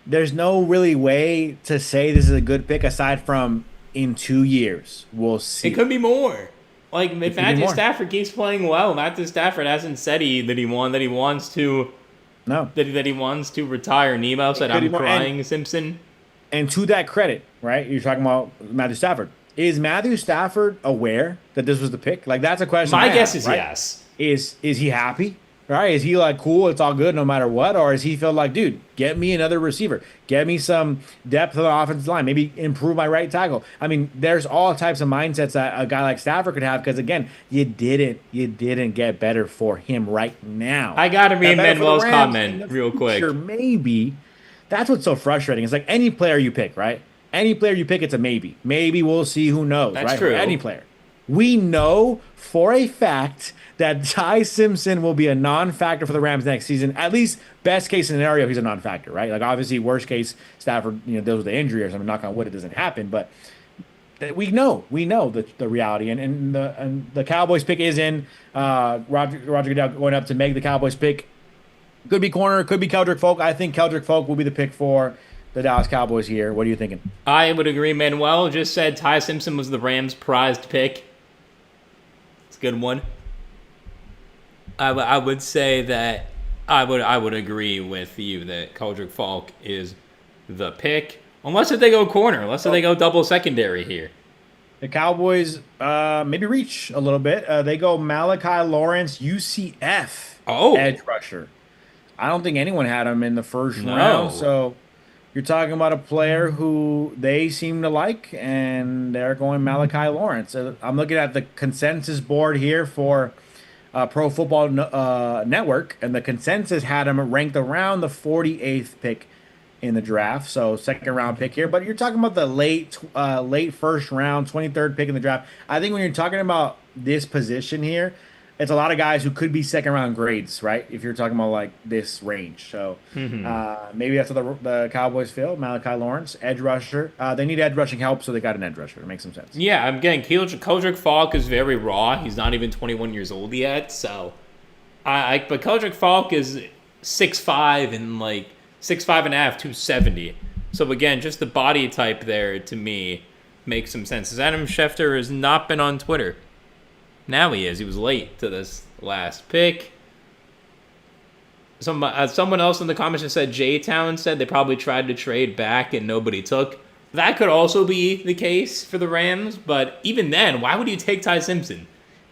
there's no really way to say this is a good pick aside from in 2 years. We'll see. It could be more. Like, if Matthew Stafford keeps playing well, Matthew Stafford hasn't said that he wants to... No. That he wants to retire. Nemo said, I'm crying, Simpson. And to that credit, right, you're talking about Matthew Stafford. Is Matthew Stafford aware that this was the pick? Like, that's a question. My guess is right? yes. Is he happy? Right? Is he like, cool, it's all good no matter what? Or is he feel like, dude, get me another receiver. Get me some depth on the offensive line. Maybe improve my right tackle. I mean, there's all types of mindsets that a guy like Stafford could have, because, again, you didn't get better for him right now. I got to read Manuel's comment real quick. Maybe. That's what's so frustrating. It's like any player you pick, right? Any player you pick, it's a maybe. Maybe we'll see, who knows, That's right? true. Any player. We know for a fact that Ty Simpson will be a non-factor for the Rams next season. At least best case scenario, he's a non-factor, right? Like, obviously, worst case, Stafford, deals with the injury or something. Knock on wood, it doesn't happen. But we know the reality. And the Cowboys pick is in. Roger Goodell going up to make the Cowboys pick. Could be corner, could be Keldrick Folk. I think Keldrick Folk will be the pick for the Dallas Cowboys here. What are you thinking? I would agree. Manuel just said Ty Simpson was the Rams' prized pick. It's a good one. I would say that I would agree with you that Keldrick Folk is the pick, unless if they go corner, unless if they go double secondary here. The Cowboys maybe reach a little bit. They go Malachi Lawrence, UCF edge rusher. I don't think anyone had him in the first round, so you're talking about a player who they seem to like, and they're going Malachi Lawrence. I'm looking at the consensus board here for Pro Football Network, and the consensus had him ranked around the 48th pick in the draft, so second round pick here. But you're talking about the late first round, 23rd pick in the draft. I think when you're talking about this position here, it's a lot of guys who could be second round grades, right? If you're talking about like this range. So maybe that's what the Cowboys feel. Malachi Lawrence, edge rusher. They need edge rushing help, so they got an edge rusher. It makes some sense. Yeah, I'm getting Keldrick Falk is very raw. He's not even 21 years old yet, so but Keldrick Falk is 6'5" and like 6'5 and a half, 270. So again, just the body type there to me makes some sense. As Adam Schefter has not been on Twitter. Now he is. He was late to this last pick. Someone else in the comments just said J-Town said they probably tried to trade back and nobody took. That could also be the case for the Rams, but even then, why would you take Ty Simpson?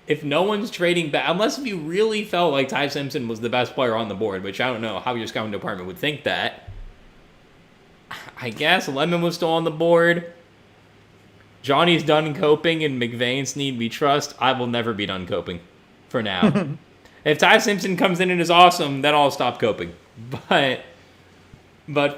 If no one's trading back, unless if you really felt like Ty Simpson was the best player on the board, which I don't know how your scouting department would think that. I guess Lemon was still on the board. Johnny's done coping, and McVay and Snead we trust. I will never be done coping for now. If Ty Simpson comes in and is awesome, then I'll stop coping. But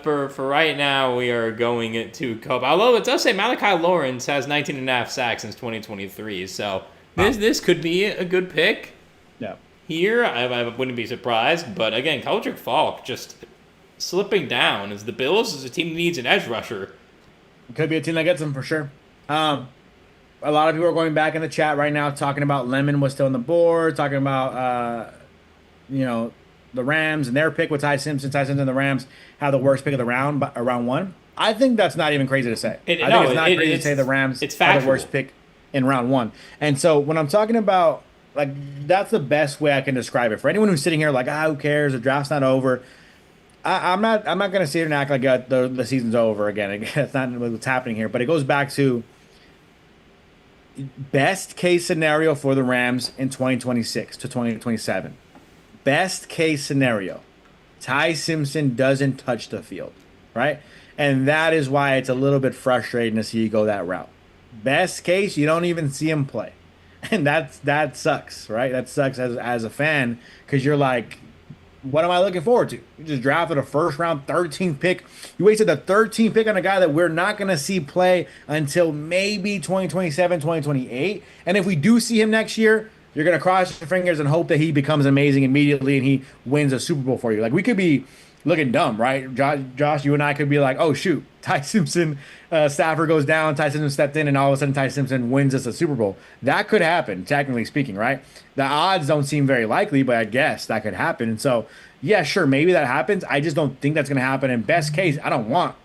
for right now, we are going to cope. Although it does say Malachi Lawrence has 19.5 sacks since 2023, so this could be a good pick. Yeah. Here, I wouldn't be surprised. But again, Keldrick Falk just slipping down as the Bills is a team that needs an edge rusher. Could be a team that gets him for sure. A lot of people are going back in the chat right now talking about Lemon was still on the board, talking about the Rams and their pick with Ty Simpson. Ty Simpson and the Rams have the worst pick of the round, around one. I think that's not even crazy to say. I think it's not crazy to say the Rams have the worst pick in round one. And so when I'm talking about, like, that's the best way I can describe it. For anyone who's sitting here like, who cares? The draft's not over. I'm not going to sit here and act like the season's over again. That's not what's happening here. But it goes back to best case scenario for the Rams in 2026 to 2027. Best case scenario, Ty Simpson doesn't touch the field, right? And that is why it's a little bit frustrating to see you go that route. Best case, you don't even see him play. And that sucks, right? That sucks as a fan, because you're like, what am I looking forward to? You just drafted a first round 13th pick. You wasted the 13th pick on a guy that we're not going to see play until maybe 2027, 2028. And if we do see him next year, you're going to cross your fingers and hope that he becomes amazing immediately and he wins a Super Bowl for you. Like, we could be looking dumb, right? Josh, you and I could be like, oh, shoot, Ty Simpson, Stafford goes down, Ty Simpson stepped in, and all of a sudden Ty Simpson wins us a Super Bowl. That could happen, technically speaking, right? The odds don't seem very likely, but I guess that could happen. And so, yeah, sure, maybe that happens. I just don't think that's going to happen. In best case, I don't want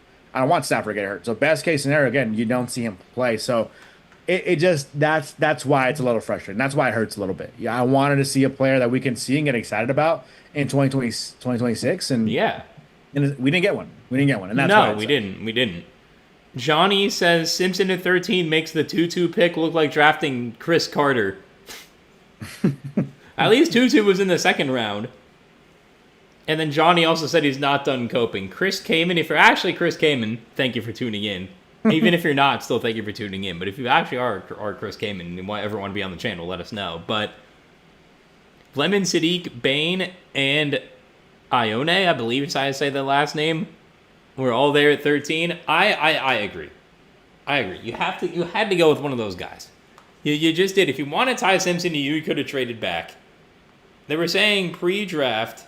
Stafford to get hurt. So best case scenario, again, you don't see him play. So it just that's why it's a little frustrating. That's why it hurts a little bit. Yeah, I wanted to see a player that we can see and get excited about in 2026, and yeah, and we didn't get one. And that's no, we didn't. Johnny says Simpson at 13 makes the Tutu pick look like drafting Chris Carter. At least Tutu was in the second round. And then Johnny also said he's not done coping. Chris Kamen, if you're actually Chris Kamen, thank you for tuning in. Even if you're not, still thank you for tuning in. But if you actually are Chris Kamen and you ever want to be on the channel, let us know. But Lemon, Sadiq, Bane, and Ione, I believe is how I say the last name, we're all there at 13. I agree. You had to go with one of those guys. You just did. If you wanted Ty Simpson, you could have traded back. They were saying pre-draft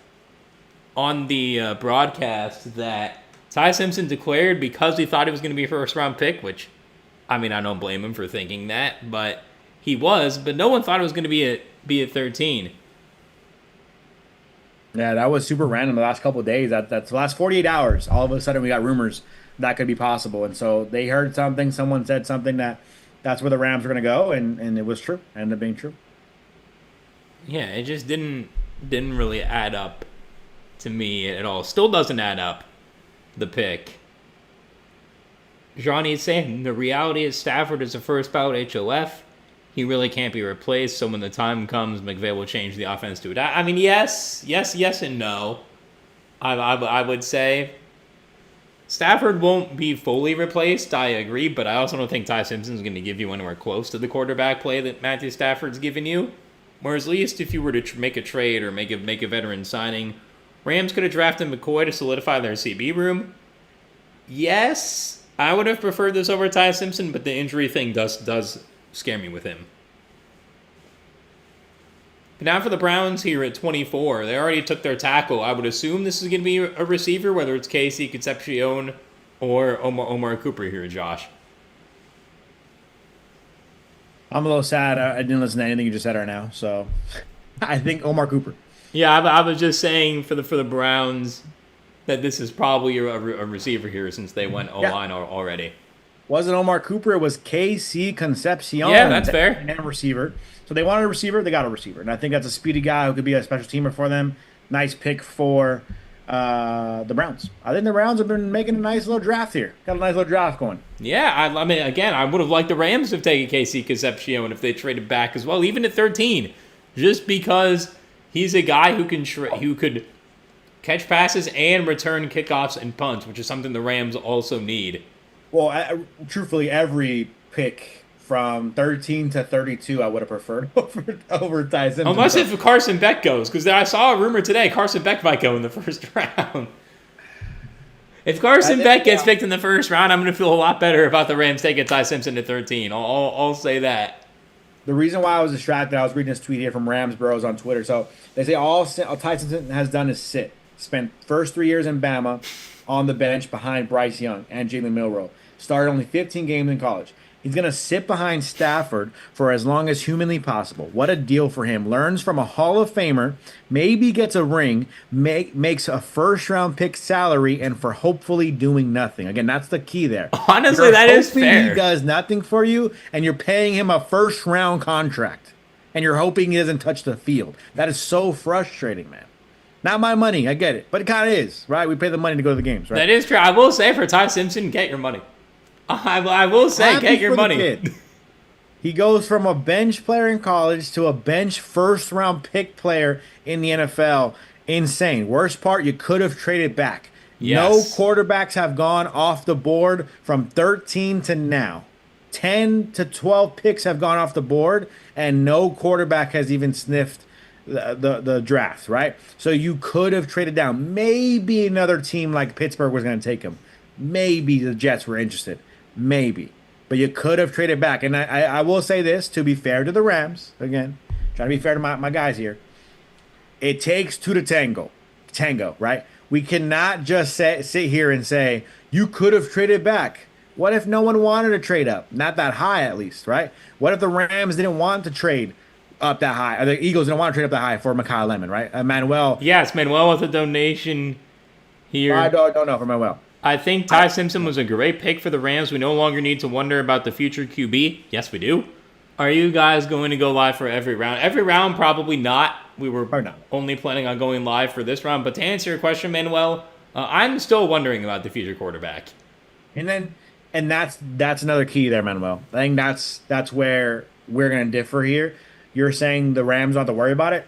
on the broadcast that Ty Simpson declared because he thought he was going to be a first-round pick, which, I mean, I don't blame him for thinking that, but he was. But no one thought it was going to be at 13. Yeah, that was super random the last couple of days. That's the last 48 hours. All of a sudden, we got rumors that could be possible. And so they heard something. Someone said something that's where the Rams were going to go, and it was true. It ended up being true. Yeah, it just didn't really add up to me at all. Still doesn't add up, the pick. Johnny is saying the reality is Stafford is a first ballot HOF. He really can't be replaced, so when the time comes, McVay will change the offense to it. I mean, yes, and no. I would say Stafford won't be fully replaced, I agree, but I also don't think Ty Simpson's going to give you anywhere close to the quarterback play that Matthew Stafford's given you. Whereas at least if you were to make a trade or make a veteran signing, Rams could have drafted McCoy to solidify their CB room. Yes, I would have preferred this over Ty Simpson, but the injury thing does scare me with him. Now for the Browns here at 24. They already took their tackle. I would assume this is going to be a receiver, whether it's Casey Concepcion or Omar Cooper here, Josh. I'm a little sad. I didn't listen to anything you just said right now, so I think Omar Cooper. Yeah, I was just saying for the Browns that this is probably a receiver here since they went O-line already. Wasn't Omar Cooper? It was KC Concepcion. Yeah, that's fair. And a receiver. So they wanted a receiver. They got a receiver. And I think that's a speedy guy who could be a special teamer for them. Nice pick for the Browns. I think the Browns have been making a nice little draft here. Got a nice little draft going. Yeah, I mean, again, I would have liked the Rams to have taken KC Concepcion if they traded back as well, even at 13. Just because he's a guy who could catch passes and return kickoffs and punts, which is something the Rams also need. Well, truthfully, every pick from 13 to 32, I would have preferred over Ty Simpson. Unless if Carson Beck goes, because I saw a rumor today Carson Beck might go in the first round. If Carson Beck gets picked in the first round, I'm going to feel a lot better about the Rams taking Ty Simpson at 13. I'll say that. The reason why I was distracted, I was reading this tweet here from Rams Bros on Twitter. So they say all Ty Simpson has done is sit. Spent first 3 years in Bama on the bench behind Bryce Young and Jalen Milroe. Started only 15 games in college. He's going to sit behind Stafford for as long as humanly possible. What a deal for him. Learns from a Hall of Famer, maybe gets a ring, makes a first-round pick salary, and for hopefully doing nothing. Again, that's the key there. Honestly, that is fair. He does nothing for you, and you're paying him a first-round contract, and you're hoping he doesn't touch the field. That is so frustrating, man. Not my money, I get it. But it kind of is, right? We pay the money to go to the games, right? That is true. I will say for Ty Simpson, get your money. I will say, get your money. He goes from a bench player in college to a bench first-round pick player in the NFL. Insane. Worst part, you could have traded back. Yes. No quarterbacks have gone off the board from 13 to now. 10 to 12 picks have gone off the board, and no quarterback has even sniffed the draft, right? So you could have traded down. Maybe another team like Pittsburgh was going to take him. Maybe the Jets were interested. Maybe. But you could have traded back. And I will say this, to be fair to the Rams, again, trying to be fair to my guys here, it takes two to tango, right? We cannot just sit here and say, you could have traded back. What if no one wanted to trade up? Not that high, at least, right? What if the Rams didn't want to trade up that high? Or the Eagles didn't want to trade up that high for Mekhi Lemon, right? Manuel. Yes, Manuel with a donation here. I don't know for Manuel. I think Ty Simpson was a great pick for the Rams. We no longer need to wonder about the future QB. Yes, we do. Are you guys going to go live for every round? Every round, probably not. We were only planning on going live for this round. But to answer your question, Manuel, I'm still wondering about the future quarterback. And that's another key there, Manuel. I think that's where we're going to differ here. You're saying the Rams don't have to worry about it.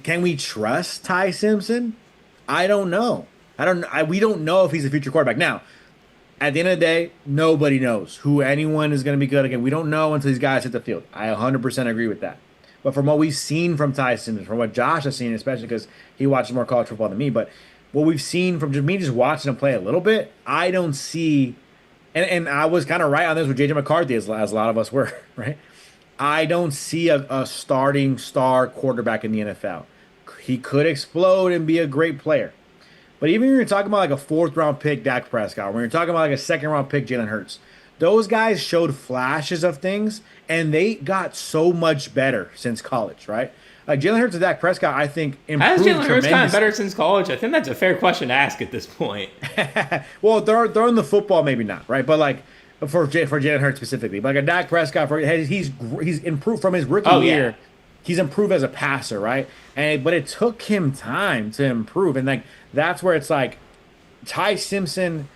Can we trust Ty Simpson? I don't know. We don't know if he's a future quarterback. Now, at the end of the day, nobody knows who anyone is going to be good again. We don't know until these guys hit the field. I 100% agree with that. But from what we've seen from Ty Simpson, from what Josh has seen, especially because he watches more college football than me, but what we've seen from me just watching him play a little bit, I don't see, and I was kind of right on this with J.J. McCarthy, as a lot of us were, right? I don't see a starting star quarterback in the NFL. He could explode and be a great player. But even when you're talking about like a fourth-round pick, Dak Prescott, when you're talking about like a second-round pick, Jalen Hurts, those guys showed flashes of things, and they got so much better since college, right? Like Jalen Hurts and Dak Prescott, I think, improved tremendously. Has Jalen Hurts gotten better since college? I think that's a fair question to ask at this point. Well, they're in the football, maybe not, right? But like for Jalen Hurts specifically, but like a Dak Prescott, he's improved from his rookie year. He's improved as a passer, right? But it took him time to improve, and like that's where it's like Ty Simpson,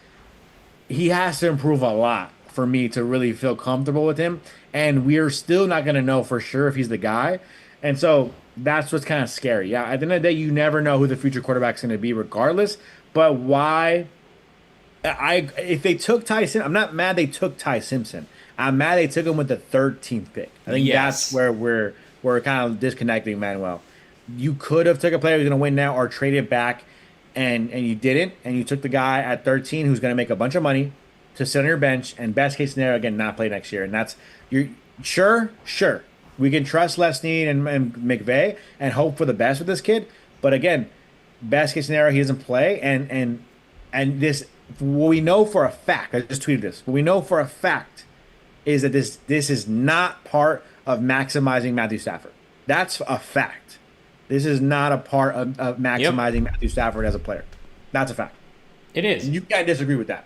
he has to improve a lot for me to really feel comfortable with him, and we're still not going to know for sure if he's the guy, and so that's what's kind of scary. Yeah, at the end of the day, you never know who the future quarterback's going to be, regardless. But why? If they took Ty Simpson, I'm not mad they took Ty Simpson. I'm mad they took him with the 13th pick. I think that's where we're kind of disconnecting, Manuel. You could have took a player who's going to win now or traded back, and you didn't, and you took the guy at 13 who's going to make a bunch of money to sit on your bench, and best case scenario, again, not play next year. And that's, you're sure. We can trust Les Snead and McVay and hope for the best with this kid. But again, best case scenario, he doesn't play, and this what we know for a fact. I just tweeted this. What we know for a fact is that this is not part of maximizing Matthew Stafford. That's a fact. This is not a part of maximizing Matthew Stafford as a player. That's a fact. It is. You can't disagree with that.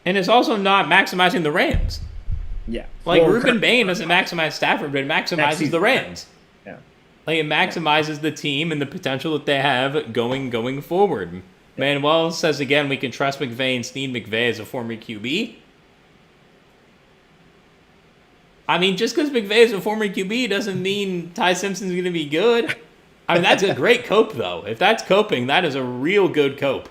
And it's also not maximizing the Rams. Yeah. Like, Ruben Bane doesn't maximize Stafford, but it maximizes the Rams. Yeah. Like, it maximizes the team and the potential that they have going forward. Manuel says again, we can trust McVay and Snead. McVay as a former QB. I mean, just because McVay is a former QB doesn't mean Ty Simpson's going to be good. I mean, that's a great cope, though. If that's coping, that is a real good cope.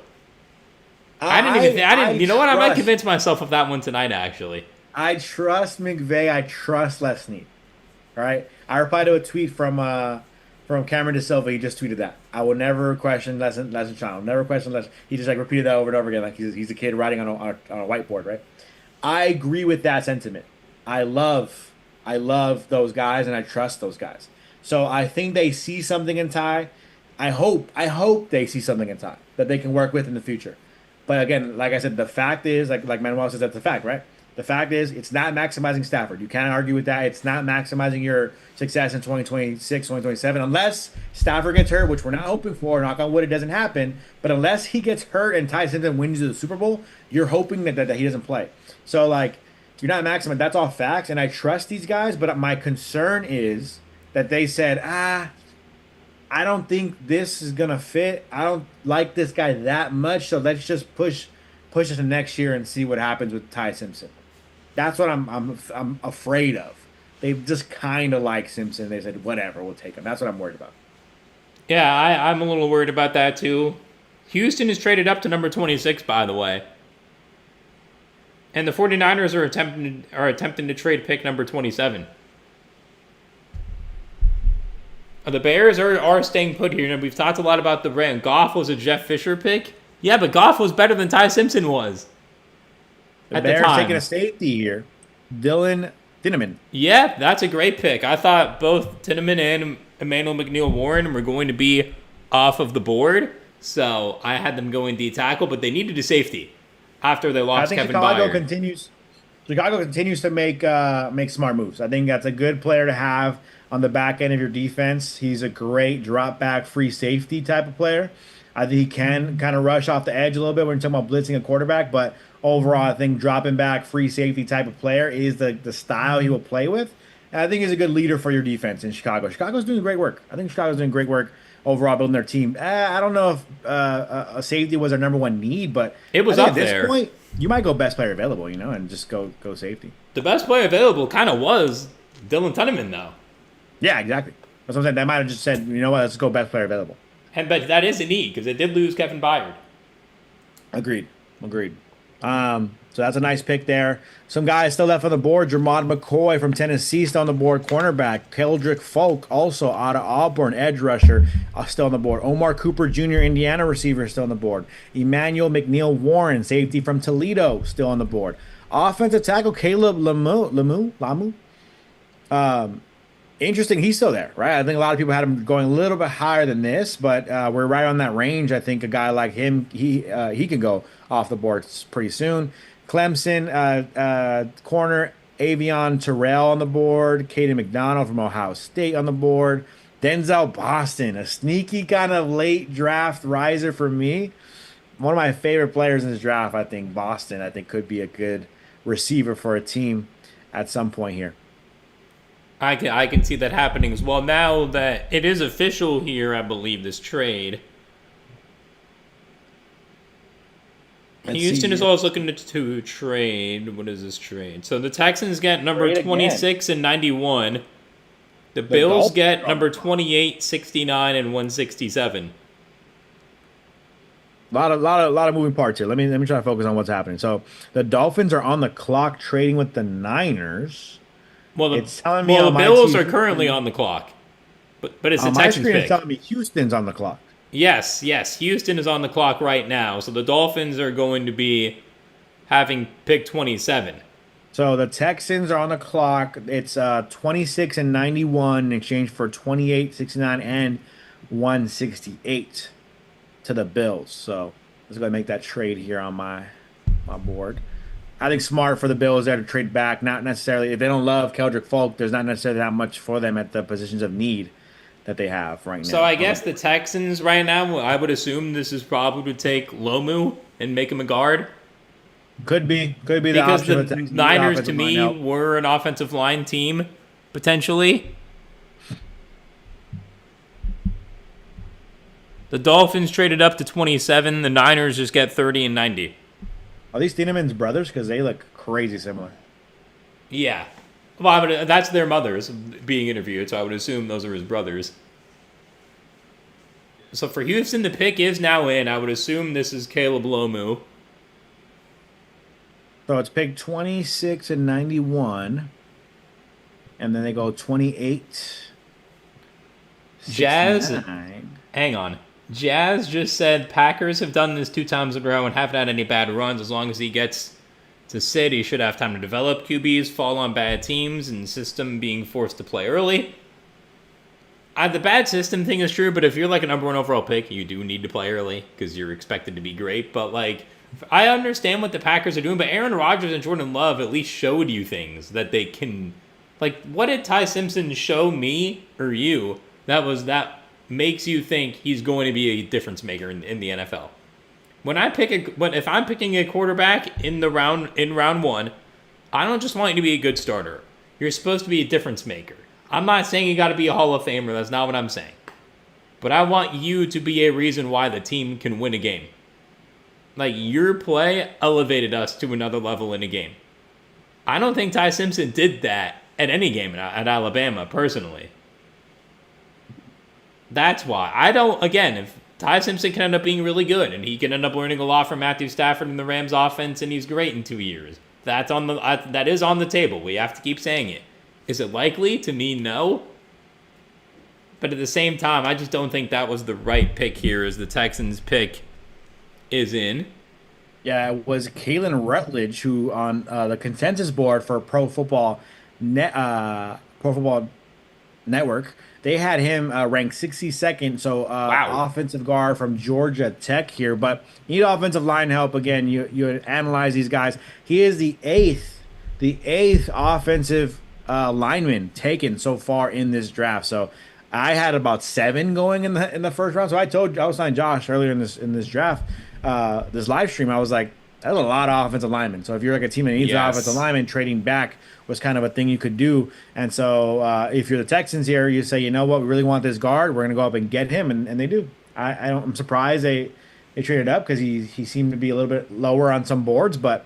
I didn't. You know what? I might convince myself of that one tonight, actually. I trust McVay. I trust Les Snead. All right. I replied to a tweet from Cameron DeSilva. He just tweeted that. I will never question Les Child. Never question Les. He just like repeated that over and over again, like he's a kid writing on a whiteboard, right? I agree with that sentiment. I love those guys and I trust those guys. So I think they see something in Ty. I hope they see something in Ty that they can work with in the future. But again, like I said, the fact is, like Manuel says, that's the fact, right? The fact is, it's not maximizing Stafford. You can't argue with that. It's not maximizing your success in 2026, 2027, unless Stafford gets hurt, which we're not hoping for. Knock on wood, it doesn't happen. But unless he gets hurt and Ty Simpson wins you the Super Bowl, you're hoping that he doesn't play. So, like, you're not maximizing. That's all facts, and I trust these guys. But my concern is that they said, I don't think this is gonna fit. I don't like this guy that much, so let's just push it to next year and see what happens with Ty Simpson. That's what I'm afraid of. They just kind of like Simpson. They said, whatever, we'll take him. That's what I'm worried about. Yeah, I'm a little worried about that too. Houston is traded up to number 26, by the way. And the 49ers are attempting to trade pick number 27. The Bears are staying put here. And we've talked a lot about the Rams. Goff was a Jeff Fisher pick. Yeah, but Goff was better than Ty Simpson was. The Bears taking a safety here. Dylan Tinnaman. Yeah, that's a great pick. I thought both Tinnaman and Emmanuel McNeil-Warren were going to be off of the board. So I had them going D tackle, but they needed a safety after they lost Kevin Byard. Chicago continues to make smart moves. I think that's a good player to have on the back end of your defense. He's a great drop back free safety type of player. I think he can kind of rush off the edge a little bit when you're talking about blitzing a quarterback, but overall, I think dropping back free safety type of player is the style he will play with. And I think he's a good leader for your defense in Chicago. Chicago's doing great work. I think Chicago's doing great work overall building their team. I don't know if a safety was their number one need, but it was up there. At this point, you might go best player available, and just go safety. The best player available kind of was Dylan Tinnaman, though. Yeah, exactly. That's what I'm saying. They might have just said, you know what, let's go best player available. But that is a need because they did lose Kevin Byard. Agreed. So that's a nice pick there. Some guys still left on the board. Jermod McCoy from Tennessee still on the board. Cornerback. Keldrick Folk also out of Auburn. Edge rusher still on the board. Omar Cooper Jr. Indiana receiver still on the board. Emmanuel McNeil-Warren safety from Toledo still on the board. Offensive tackle Caleb Lamu. Interesting, he's still there, right? I think a lot of people had him going a little bit higher than this, but we're right on that range. I think a guy like him, he can go off the board pretty soon. Clemson, corner, Avion Terrell on the board. Caden McDonald from Ohio State on the board. Denzel Boston, a sneaky kind of late draft riser for me. One of my favorite players in this draft, I think. Boston, I think, could be a good receiver for a team at some point here. I can see that happening as well. Now that it is official here, I believe, this trade. Houston is always looking to trade. What is this trade? So the Texans get number 26 and 91. The Bills get number 28, 69, and 167. A lot of moving parts here. Let me try to focus on what's happening. So the Dolphins are on the clock trading with the Niners. Well, the Bills are currently on the clock, but it's the Texans pick. It's telling me Houston's on the clock. Yes, Houston is on the clock right now. So the Dolphins are going to be having pick 27. So the Texans are on the clock. It's 26 and 91 in exchange for 28, 69, and 168 to the Bills. So let's go and make that trade here on my board. I think smart for the Bills there to trade back. Not necessarily if they don't love Keldrick Folk, there's not necessarily that much for them at the positions of need that they have right now. So I guess the Texans right now, I would assume this is probably to take Lomu and make him a guard. Could be the because option. The Niners, to me, were an offensive line team, potentially. The Dolphins traded up to 27. The Niners just get 30 and 90. Are these Thieneman's brothers? Because they look crazy similar. Yeah. Well, that's their mothers being interviewed, so I would assume those are his brothers. So for Houston, the pick is now in. I would assume this is Caleb Lomu. So it's pick 26 and 91. And then they go 28. Jazz. 69. Hang on. Jazz just said Packers have done this 2 times in a row and haven't had any bad runs. As long as he gets to sit, he should have time to develop. QBs fall on bad teams and system being forced to play early. The bad system thing is true, but if you're like a number 1 overall pick, you do need to play early because you're expected to be great. But like, I understand what the Packers are doing, but Aaron Rodgers and Jordan Love at least showed you things that they can. Like, what did Ty Simpson show me or you that makes you think he's going to be a difference maker in the NFL? If I'm picking a quarterback in round 1, I don't just want you to be a good starter. You're supposed to be a difference maker. I'm not saying you got to be a Hall of Famer. That's not what I'm saying. But I want you to be a reason why the team can win a game. Like, your play elevated us to another level in a game. I don't think Ty Simpson did that at any game at Alabama, personally. That's why. If Ty Simpson can end up being really good, and he can end up learning a lot from Matthew Stafford and the Rams offense, and he's great in 2 years. That is on the table. We have to keep saying it. Is it likely? To me, no. But at the same time, I just don't think that was the right pick here, as the Texans' pick is in. Yeah, it was Kalen Rutledge who on the consensus board for Pro Football Network, they had him ranked 62nd. So Wow. offensive guard from Georgia Tech here, but you need offensive line help. Again, you analyze these guys. He is the eighth offensive lineman taken so far in this draft. So I had about 7 going in the first round. So I was telling Josh earlier in this draft, this live stream, I was like, that's a lot of offensive linemen. So if you're like a team that needs an offensive lineman, trading back was kind of a thing you could do. And so if you're the Texans here, you say, you know what, we really want this guard. We're going to go up and get him, and they do. I'm surprised they traded up because he seemed to be a little bit lower on some boards, but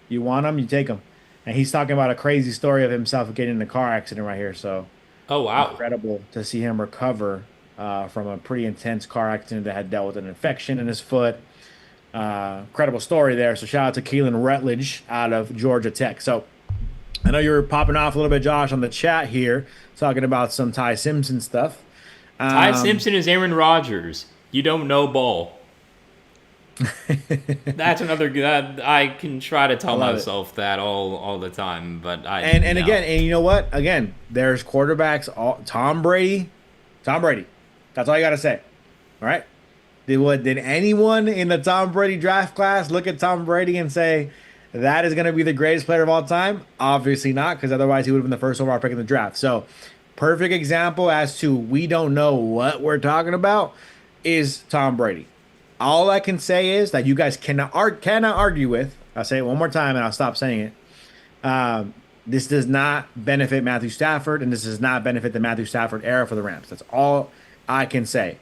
you want him, you take him. And he's talking about a crazy story of himself getting in a car accident right here. So, oh wow, incredible to see him recover from a pretty intense car accident that had dealt with an infection in his foot. Incredible story there. So shout out to Kalen Rutledge out of Georgia Tech. So I know you're popping off a little bit, Josh, on the chat here, talking about some Ty Simpson stuff. Ty Simpson is Aaron Rodgers. You don't know ball. That's another good. I can try to tell myself that all the time, but and you know what? Again, there's quarterbacks. Tom Brady. That's all you got to say. All right. Did anyone in the Tom Brady draft class look at Tom Brady and say that is going to be the greatest player of all time? Obviously not, because otherwise he would have been the first overall pick in the draft. So, perfect example as to we don't know what we're talking about is Tom Brady. All I can say is that you guys cannot argue with. I'll say it one more time and I'll stop saying it. This does not benefit Matthew Stafford, and this does not benefit the Matthew Stafford era for the Rams. That's all I can say.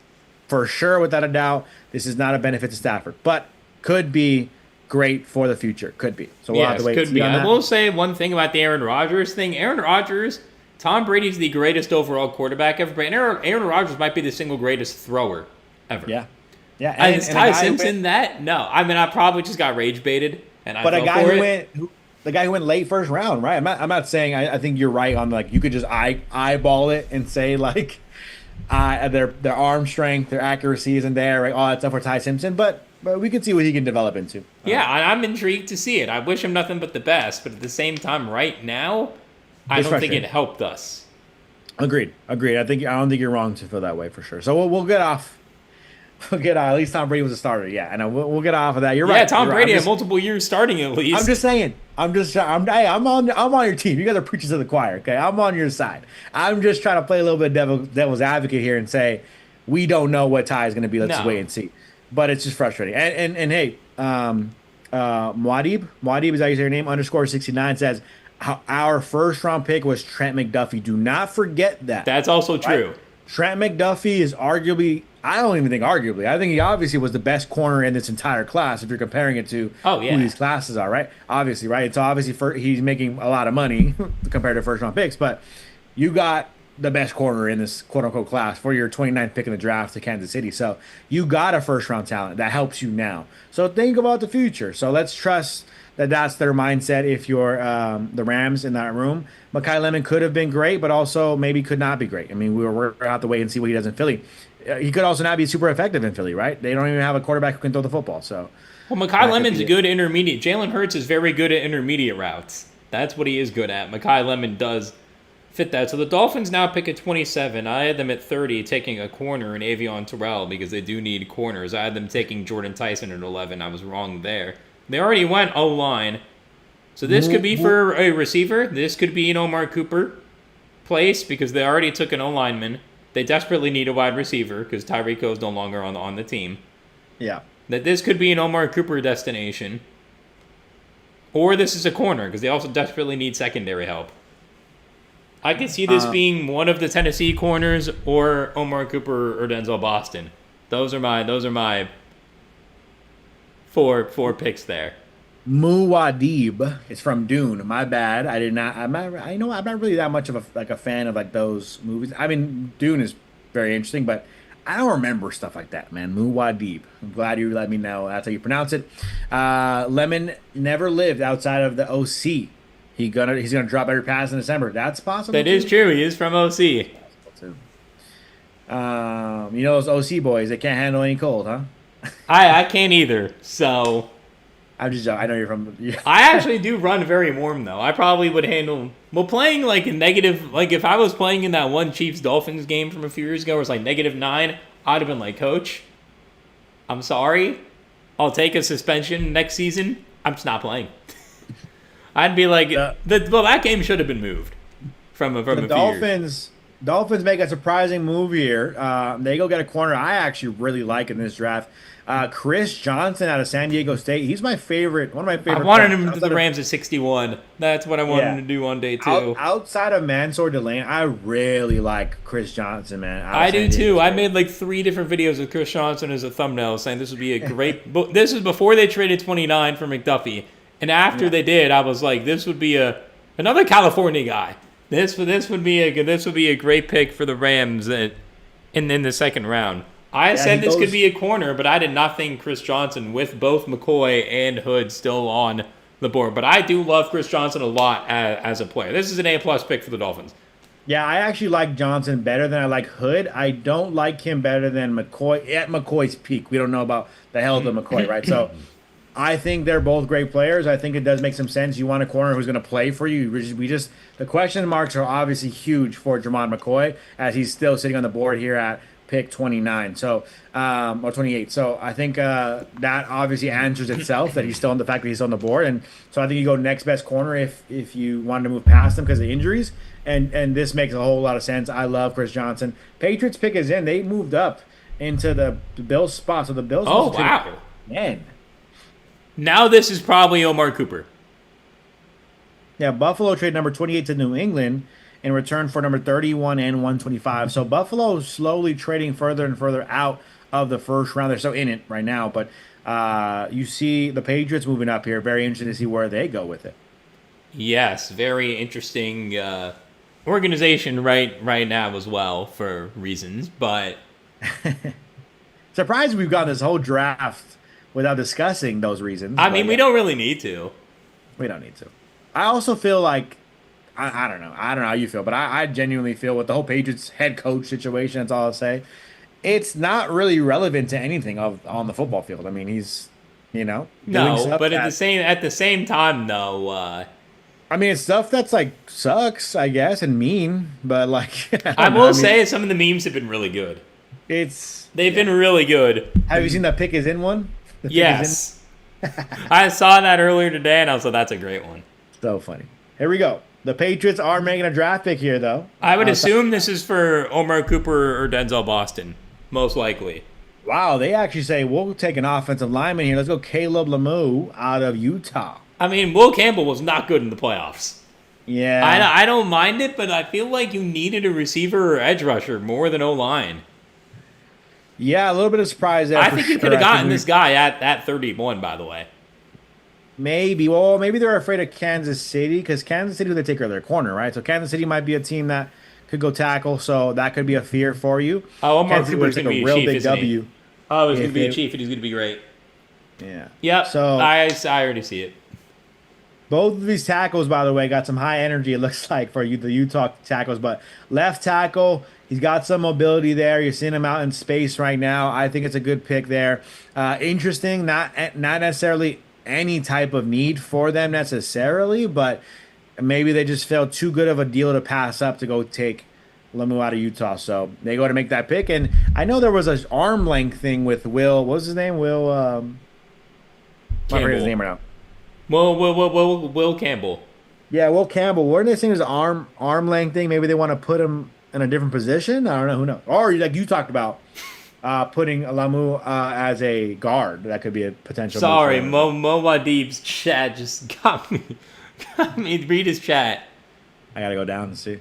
For sure, without a doubt, this is not a benefit to Stafford, but could be great for the future. Could be. So we'll have to wait. Could be. I will say one thing about the Aaron Rodgers thing. Aaron Rodgers, Tom Brady's the greatest overall quarterback ever, but Aaron Rodgers might be the single greatest thrower ever. Yeah. Yeah, and is Ty Simpson that? No, I mean I probably just got rage baited, and but a guy the guy who went late first round, right? I'm not saying I think you're right on like you could just eyeball it and say like their arm strength, their accuracy isn't there, right? All that stuff for Ty Simpson, but but we can see what he can develop into. Yeah, I'm intrigued to see it. I wish him nothing but the best, but at the same time, right now, I don't think it helped us. Agreed. I don't think you're wrong to feel that way for sure. So we'll get off. We'll get off. At least Tom Brady was a starter. Yeah, and we'll get off of that. You're right. Yeah, Tom Brady had had multiple years starting at least. I'm just saying. I'm on your team. You guys are preachers of the choir. Okay, I'm on your side. I'm just trying to play a little bit of devil's advocate here and say we don't know what Ty is going to be. Let's just wait and see. But it's just frustrating. And hey, Muad'Dib is how you say your name. _69 says our first round pick was Trent McDuffie. Do not forget that. That's also true. Right? Trent McDuffie is arguably. I don't even think arguably. I think he obviously was the best corner in this entire class if you're comparing it to who these classes are, right? Obviously, right? It's obviously he's making a lot of money compared to first-round picks, but you got the best corner in this quote-unquote class for your 29th pick in the draft to Kansas City. So you got a first-round talent. That helps you now. So think about the future. So let's trust that that's their mindset if you're the Rams in that room. Mekhi Lemon could have been great, but also maybe could not be great. I mean, we're going to have to wait and see what he does in Philly. He could also not be super effective in Philly, right? They don't even have a quarterback who can throw the football. So, well, Mekhi Lemon's a good intermediate. Jalen Hurts is very good at intermediate routes. That's what he is good at. Mekhi Lemon does fit that. So the Dolphins now pick at 27. I had them at 30 taking a corner in Avion Terrell because they do need corners. I had them taking Jordan Tyson at 11. I was wrong there. They already went O-line. So this could be for a receiver. This could be an Omar Cooper place because they already took an O-lineman. They desperately need a wide receiver because Tyreek Hill is no longer on the team. Yeah. That this could be an Omar Cooper destination. Or this is a corner because they also desperately need secondary help. I could see this being one of the Tennessee corners or Omar Cooper or Denzel Boston. Those are my four picks there. Muad'Dib is from Dune. My bad. I'm not really that much of a fan of like those movies. I mean, Dune is very interesting, but I don't remember stuff like that, man. Muad'Dib. I'm glad you let me know. That's how you pronounce it. Lemon never lived outside of the OC. He's gonna drop every pass in December. That's possible. That is true. He is from OC. Those OC boys, they can't handle any cold, huh? I can't either. So I know you're from. I actually do run very warm though. I probably would handle playing like a negative. Like if I was playing in that one Chiefs Dolphins game from a few years ago, where it's like -9, I'd have been like, Coach, I'm sorry, I'll take a suspension next season. I'm just not playing. I'd be like, that game should have been moved from a few years. Dolphins make a surprising move here. They go get a corner I actually really like in this draft. Chris Johnson out of San Diego State. He's my favorite. One of my favorite. I wanted him to the Rams at 61. That's what I wanted him to do on day 2. Outside of Mansour Delane, I really like Chris Johnson, man. I do too. I made like 3 different videos of Chris Johnson as a thumbnail saying this would be a great. This is before they traded 29 for McDuffie, and after they did, I was like, this would be another California guy. This would be a great pick for the Rams in the second round. I said this could be a corner, but I did not think Chris Johnson with both McCoy and Hood still on the board. But I do love Chris Johnson a lot as a player. This is an A+ pick for the Dolphins. Yeah, I actually like Johnson better than I like Hood. I don't like him better than McCoy at McCoy's peak. We don't know about the health of McCoy, right? So I think they're both great players. I think it does make some sense. You want a corner who's going to play for you. The question marks are obviously huge for Jermon McCoy as he's still sitting on the board here at pick 29, or 28. So I think that obviously answers itself that he's still on the fact that he's still on the board, and so I think you go next best corner if you wanted to move past him because of injuries, and this makes a whole lot of sense. I love Chris Johnson. Patriots pick is in. They moved up into the Bills spot, so the Bills. Oh wow, man! Now this is probably Omar Cooper. Yeah, Buffalo trade number 28 to New England in return for number 31 and 125. So Buffalo is slowly trading further and further out of the first round. They're so in it right now, but you see the Patriots moving up here. Very interesting to see where they go with it. Yes, very interesting organization right now as well for reasons, but surprised we've got this whole draft without discussing those reasons. I mean, we don't really need to. We don't need to. I also feel like I don't know how you feel, but I genuinely feel with the whole Patriots head coach situation, that's all I'll say. it's not really relevant to anything on the football field. I mean, he's, doing No, stuff but that, at the same time though, I mean, it's stuff that's like sucks, I guess, and mean, but like, I I don't know. will I mean, say some of the memes have been really good. They've been yeah. really good. Have you seen the pick is in one? The pick is in. Yes. I saw that earlier today and I was like, that's a great one. So funny. Here we go. The Patriots are making a draft pick here, though. I would assume this is for Omar Cooper or Denzel Boston, most likely. Wow, they actually say we'll take an offensive lineman here. Let's go Caleb Lemieux out of Utah. I mean, Will Campbell was not good in the playoffs. Yeah. I don't mind it, but I feel like you needed a receiver or edge rusher more than O-line. Yeah, a little bit of surprise there. I for think you sure. could have I think gotten this guy at 31, by the way. maybe. Well, maybe they're afraid of Kansas City because Kansas City, they take care of their corner, right? So Kansas City might be a team that could go tackle. So that could be a fear for you. Oh, Omar Kansas City Cooper's would going to take be a a real chief, big isn't he? W. Oh, he's going if to be a it- chief and he's going to be great. Yeah. Yep, So I already see it. both of these tackles, by the way, got some high energy, it looks like, for you, the Utah tackles. But left tackle, he's got some mobility there. You're seeing him out in space right now. I think it's a good pick there. Interesting, not necessarily any type of need for them necessarily, but maybe they just felt too good of a deal to pass up to go take Lemieux out of Utah. So they go to make that pick. And I know there was an arm length thing with Will. What was his name? Will. I forget his Campbell. name right now. Will Campbell. Yeah, Will Campbell. Weren't they saying there's an arm length thing? Maybe they want to put him in a different position. I don't know. Who knows? Or like you talked about, putting Lamu as a guard. That could be a potential. Sorry, move for him. Mo Wadib's chat just got me. Read his chat. I gotta go down and see.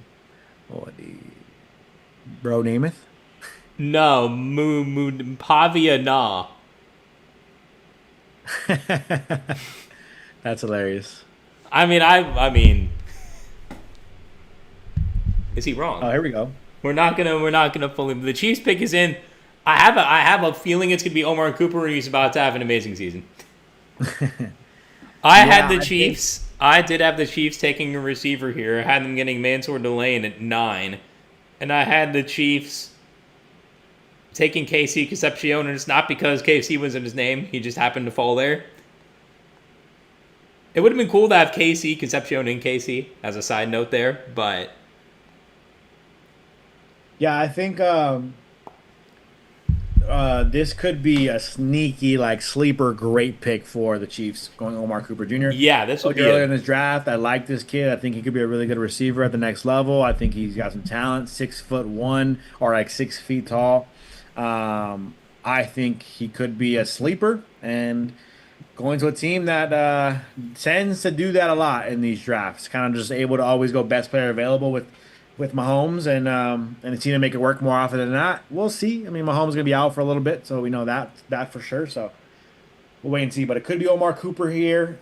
What the bro Namath? No, Pavia na. That's hilarious. I mean, is he wrong? Oh, here we go. We're not gonna fully. The Chiefs pick is in. I have a feeling it's gonna be Omar Cooper, and he's about to have an amazing season. I had the Chiefs. I did have the Chiefs taking a receiver here. I had them getting Mansour Delane at 9, and I had the Chiefs taking KC Concepcion, and it's not because KC was in his name. He just happened to fall there. It would have been cool to have KC Concepcion in KC as a side note there, but Yeah, I think this could be a sneaky, like, sleeper great pick for the Chiefs, going Omar Cooper Jr. yeah, this would Look be earlier it. in this draft, I like this kid. I think he could be a really good receiver at the next level. I think he's got some talent, 6'1" or like 6 feet tall. I think he could be a sleeper and going to a team that tends to do that a lot in these drafts. Kind of just able to always go best player available with Mahomes and the team to make it work more often than not. We'll see. I mean, Mahomes is gonna be out for a little bit, so we know that for sure. So we'll wait and see. But it could be Omar Cooper here.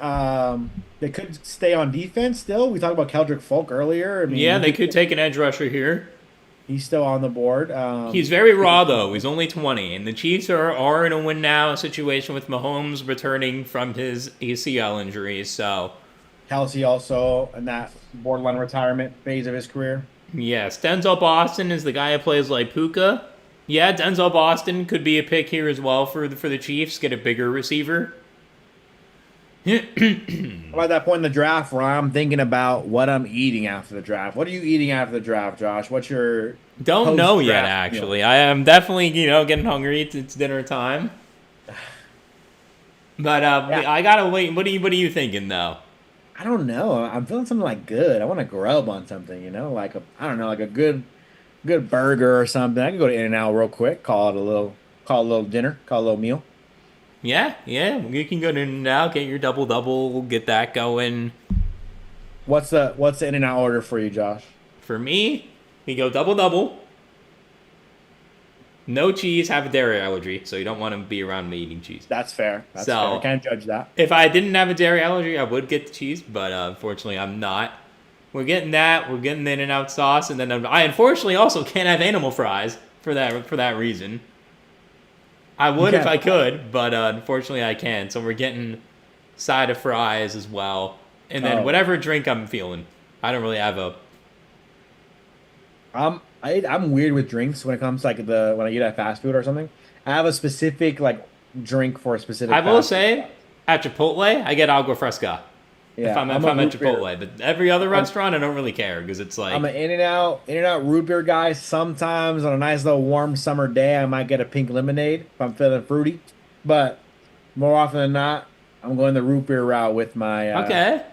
They could stay on defense still. We talked about Keldrick Folk earlier. I mean, Yeah, they could take an edge rusher here. he's still on the board. He's very raw, though. He's only 20. And the Chiefs are in a win-now situation with Mahomes returning from his ACL injury. So, Kelsey also in that borderline retirement phase of his career. yes, Denzel Boston is the guy who plays like Puka. Yeah, Denzel Boston could be a pick here as well for the Chiefs. Get a bigger receiver. About that point in the draft where I'm thinking about what I'm eating after the draft. What are you eating after the draft, Josh? What's your Don't know yet, post-draft actually. meal? I am definitely, getting hungry. It's dinner time. But Yeah. I gotta wait. What are you thinking, though? I don't know. I'm feeling something like good. I want to grub on something, like I don't know, like a good burger or something. I could go to In-N-Out real quick, call it a little dinner, call it a little meal. Yeah. You can go to now, get your double, get that going. What's the In-N-Out order for you, Josh? For me, we go double. No cheese, have a dairy allergy, so you don't want to be around me eating cheese. That's fair. That's So- fair. I can't judge that. If I didn't have a dairy allergy, I would get the cheese, but unfortunately, I'm not. We're getting that. We're getting the In-N-Out sauce, and then I unfortunately also can't have animal fries for that reason. I would if can't. I could, but unfortunately, I can't. So we're getting side of fries as well, and then Oh. whatever drink I'm feeling. I don't really have I'm weird with drinks when it comes to like when I eat at fast food or something. I have a specific like drink for a I specific will fast food say, spot. at Chipotle, I get agua fresca. If Yeah, I'm I'm if a I'm at root beer. Chipotle, but every other I'm restaurant, I don't really care because it's I'm like an In-N-Out root beer guy. Sometimes on a nice little warm summer day, I might get a pink lemonade if I'm feeling fruity. But more often than not, I'm going the root beer route okay,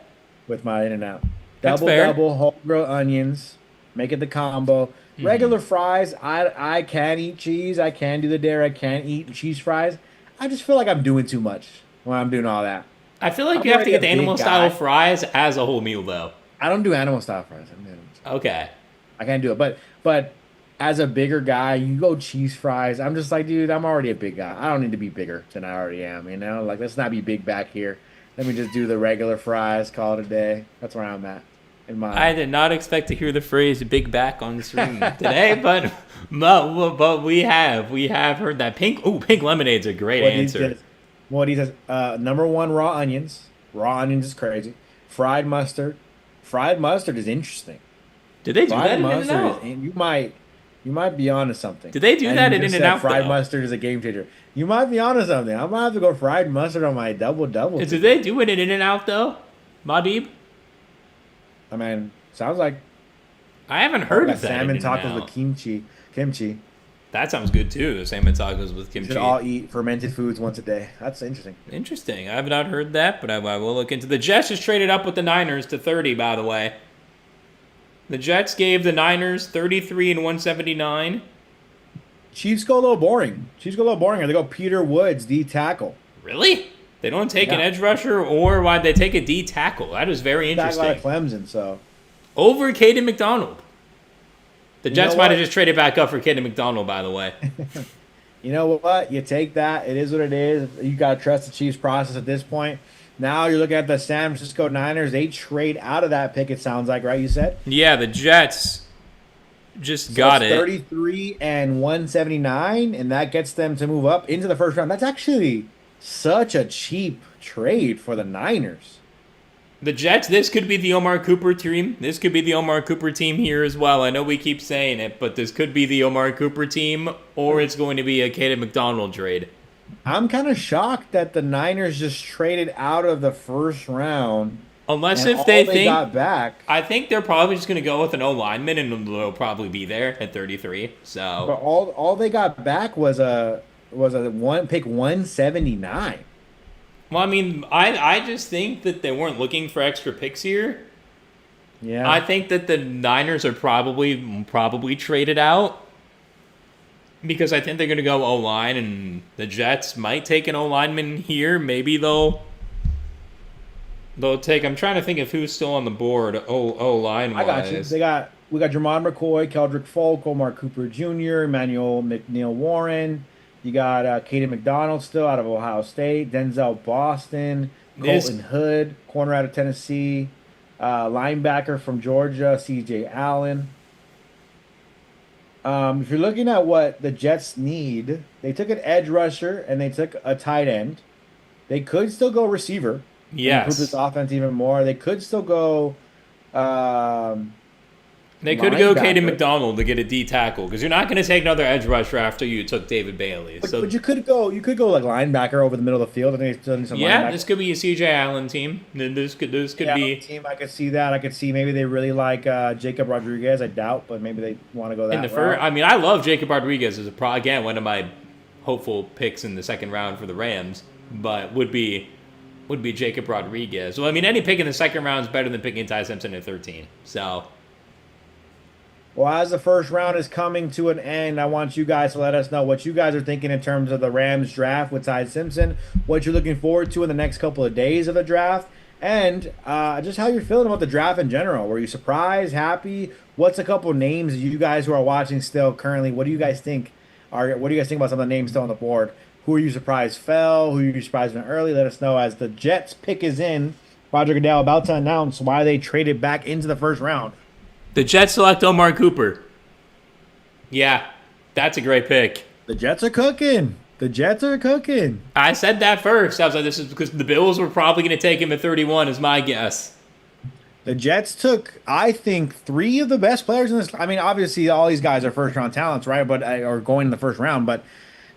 with my In-N-Out. that's Double fair. double whole grilled onions, make it the combo. Hmm. Regular fries, I can eat cheese. I can do the dare. I can eat cheese fries. I just feel like I'm doing too much when I'm doing all that. I feel like I'm you have to already a get the animal big style guy. fries as a whole meal though. I don't do animal style fries. I don't do animal style. Okay. I can't do it. But as a bigger guy, you go cheese fries. I'm just like, dude, I'm already a big guy. I don't need to be bigger than I already am. Like let's not be big back here. Let me just do the regular fries. Call it a day. That's where I'm at in I mine. did not expect to hear the phrase "big back" on the stream today, but we have heard that pink lemonade's a great What he answer. says, what he says, number one, raw onions. Raw onions is crazy. Fried mustard. Fried mustard is interesting. Did they do Fried that in mustard is, In-N-Out? and you might be onto something. Did they do And that you in just said In-N-Out fried though? mustard is a game changer. You might be onto something. I might have to go fried mustard on my double double Did today. they do it in In-N-Out though, Madib? I mean, sounds like I haven't I heard got of that in salmon tacos with In-N-Out. kimchi. That sounds good too. The salmon tacos with We should kimchi. all eat fermented foods once a day. That's interesting. Interesting. I have not heard that, but I will look into. The Jets just traded up with the Niners to 30. By the way, the Jets gave the Niners 33 and 179. Chiefs go a little boring. Chiefs go a little boring. They go Peter Woods, D tackle. Really? They don't take an Yeah, edge rusher, or why'd they take a D tackle? That is very tackle out of interesting. Clemson. So Over Caden McDonald. The you know Jets might have what? just traded back up for Caden McDonald, by the way. You know what? You take that. It is what it is. You got to trust the Chiefs process at this point. Now you're looking at the San Francisco Niners. They trade out of that pick, it sounds like, right? You said? Yeah, the Jets just So it's got it. 33 and 179, and that gets them to move up into the first round. That's actually such a cheap trade for the Niners. The Jets, this could be the Omar Cooper team. This could be the Omar Cooper team here as well. I know we keep saying it, but this could be the Omar Cooper team, or it's going to be a Caden McDonald trade. I'm kind of shocked that the Niners just traded out of the first round, Unless and if all they they think, got back, I think they're probably just going to go with an O lineman, and they'll probably be there at 33. but So, all they got back was a one pick 179. well, I mean, I just think that they weren't looking for extra picks here. I Yeah. think that the Niners are probably traded out because I think they're going to go O line, and the Jets might take an O lineman here. Maybe they'll take. I'm trying to think of who's still on the board O line I got you. wise. We got Jermon McCoy, Keldrick Folk, Omar Cooper Jr., Emmanuel McNeil Warren. You got Caden McDonald still out of Ohio State, Denzel Boston, This Colton Hood, corner out of Tennessee, linebacker from Georgia, C.J. Allen. If you're looking at what the Jets need, they took an edge rusher and they took a tight end. They could still go receiver and improve this yes, offense even more. They could still go um, they could go Caden linebacker. McDonald to get a D tackle because you're not going to take another edge rusher after you took David Bailey. But So you could go like linebacker over the middle of the field. I think they still need some yeah, linebacker. this could be a CJ Allen team. Then this could Yeah, be team. I could see that. I could see maybe they really like Jacob Rodriguez. I doubt, but maybe they want to go in that the first. route. I mean, I love Jacob Rodriguez as a again one of my hopeful picks in the second round for the Rams, but would be Jacob Rodriguez. Well, I mean, any pick in the second round is better than picking Ty Simpson at 13. So Well, as the first round is coming to an end, I want you guys to let us know what you guys are thinking in terms of the Rams draft with Ty Simpson, what you're looking forward to in the next couple of days of the draft, and just how you're feeling about the draft in general. Were you surprised, happy? What's a couple names you guys who are watching still currently? What do you guys think? What do you guys think about some of the names still on the board? Who are you surprised fell? Who are you surprised went early? Let us know as the Jets pick is in. Roger Goodell about to announce why they traded back into the first round. the Jets select Omar Cooper. Yeah, that's a great pick. The Jets are cooking. The Jets are cooking. I said that first. I was like, this is because the Bills were probably going to take him at 31, is my guess. The Jets took, I think, three of the best players in this. I mean, obviously, all these guys are first round talents, right? But are going in the first round. But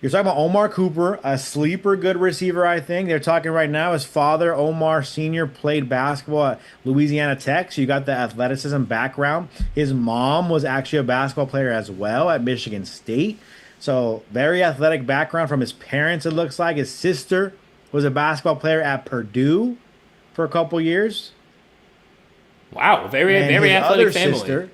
you're talking about Omar Cooper, a sleeper good receiver, I think. They're talking right now. His father, Omar Sr., played basketball at Louisiana Tech. So you got the athleticism background. His mom was actually a basketball player as well at Michigan State. So very athletic background from his parents, it looks like. His sister was a basketball player at Purdue for a couple years. Wow, very And very his athletic other family. sister,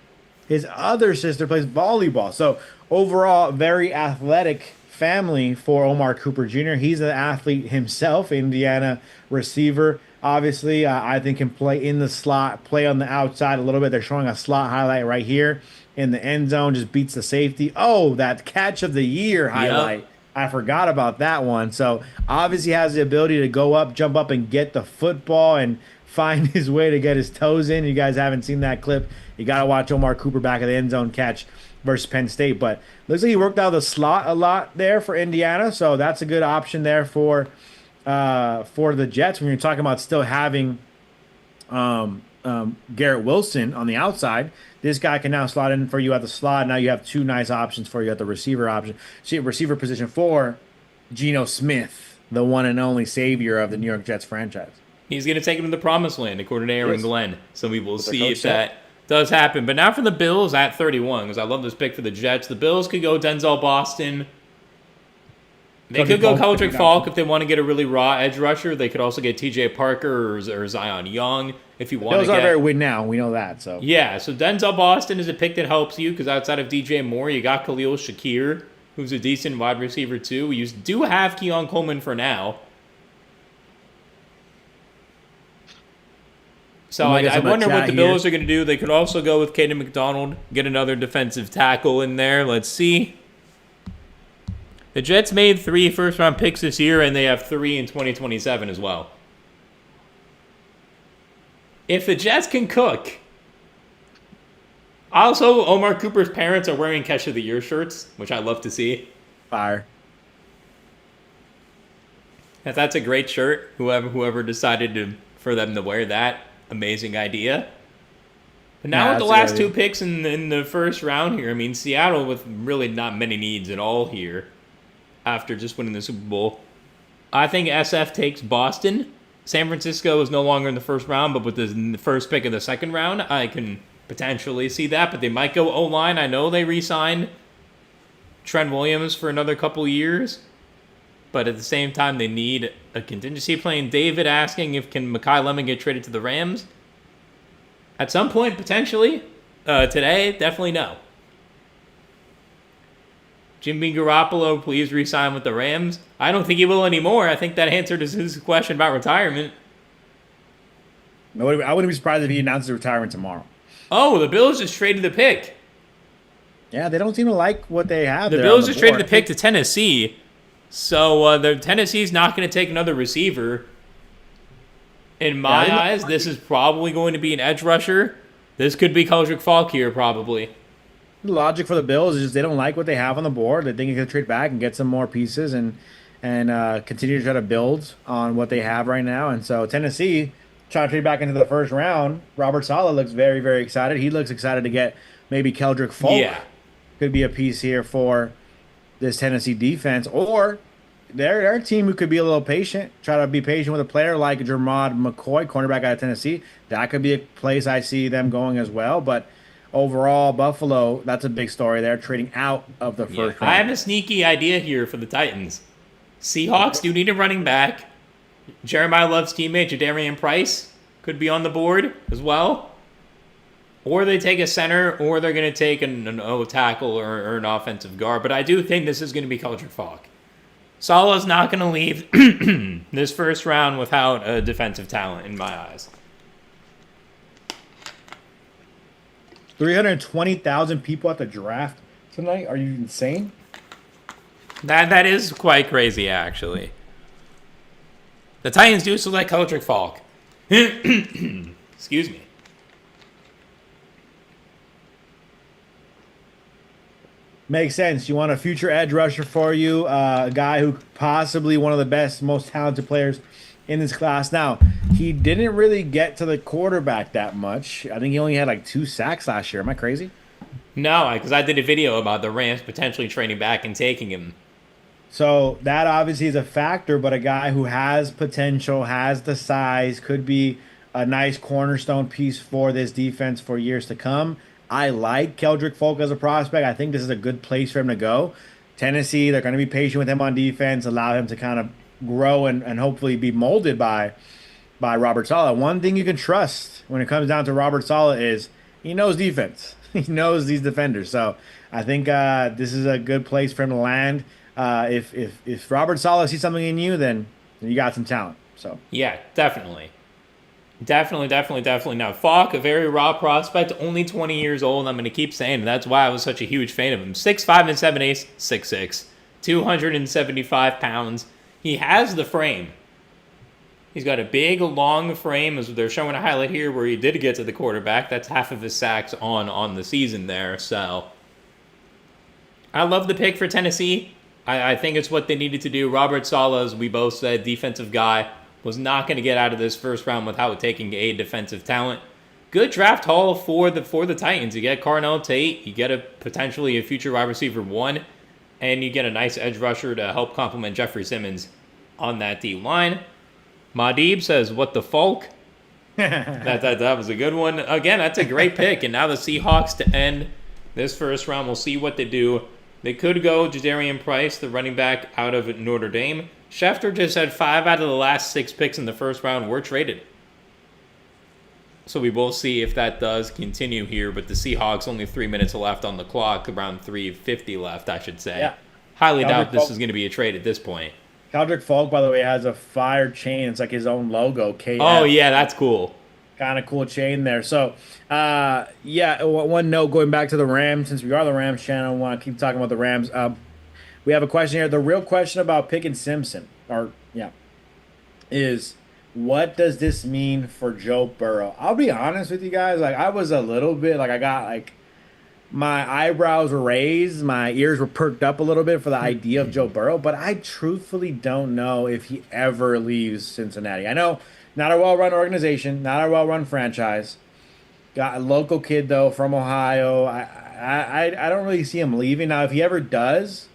his other sister plays volleyball. So overall, very athletic family for Omar Cooper Jr. He's an athlete himself, Indiana receiver. Obviously, I think can play in the slot, play on the outside a little bit. They're showing a slot highlight right here in the end zone, just beats the safety. Oh, that catch of the year highlight. Yep. I forgot about that one. So obviously has the ability to go up, jump up, and get the football and find his way to get his toes in. You guys haven't seen that clip. You got to watch Omar Cooper back at the end zone catch versus Penn State. But looks like he worked out the slot a lot there for Indiana. So that's a good option there for the Jets when you're talking about still having Garrett Wilson on the outside. This guy can now slot in for you at the slot. Now you have two nice options for you at the receiver option. See, receiver position for Geno Smith, the one and only savior of the New York Jets franchise. He's going to take him to the promised land, according to Aaron Yes. Glenn. So we will With the see coach if that does happen. But now for the Bills at 31, because I love this pick for the Jets. The Bills could go Denzel Boston. They could go Keldrick Falk if they want to get a really raw edge rusher. They could also get T.J. Parker or Zion Young if you want Bills to are get. very win now. We know that. So Yeah, so Denzel Boston is a pick that helps you because outside of DJ Moore, you got Khalil Shakir, who's a decent wide receiver too. You do have Keon Coleman for now. So I wonder what the Bills are going to do. They could also go with Caden McDonald, get another defensive tackle in there. Let's see. The Jets made 3 first-round picks this year, and they have 3 in 2027 as well. If the Jets can cook... Also, Omar Cooper's parents are wearing Catch of the Year shirts, which I love to see. fire. If that's a great shirt, whoever decided for them to wear that, amazing idea. But now with the last 2 picks in the first round here, I mean, Seattle with really not many needs at all here after just winning the Super Bowl. I think SF takes Boston. San Francisco is no longer in the first round, but with the first pick of the second round, I can potentially see that. But they might go O-line. I know they re-signed Trent Williams for another couple years. But at the same time, they need a contingency plan. David asking if can Mekhi Lemon get traded to the Rams? At some point, potentially. Today, definitely no. Jimmy Garoppolo, please re-sign with the Rams. I don't think he will anymore. I think that answered his question about retirement. I wouldn't be surprised if he announced his retirement tomorrow. Oh, the Bills just traded the pick. Yeah, they don't seem to like what they have. The there Bills on just traded board. the pick to Tennessee. So the Tennessee's not going to take another receiver. In my eyes, this is probably going to be an edge rusher. This could be Keldrick Falk here, probably. The logic for the Bills is just they don't like what they have on the board. They think they can trade back and get some more pieces and continue to try to build on what they have right now. And so Tennessee trying to trade back into the first round. Robert Saleh looks very, very excited. He looks excited to get maybe Keldrick Falk. Yeah. Could be a piece here for this Tennessee defense. Or they're a team who could be a little patient, try to be patient with a player like Jermod McCoy, cornerback out of Tennessee. That could be a place I see them going as well. But overall, Buffalo, that's a big story. They're trading out of the first round. I have a sneaky idea here for the Titans. Seahawks do need a running back. Jeremiah Love's teammate, Jadarian Price, could be on the board as well. Or they take a center, or they're going to take an O tackle or an offensive guard. But I do think this is going to be Keldrick Falk. Saleh's not going to leave this first round without a defensive talent, in my eyes. 320,000 people at the draft tonight. Are you insane? That is quite crazy, actually. The Titans do select Keldrick Falk. Excuse me. Makes sense. You want a future edge rusher for you, a guy who possibly one of the best, most talented players in this class. Now, he didn't really get to the quarterback that much. I think he only had like 2 sacks last year. Am I crazy? No, because I did a video about the Rams potentially trading back and taking him. So that obviously is a factor, but a guy who has potential, has the size, could be a nice cornerstone piece for this defense for years to come. I like Keldrick Folk as a prospect. I think this is a good place for him to go. Tennessee, they're going to be patient with him on defense, allow him to kind of grow and hopefully be molded by Robert Saleh. One thing you can trust when it comes down to Robert Saleh is he knows defense. He knows these defenders. So I think this is a good place for him to land. If Robert Saleh sees something in you, then you got some talent. So yeah, definitely. Definitely. Now, Falk, a very raw prospect, only 20 years old. I'm going to keep saying it. That's why I was such a huge fan of him. 6'5" and 7/8, 6'6", 275 pounds. He has the frame. He's got a big, long frame, as they're showing a highlight here where he did get to the quarterback. That's half of his sacks on the season there. So I love the pick for Tennessee. I think it's what they needed to do. Robert Saleh, as we both said, defensive guy, was not going to get out of this first round without taking a defensive talent. Good draft haul for the Titans. You get Carnell, Tate, you get potentially a future wide receiver 1, and you get a nice edge rusher to help complement Jeffrey Simmons on that D line. Madib says, "What the Falk?" that was a good one. Again, that's a great pick. And now the Seahawks to end this first round. We'll see what they do. They could go Jadarian Price, the running back out of Notre Dame. Schefter just had 5 out of the last 6 picks in the first round were traded. So we will see if that does continue here. But the Seahawks, only 3 minutes left on the clock, around 3:50 left, I should say. Yeah. Highly doubt this is going to be a trade at this point. Keldrick Folk, by the way, has a fire chain. It's like his own logo. KF. Oh, yeah, that's cool. Kind of cool chain there. So, one note going back to the Rams, since we are the Rams channel, I want to keep talking about the Rams. We have a question here. The real question about picking Simpson, is what does this mean for Joe Burrow? I'll be honest with you guys. Like, I was a little bit, like, I got, like, my eyebrows were raised, my ears were perked up a little bit for the idea of Joe Burrow, but I truthfully don't know if he ever leaves Cincinnati. I know, not a well-run organization, not a well-run franchise. Got a local kid, though, from Ohio. I don't really see him leaving. Now, if he ever does,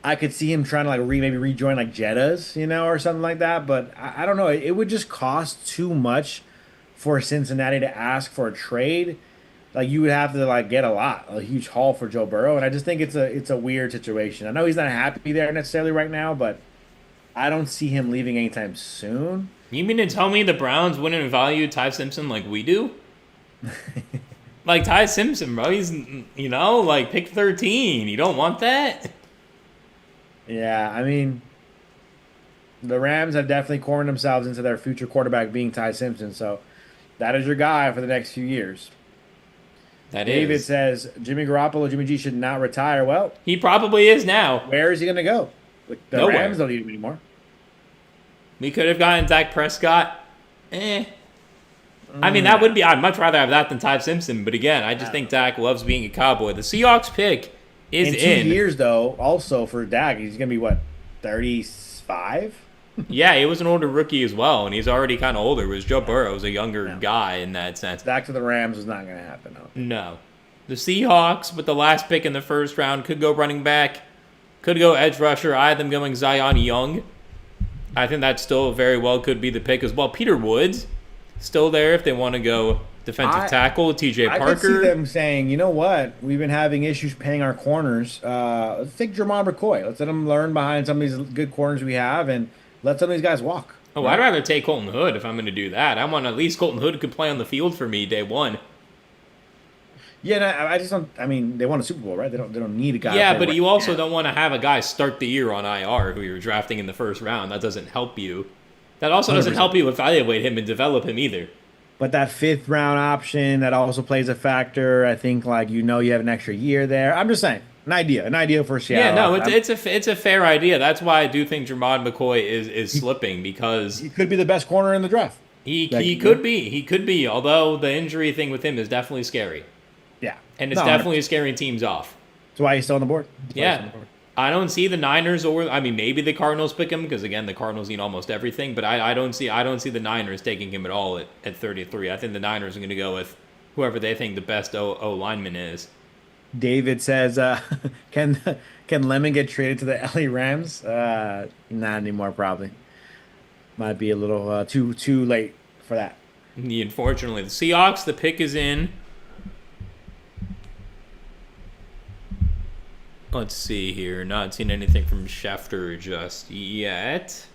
I could see him trying to like maybe rejoin like Jetta's, or something like that. But I don't know. It would just cost too much for Cincinnati to ask for a trade. Like you would have to like get a huge haul for Joe Burrow, and I just think it's a weird situation. I know he's not happy there necessarily right now, but I don't see him leaving anytime soon. You mean to tell me the Browns wouldn't value Ty Simpson like we do? Like Ty Simpson, bro, he's like pick 13. You don't want that? Yeah, I mean, the Rams have definitely cornered themselves into their future quarterback being Ty Simpson, so that is your guy for the next few years. David says Jimmy Garoppolo, Jimmy G should not retire. Well, he probably is now. Where is he going to go? The Nowhere. Rams don't need him anymore. We could have gotten Dak Prescott. I mean, that would be. I'd much rather have that than Ty Simpson. But again, I just think Dak loves being a Cowboy. The Seahawks pick is in 2 years, though. Also for Dak, he's going to be what, 35? Yeah, he was an older rookie as well, and he's already kind of older. Whereas Joe Burrow was a younger guy in that sense. Back to the Rams is not going to happen. No. The Seahawks, with the last pick in the first round, could go running back, could go edge rusher. I had them going Zion Young. I think that still very well could be the pick as well. Peter Woods, still there if they want to go defensive tackle. TJ Parker. I could see them saying, you know what? We've been having issues paying our corners. Let's take Jermon McCoy. Let's let him learn behind some of these good corners we have and let some of these guys walk. Oh, right? I'd rather take Colton Hood if I'm going to do that. I want at least Colton Hood could play on the field for me day one. Yeah, no, I just don't. I mean, they won a Super Bowl, right? They don't need a guy. Yeah, but you also don't want to have a guy start the year on IR who you're drafting in the first round. That doesn't help you. That also doesn't 100%. help you evaluate him and develop him either. But that 5th round option that also plays a factor. I think you have an extra year there. I'm just saying. An idea for Seattle. Yeah, no, it's a fair idea. That's why I do think Jermon McCoy is slipping because he could be the best corner in the draft. He could be. Although the injury thing with him is definitely scary. Yeah, and it's definitely scaring teams off. That's why he's still on the board. Yeah, I don't see the Niners maybe the Cardinals pick him because again the Cardinals need almost everything, but I don't see the Niners taking him at all at 33. I think the Niners are going to go with whoever they think the best O lineman is. David says, can Lemon get traded to the LA Rams? Not anymore, probably. Might be a little too late for that. Unfortunately, the Seahawks, the pick is in. Let's see here. Not seen anything from Schefter just yet.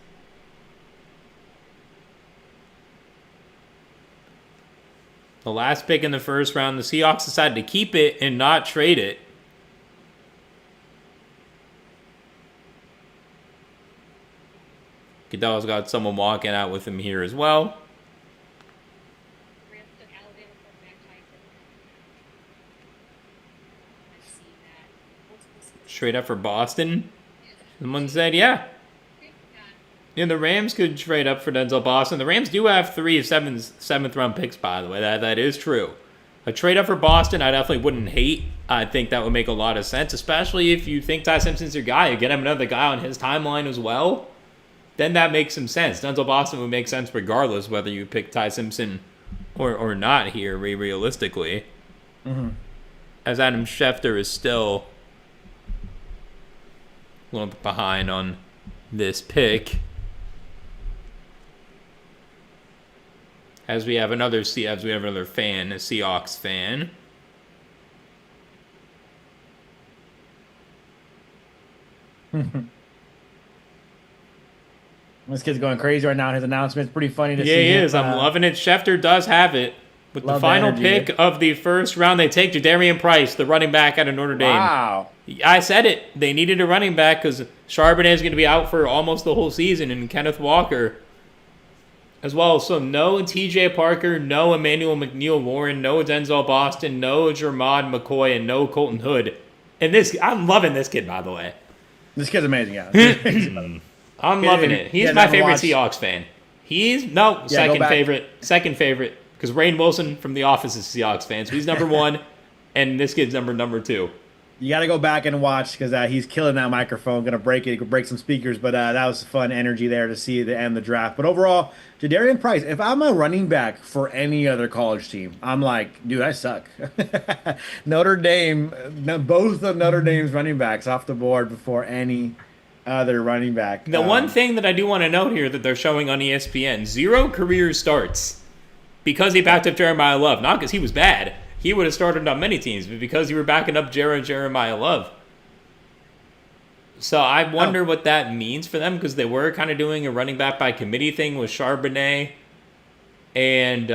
The last pick in the first round, the Seahawks decided to keep it and not trade it. Goodell's got someone walking out with him here as well. Straight up for Boston. Someone said, yeah. Yeah, the Rams could trade up for Denzel Boston. The Rams do have 3 seventh round picks, by the way. That is true. A trade up for Boston, I definitely wouldn't hate. I think that would make a lot of sense, especially if you think Ty Simpson's your guy. You get him another guy on his timeline as well. Then that makes some sense. Denzel Boston would make sense regardless whether you pick Ty Simpson or not here, realistically. Mm-hmm. As Adam Schefter is still a little bit behind on this pick. As we have another fan, a Seahawks fan. This kid's going crazy right now in his announcement. It's pretty funny to see. Yeah, he is. I'm loving it. Schefter does have it. With the final pick of the first round, they take Jadarian Price, the running back out of Notre Dame. Wow. I said it. They needed a running back because Charbonnet is going to be out for almost the whole season, and Kenneth Walker as well. So no T.J. Parker, no Emmanuel McNeil-Warren, no Denzel Boston, no Jermod McCoy, and no Colton Hood. And I'm loving this kid, by the way. This kid's amazing, yeah. I'm loving it. He's my favorite Seahawks fan. Second favorite. Because Rainn Wilson from The Office is a Seahawks fan, so he's number 1, and this kid's number 2. You got to go back and watch because he's killing that microphone. Going to break it. He could break some speakers, but that was fun energy there to see the end of the draft. But overall, Jadarian Price, if I'm a running back for any other college team, I'm like, dude, I suck. Notre Dame, both of Notre Dame's running backs off the board before any other running back. The one thing that I do want to note here that they're showing on ESPN, 0 career starts because he backed up Jeremiah Love. Not because he was bad. He would have started on many teams, but because you were backing up Jeremiah Love. So I wonder what that means for them because they were kind of doing a running back by committee thing with Charbonnet and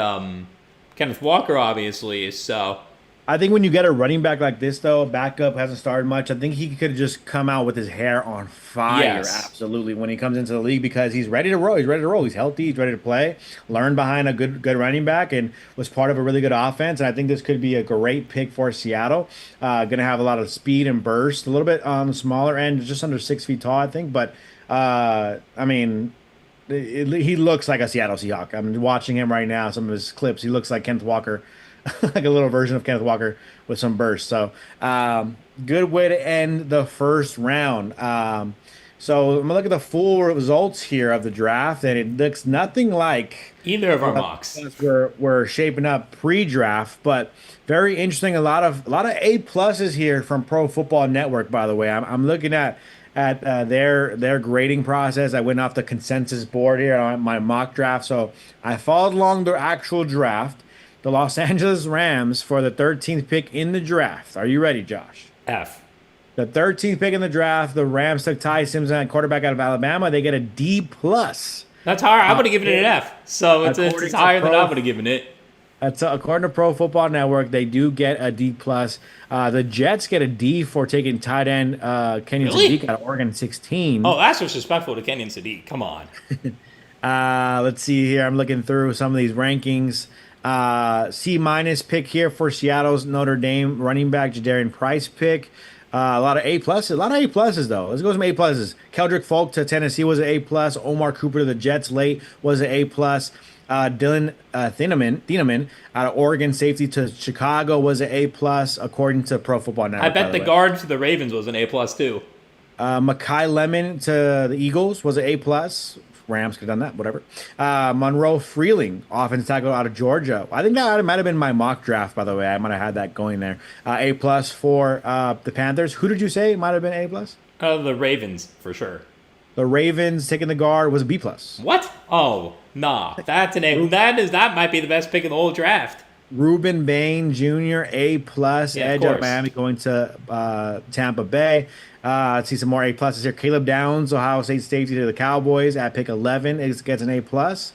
Kenneth Walker, obviously. So I think when you get a running back like this, though, backup hasn't started much. I think he could just come out with his hair on fire, absolutely, when he comes into the league because he's ready to roll. He's healthy. He's ready to play. Learned behind a good running back and was part of a really good offense. And I think this could be a great pick for Seattle. Going to have a lot of speed and burst, a little bit on the smaller end, just under 6 feet tall, I think. But, he looks like a Seattle Seahawk. I'm watching him right now, some of his clips. He looks like Kenneth Walker. Like a little version of Kenneth Walker with some burst. So, good way to end the first round. So, I'm going to look at the full results here of the draft, and it looks nothing like either of our mocks. We're shaping up pre-draft, but very interesting. A lot of A+ here from Pro Football Network, by the way. I'm looking at their grading process. I went off the consensus board here on my mock draft, so I followed along their actual draft. The Los Angeles Rams for the 13th pick in the draft. Are you ready, Josh? F. The 13th pick in the draft, the Rams took Ty Simpson, quarterback out of Alabama. They get a D+. That's higher. I would have given it an F. So it's higher than I would have given it. That's according to Pro Football Network. They do get a D+. The Jets get a D for taking tight end Kenyon Sadiq out of Oregon 16. Oh, that's disrespectful to Kenyon Sadiq. Come on. Let's see here. I'm looking through some of these rankings. C- pick here for Seattle's Notre Dame running back Jadarian Price pick. A lot of A+. A lot of A+ though. Let's go with some A+. Keldrick Folk to Tennessee was an A+. Omar Cooper to the Jets late was an A+. Dylan Thieneman out of Oregon safety to Chicago was an A+, according to Pro Football Network. I bet the guard for the Ravens was an A+ too. Makai Lemon to the Eagles was an A plus. Rams could have done that, whatever. Monroe Freeling, offensive tackle out of Georgia. I think that might have been my mock draft, by the way. I might have had that going there. A plus for the Panthers. Who did you say might have been A plus? The Ravens, for sure. The Ravens taking the guard was a B plus. What? Oh, nah. That's an A. That might be the best pick of the whole draft. Ruben Bane Jr. A plus. Yeah, edge of Miami going to Tampa Bay. Let's see some more A pluses here. Caleb Downs, Ohio State safety to the Cowboys at pick 11. It gets an A plus.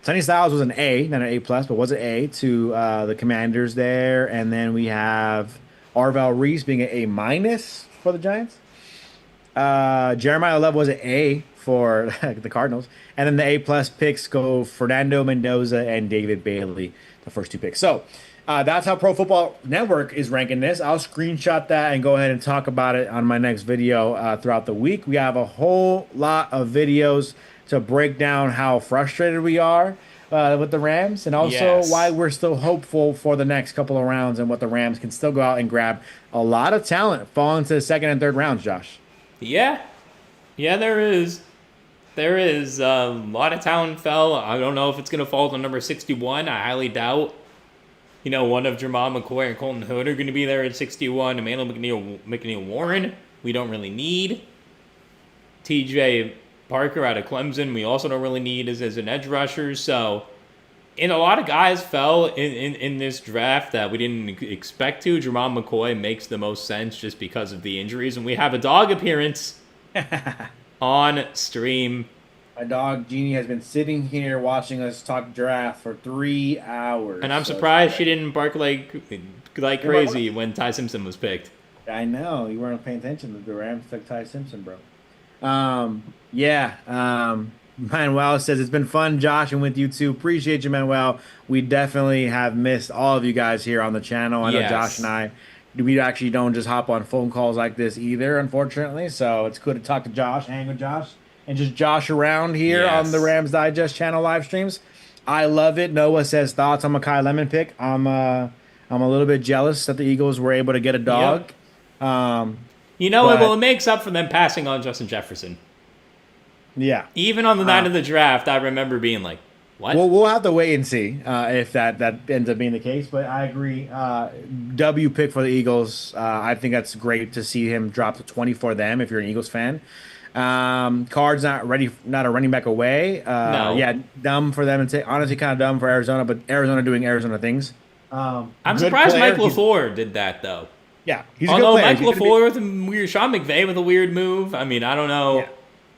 Sonny Styles was an A, not an A plus, but was an A to the Commanders there. And then we have Arval Reese being an A minus for the Giants. Jeremiah Love was an A for the Cardinals. And then the A plus picks go Fernando Mendoza and David Bailey, the first two picks. So that's how Pro Football Network is ranking this. I'll screenshot that and go ahead and talk about it on my next video throughout the week. We have a whole lot of videos to break down how frustrated we are with the Rams, and also why we're still hopeful for the next couple of rounds and what the Rams can still go out and grab a lot of talent falling to the second and third rounds, Josh. Yeah, there is. There is a lot of talent fell. I don't know if it's going to fall to number 61. I highly doubt. One of Jamal McCoy and Colton Hood are going to be there at 61. Emmanuel McNeil Warren, we don't really need. TJ Parker out of Clemson, we also don't really need as an edge rusher. So, a lot of guys fell in this draft that we didn't expect to. Jamal McCoy makes the most sense just because of the injuries. And we have a dog appearance on stream. My dog Jeannie has been sitting here watching us talk draft for 3 hours. And I'm surprised she didn't bark like crazy when Ty Simpson was picked. I know. You weren't paying attention. The Rams took Ty Simpson, bro. Manuel says, it's been fun, Josh, and with you too. Appreciate you, Manuel. We definitely have missed all of you guys here on the channel. I know Josh and I, we actually don't just hop on phone calls like this either, unfortunately. So it's good to talk to Josh, hang with Josh, and just Josh around here on the Rams Digest channel live streams. I love it. Noah says thoughts on Makai Lemon pick. I'm a little bit jealous that the Eagles were able to get a dog. Yep. It makes up for them passing on Justin Jefferson. Yeah. Even on the night of the draft, I remember being like, what? Well, we'll have to wait and see if that ends up being the case. But I agree. W pick for the Eagles. I think that's great to see him drop to 20 for them if you're an Eagles fan. Card's not a running back away. No. Yeah, dumb for them. And honestly, kind of dumb for Arizona, but Arizona doing Arizona things. I'm surprised Mike LaFleur did that, though. Yeah, he's a good player. Mike LaFleur with a weird, Sean McVay with a weird move. I mean, I don't know. Yeah.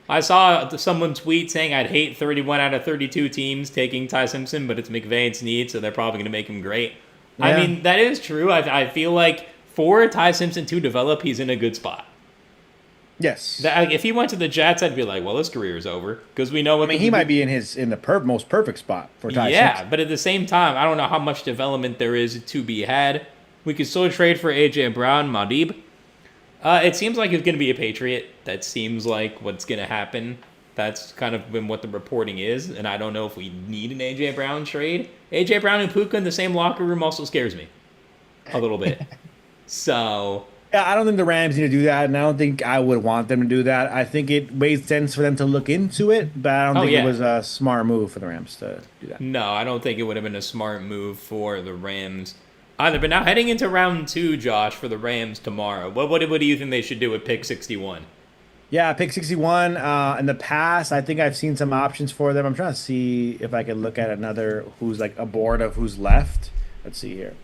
I saw someone tweet saying I'd hate 31 out of 32 teams taking Ty Simpson, but it's McVay and Snead, so they're probably going to make him great. Yeah. I mean, that is true. I feel like for Ty Simpson to develop, he's in a good spot. Yes. If he went to the Jets, I'd be like, well, his career's over. Because we know what he might be in the most perfect spot for Ty Simpson. Yeah, but at the same time, I don't know how much development there is to be had. We could still trade for A.J. Brown, Madib. It seems like it's going to be a Patriot. That seems like what's going to happen. That's kind of been what the reporting is, and I don't know if we need an A.J. Brown trade. A.J. Brown and Puka in the same locker room also scares me a little bit. So... Yeah, I don't think the Rams need to do that, and I don't think I would want them to do that. I think it made sense for them to look into it, but I don't think it was a smart move for the Rams to do that. No, I don't think it would have been a smart move for the Rams either. But now heading into round 2, Josh, for the Rams tomorrow, what do you think they should do with pick 61? Yeah, pick 61. In the past, I think I've seen some options for them. I'm trying to see if I can look at another who's like a board of who's left. Let's see here.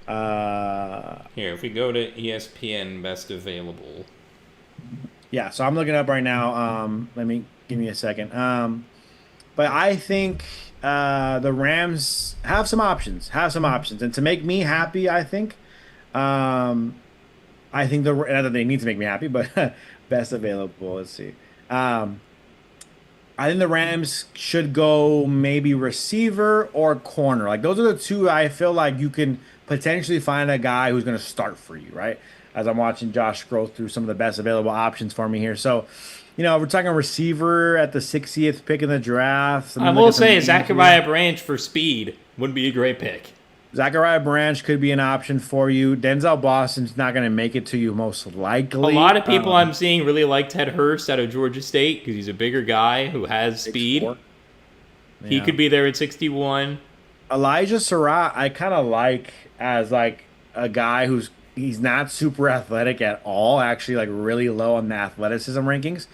Here, if we go to ESPN best available. Yeah, so I'm looking up right now. Give me a second. But I think the Rams have some options. And to make me happy, I think not that they need to make me happy, but best available. Let's see. I think the Rams should go maybe receiver or corner. Like those are the two I feel like you can potentially find a guy who's going to start for you, right? As I'm watching Josh scroll through some of the best available options for me here. So, we're talking receiver at the 60th pick in the draft. I will say Zachariah Branch for speed would be a great pick. Zachariah Branch could be an option for you. Denzel Boston's not going to make it to you most A likely. lot of people I'm seeing really like Ted Hurst out of Georgia State because he's a bigger guy who has speed. 6'4". He Yeah. could be there at 61. Elijah Surratt, I kind of like as like a guy he's not super athletic at all, actually like really low on the athleticism rankings,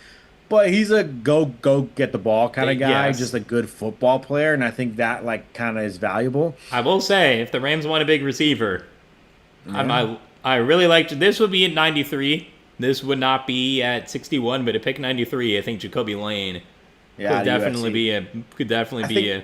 but he's a go get the ball kind of guy, Yes. just a good football player, and I think that like kind of is valuable. I will say, if the Rams want a big receiver, Yeah. I really liked this would be at 93. This would not be at 61, but at pick 93, I think Jacoby Lane Yeah, the USC. could definitely I be think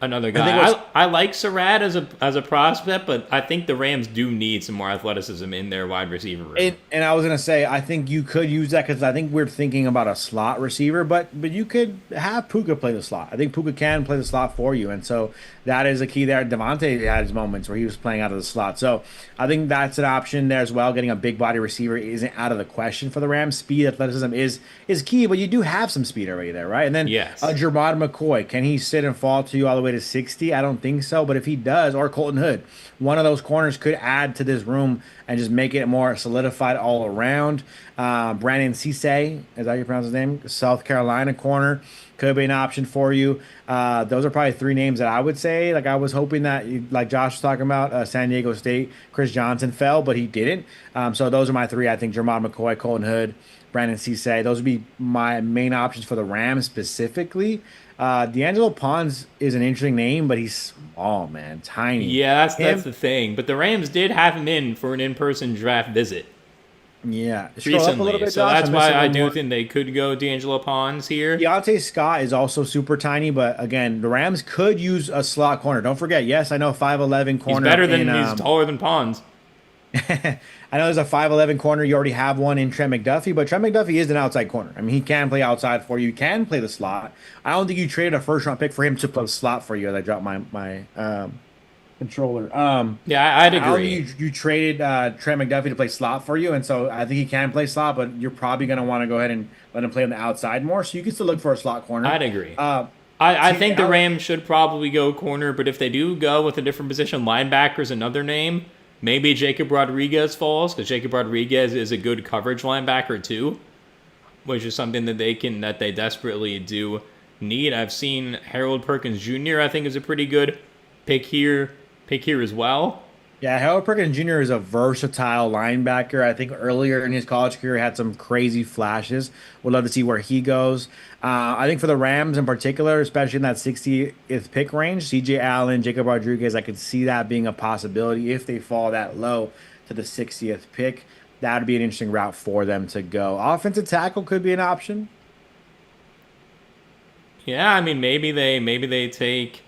another I think guy. what's I like Surratt as a prospect, but I think the Rams do need some more athleticism in their wide receiver room. And I was gonna say, I think you could use that because I think we're thinking about a slot receiver, but you could have Puka play the slot. I think Puka can play the slot for you, and so that is a key there. Devontae had his moments where he was playing out of the slot, so I think that's an option there as well. Getting a big body receiver isn't out of the question for the Rams. Speed, athleticism is key, but you do have some speed already there, right? And then Yes. Jermod McCoy, can he sit and fall to you all the way to 60? I don't think so, but if he does, or Colton Hood, one of those corners could add to this room and just make it more solidified all around. Brandon Cisse, is that how you pronounce his name? South Carolina corner could be an option for you. Those are probably three names that I would say. Like I was hoping that, like Josh was talking about, San Diego State, Chris Johnson fell, but he didn't. So those are my three. I think Jermod McCoy, Colton Hood, Brandon Cisse. Those would be my main options for the Rams specifically. D'Angelo Pons is an interesting name, but he's small, man, tiny. Yeah, that's Him, the thing. But the Rams did have him in for an in-person draft visit yeah. Scroll up a little recently, bit, so Josh. that's I'm why missing I one do more. think they could go D'Angelo Pons here. Deontay Scott is also super tiny, but again, the Rams could use a slot corner. Don't forget, yes, I know 5'11" He's corner. better than in, he's taller than Pons. I know there's a 5'11" corner. You already have one in Trent McDuffie, but Trent McDuffie is an outside corner. I mean, he can play outside for you. He can play the slot. I don't think you traded a first round pick for him to play slot for you. As I dropped my controller. Yeah, I'd I don't agree. think you traded Trent McDuffie to play slot for you, and so I think he can play slot, but you're probably going to want to go ahead and let him play on the outside more. So you can still look for a slot corner. I'd agree. Uh, I TJ think the Allen- Rams should probably go corner, but if they do go with a different position, linebacker's another name. Maybe Jacob Rodriguez falls because Jacob Rodriguez is a good coverage linebacker too, which is something that they desperately do need. I've seen Harold Perkins Jr. I think is a pretty good pick here as well. Yeah, Harold Perkins Jr. is a versatile linebacker. I think earlier in his college career he had some crazy flashes. Would love to see where he goes. I think for the Rams in particular, especially in that 60th pick range, C.J. Allen, Jacob Rodriguez, I could see that being a possibility if they fall that low to the 60th pick. That would be an interesting route for them to go. Offensive tackle could be an option. Yeah, I mean maybe they take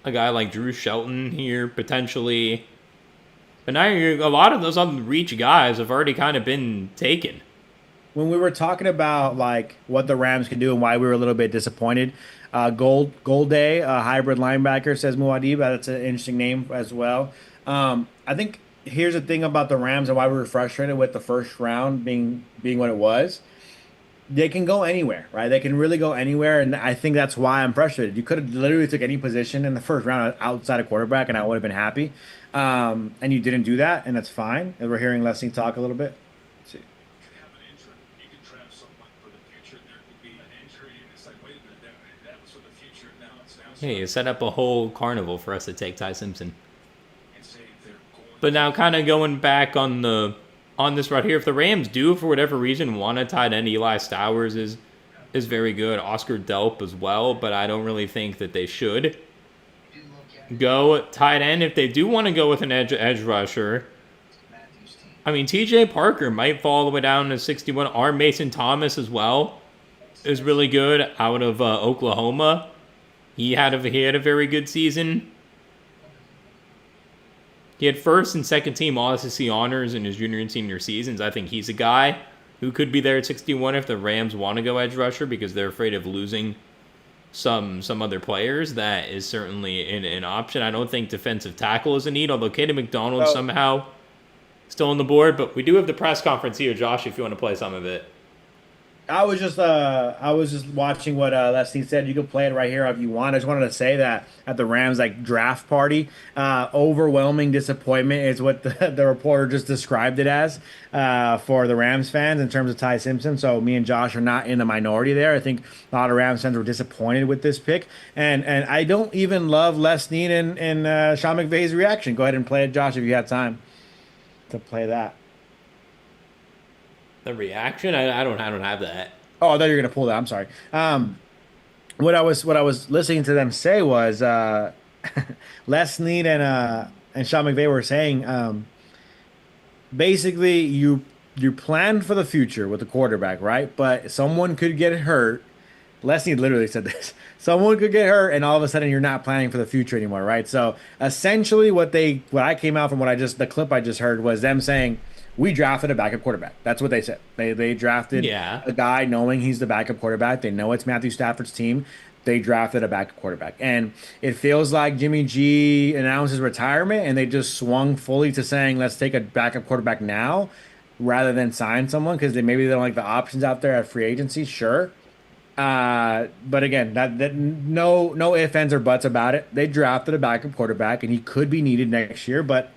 a guy like Drew Shelton here potentially. But now a lot of those other reach guys have already kind of been taken. When we were talking about like what the Rams can do and why we were a little bit disappointed, Gold Day, a hybrid linebacker, says Muad'Dib. That's an interesting name as well. I think here's the thing about the Rams and why we were frustrated with the first round being what it was. They can go anywhere, right? They can really go anywhere, and I think that's why I'm frustrated. You could have literally took any position in the first round outside of quarterback, and I would have been happy. And you didn't do that, and that's fine. And we're hearing Leslie talk a little bit. Let's see. Have an injury. You could draft someone for the future. There could be an injury, and it's like, wait a minute, that was for the future. Now it's Hey, you set up a whole carnival for us to take Ty Simpson. and say they're going. But now kind of going back on this right here, if the Rams do for whatever reason want a tight end, Eli Stowers is very good. Oscar Delp as well, but I don't really think that they should go tight end. If they do want to go with an edge rusher, I mean T.J. Parker might fall all the way down to 61. R. Mason Thomas as well is really good out of Oklahoma. He had a very good season. He had first and second team All-SEC honors in his junior and senior seasons. I think he's a guy who could be there at 61 if the Rams want to go edge rusher because they're afraid of losing some other players. That is certainly an option. I don't think defensive tackle is a need, although Kaden McDonald Oh. somehow still on the board. But we do have the press conference here, Josh, if you want to play some of it. I was just watching what Leslie said. You can play it right here if you want. I just wanted to say that at the Rams like draft party, overwhelming disappointment is what the reporter just described it as for the Rams fans in terms of Ty Simpson. So me and Josh are not in the minority there. I think a lot of Rams fans were disappointed with this pick, and I don't even love Les Snead and Sean McVay's reaction. Go ahead and play it, Josh, if you have time to play that. The reaction? I don't have that. Oh, I thought you were gonna pull that. I'm sorry. What I was listening to them say was Les Snead and Sean McVay were saying basically you plan for the future with the quarterback, right? But someone could get hurt. Les Snead literally said this. Someone could get hurt, and all of a sudden you're not planning for the future anymore, right? So essentially, what I came out from the clip I just heard was them saying we drafted a backup quarterback. That's what they said. They drafted Yeah. a guy knowing he's the backup quarterback. They know it's Matthew Stafford's team. They drafted a backup quarterback. And it feels like Jimmy G announced his retirement and they just swung fully to saying, let's take a backup quarterback now rather than sign someone because maybe they don't like the options out there at free agency. Sure. But again, that no ifs, ands, or buts about it. They drafted a backup quarterback and he could be needed next year, but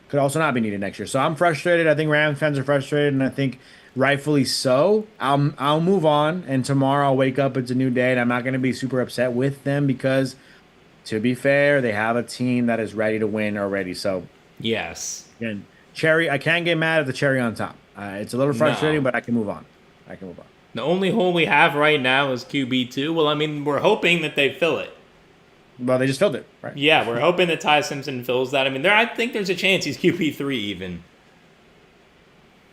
could also not be needed next year. So I'm frustrated. I think Rams fans are frustrated, and I think rightfully so. I'll move on, and tomorrow I'll wake up. It's a new day, and I'm not going to be super upset with them because, to be fair, they have a team that is ready to win already. So Yes. again, I can't get mad at the cherry on top. It's a little frustrating, No. but I can move on. I can move on. The only hole we have right now is QB2. Well, I mean, we're hoping that they fill it. Well, they just filled it, right? Yeah, we're hoping that Ty Simpson fills that. I mean, I think there's a chance he's QB3 even.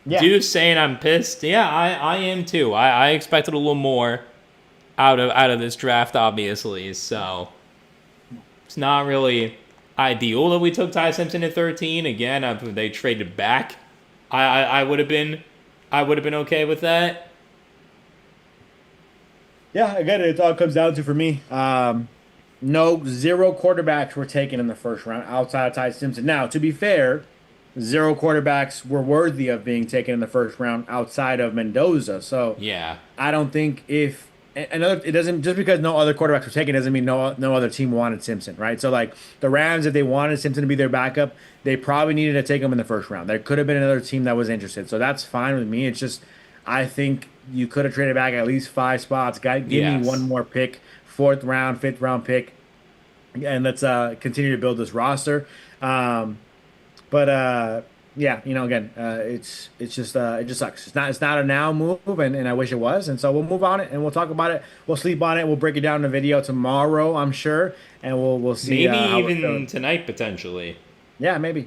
Yeah. Dude saying I'm pissed. Yeah, I am too. I expected a little more out of this draft, obviously. So it's not really ideal that we took Ty Simpson at 13. Again, they traded back. I would have been okay with that. Yeah, again, it all comes down to for me. Zero quarterbacks were taken in the first round outside of Ty Simpson. Now, to be fair, zero quarterbacks were worthy of being taken in the first round outside of Mendoza. So Yeah. I don't think it doesn't just because no other quarterbacks were taken doesn't mean no other team wanted Simpson, right? So like the Rams, if they wanted Simpson to be their backup, they probably needed to take him in the first round. There could have been another team that was interested, so that's fine with me. It's just I think you could have traded back at least 5 spots. Give me Yes. one more pick, 4th round, 5th round pick, and let's continue to build this roster. But yeah, again, it just sucks. It's not a now move, and I wish it was. And so we'll move on it and we'll talk about it. We'll sleep on it. We'll break it down in a video tomorrow, I'm sure, and we'll see. Maybe how it's even going. tonight, potentially. Yeah, maybe.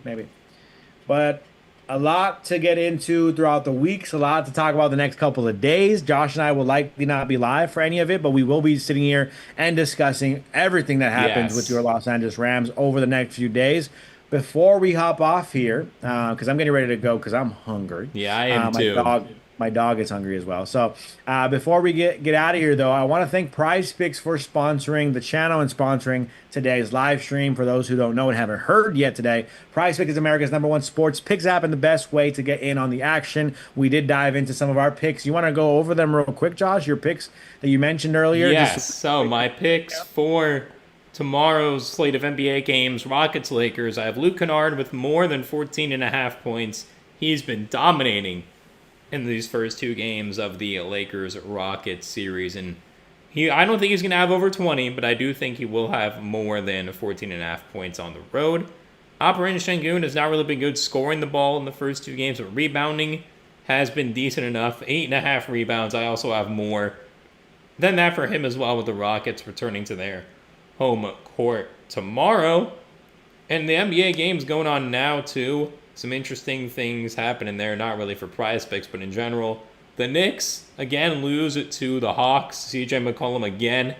But a lot to get into throughout the weeks, a lot to talk about the next couple of days. Josh and I will likely not be live for any of it, but we will be sitting here and discussing everything that happens Yes. with your Los Angeles Rams over the next few days. Before we hop off here, because I'm getting ready to go because I'm hungry. Yeah, I am my too. my dog is hungry as well. So before we get out of here, though, I want to thank Prize Picks for sponsoring the channel and sponsoring today's live stream. For those who don't know and haven't heard yet today, Prize Picks is America's #1 sports picks app and the best way to get in on the action. We did dive into some of our picks. You want to go over them real quick, Josh? Your picks that you mentioned earlier? Yes. So my picks for tomorrow's slate of NBA games, Rockets Lakers. I have Luke Kennard with more than 14.5 points. He's been dominating in these first 2 games of the Lakers Rockets series, and I don't think he's going to have over 20, but I do think he will have more than 14.5 points on the road. Alperen Sengun has not really been good scoring the ball in the first 2 games, but rebounding has been decent enough. 8.5 rebounds. I also have more than that for him as well, with the Rockets returning to their home court tomorrow. And the NBA games going on now too. Some interesting things happening there, not really for Prize Picks, but in general. The Knicks, again, lose it to the Hawks. CJ McCollum again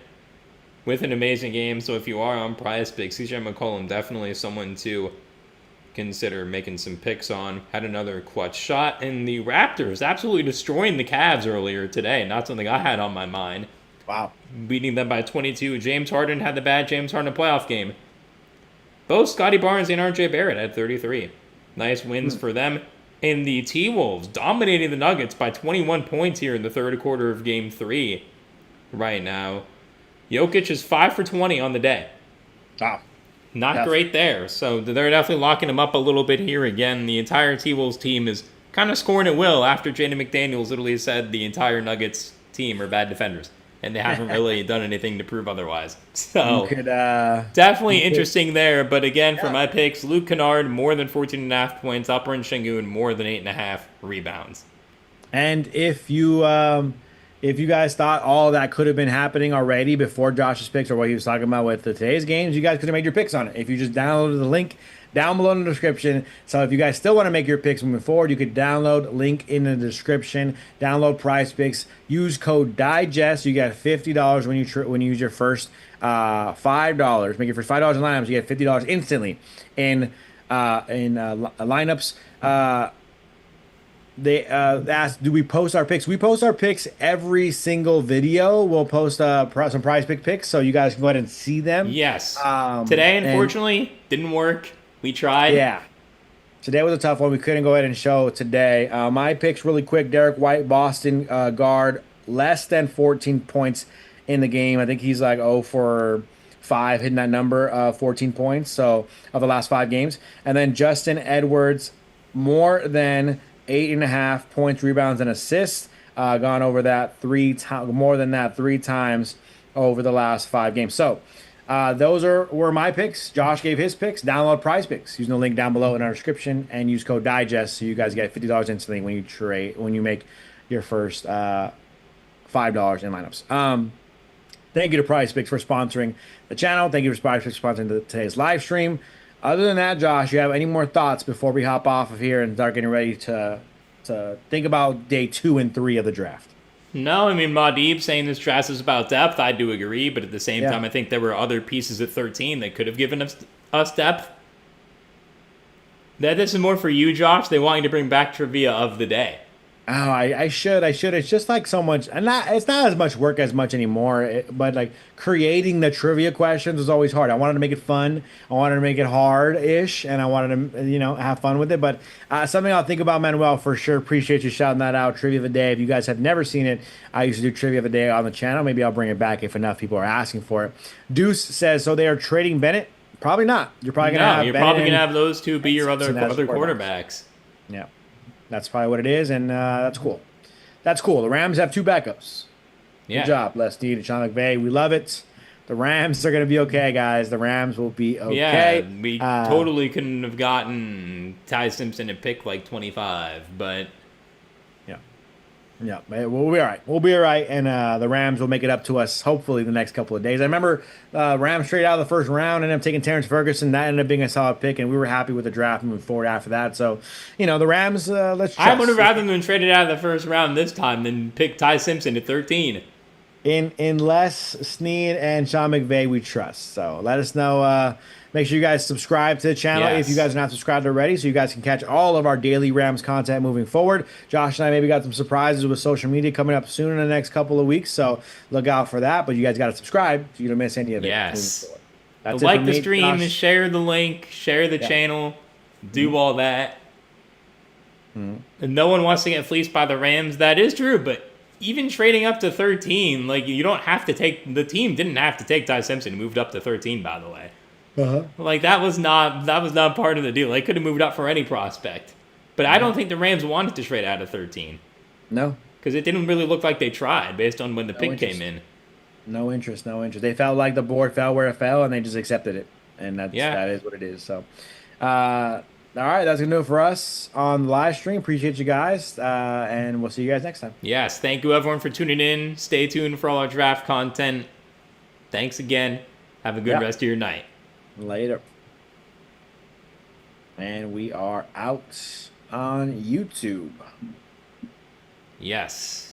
with an amazing game. So if you are on Prize Picks, CJ McCollum definitely is someone to consider making some picks on. Had another clutch shot. And the Raptors absolutely destroying the Cavs earlier today. Not something I had on my mind. Wow. Beating them by 22. James Harden had the bad James Harden playoff game. Both Scotty Barnes and RJ Barrett had 33. Nice wins for them. And the T-Wolves dominating the Nuggets by 21 points here in the third quarter of Game 3 right now. Jokic is 5 for 20 on the day. Wow. Not great there. So they're definitely locking him up a little bit here again. The entire T-Wolves team is kind of scoring at will after Jaden McDaniels literally said the entire Nuggets team are bad defenders. And they haven't really done anything to prove otherwise. So definitely interesting there. But again, for my picks, Luke Kennard, more than 14.5 points. Alperen Şengün, more than 8.5 rebounds. And if you guys thought all that could have been happening already before Josh's picks or what he was talking about with today's games, you guys could have made your picks on it. If you just downloaded the link down below in the description. So if you guys still want to make your picks moving forward, you could download link in the description, download Prize Picks, use code DIGEST. You get $50 when you use your first $5. Make your first $5 in lineups, you get $50 instantly in lineups. They asked, do we post our picks? We post our picks every single video. We'll post some Prize Pick picks so you guys can go ahead and see them. Yes. Today, unfortunately, didn't work. We tried. Yeah. Today was a tough one. We couldn't go ahead and show today. My picks really quick. Derek White, Boston guard, less than 14 points in the game. I think he's like 0 for 5, hitting that number, 14 points. So of the last 5 games. And then Justin Edwards, more than 8.5 points, rebounds, and assists. Gone over that more than that 3 times over the last 5 games. So those were my picks. Josh gave his picks. Download Prize Picks using the link down below in our description and use code DIGEST so you guys get $50 instantly when you make your first $5 in lineups. Thank you to Prize Picks for sponsoring the channel. Thank you to Prize Picks for sponsoring today's live stream. Other than that, Josh, you have any more thoughts before we hop off of here and start getting ready to think about day 2 and 3 of the draft? No, I mean, Madeeb saying this draft is about depth, I do agree, but at the same time, I think there were other pieces at 13 that could have given us depth. This is more for you, Josh. They want you to bring back trivia of the day. Oh, I should. It's just like so much, and it's not as much work as much anymore. But like creating the trivia questions was always hard. I wanted to make it fun. I wanted to make it hard-ish, and I wanted to, have fun with it. But something I'll think about, Manuel, for sure. Appreciate you shouting that out. Trivia of the day. If you guys have never seen it, I used to do trivia of the day on the channel. Maybe I'll bring it back if enough people are asking for it. Deuce says, so they are trading Bennett? Probably not. You're probably gonna have those two be your other quarterbacks. Yeah. That's probably what it is, and that's cool. That's cool. The Rams have 2 backups. Good job, Les Snead and Sean McVay. We love it. The Rams are going to be okay, guys. The Rams will be okay. Yeah, we totally couldn't have gotten Ty Simpson at pick like 25, but... Yeah, we'll be all right. We'll be all right, and the Rams will make it up to us, hopefully, the next couple of days. I remember Rams straight out of the first round, ended up taking Terrence Ferguson. That ended up being a solid pick, and we were happy with the draft moving forward after that. So, the Rams, let's trust. I would have rather than traded out of the first round this time than pick Ty Simpson at 13. Unless Snead and Sean McVay we trust. So let us know. Make sure you guys subscribe to the channel if you guys are not subscribed already, so you guys can catch all of our daily Rams content moving forward. Josh and I maybe got some surprises with social media coming up soon in the next couple of weeks, so look out for that. But you guys got to subscribe so you don't miss any of it. Yes. That's like the stream, Josh. Share the link, share the channel, do all that. And no one wants to get fleeced by the Rams. That is true, but even trading up to 13, like you don't have to take. The team didn't have to take Ty Simpson. Moved up to 13, by the way. Like that was not part of the deal. They could have moved up for any prospect, but I don't think the Rams wanted to trade out of 13. No, because it didn't really look like they tried based on when the pick came in. No interest. They felt like the board fell where it fell, and they just accepted it, and that is what it is. So, all right, that's gonna do it for us on the live stream. Appreciate you guys, and we'll see you guys next time. Yes, thank you everyone for tuning in. Stay tuned for all our draft content. Thanks again. Have a good rest of your night. Later. And we are out on YouTube. Yes.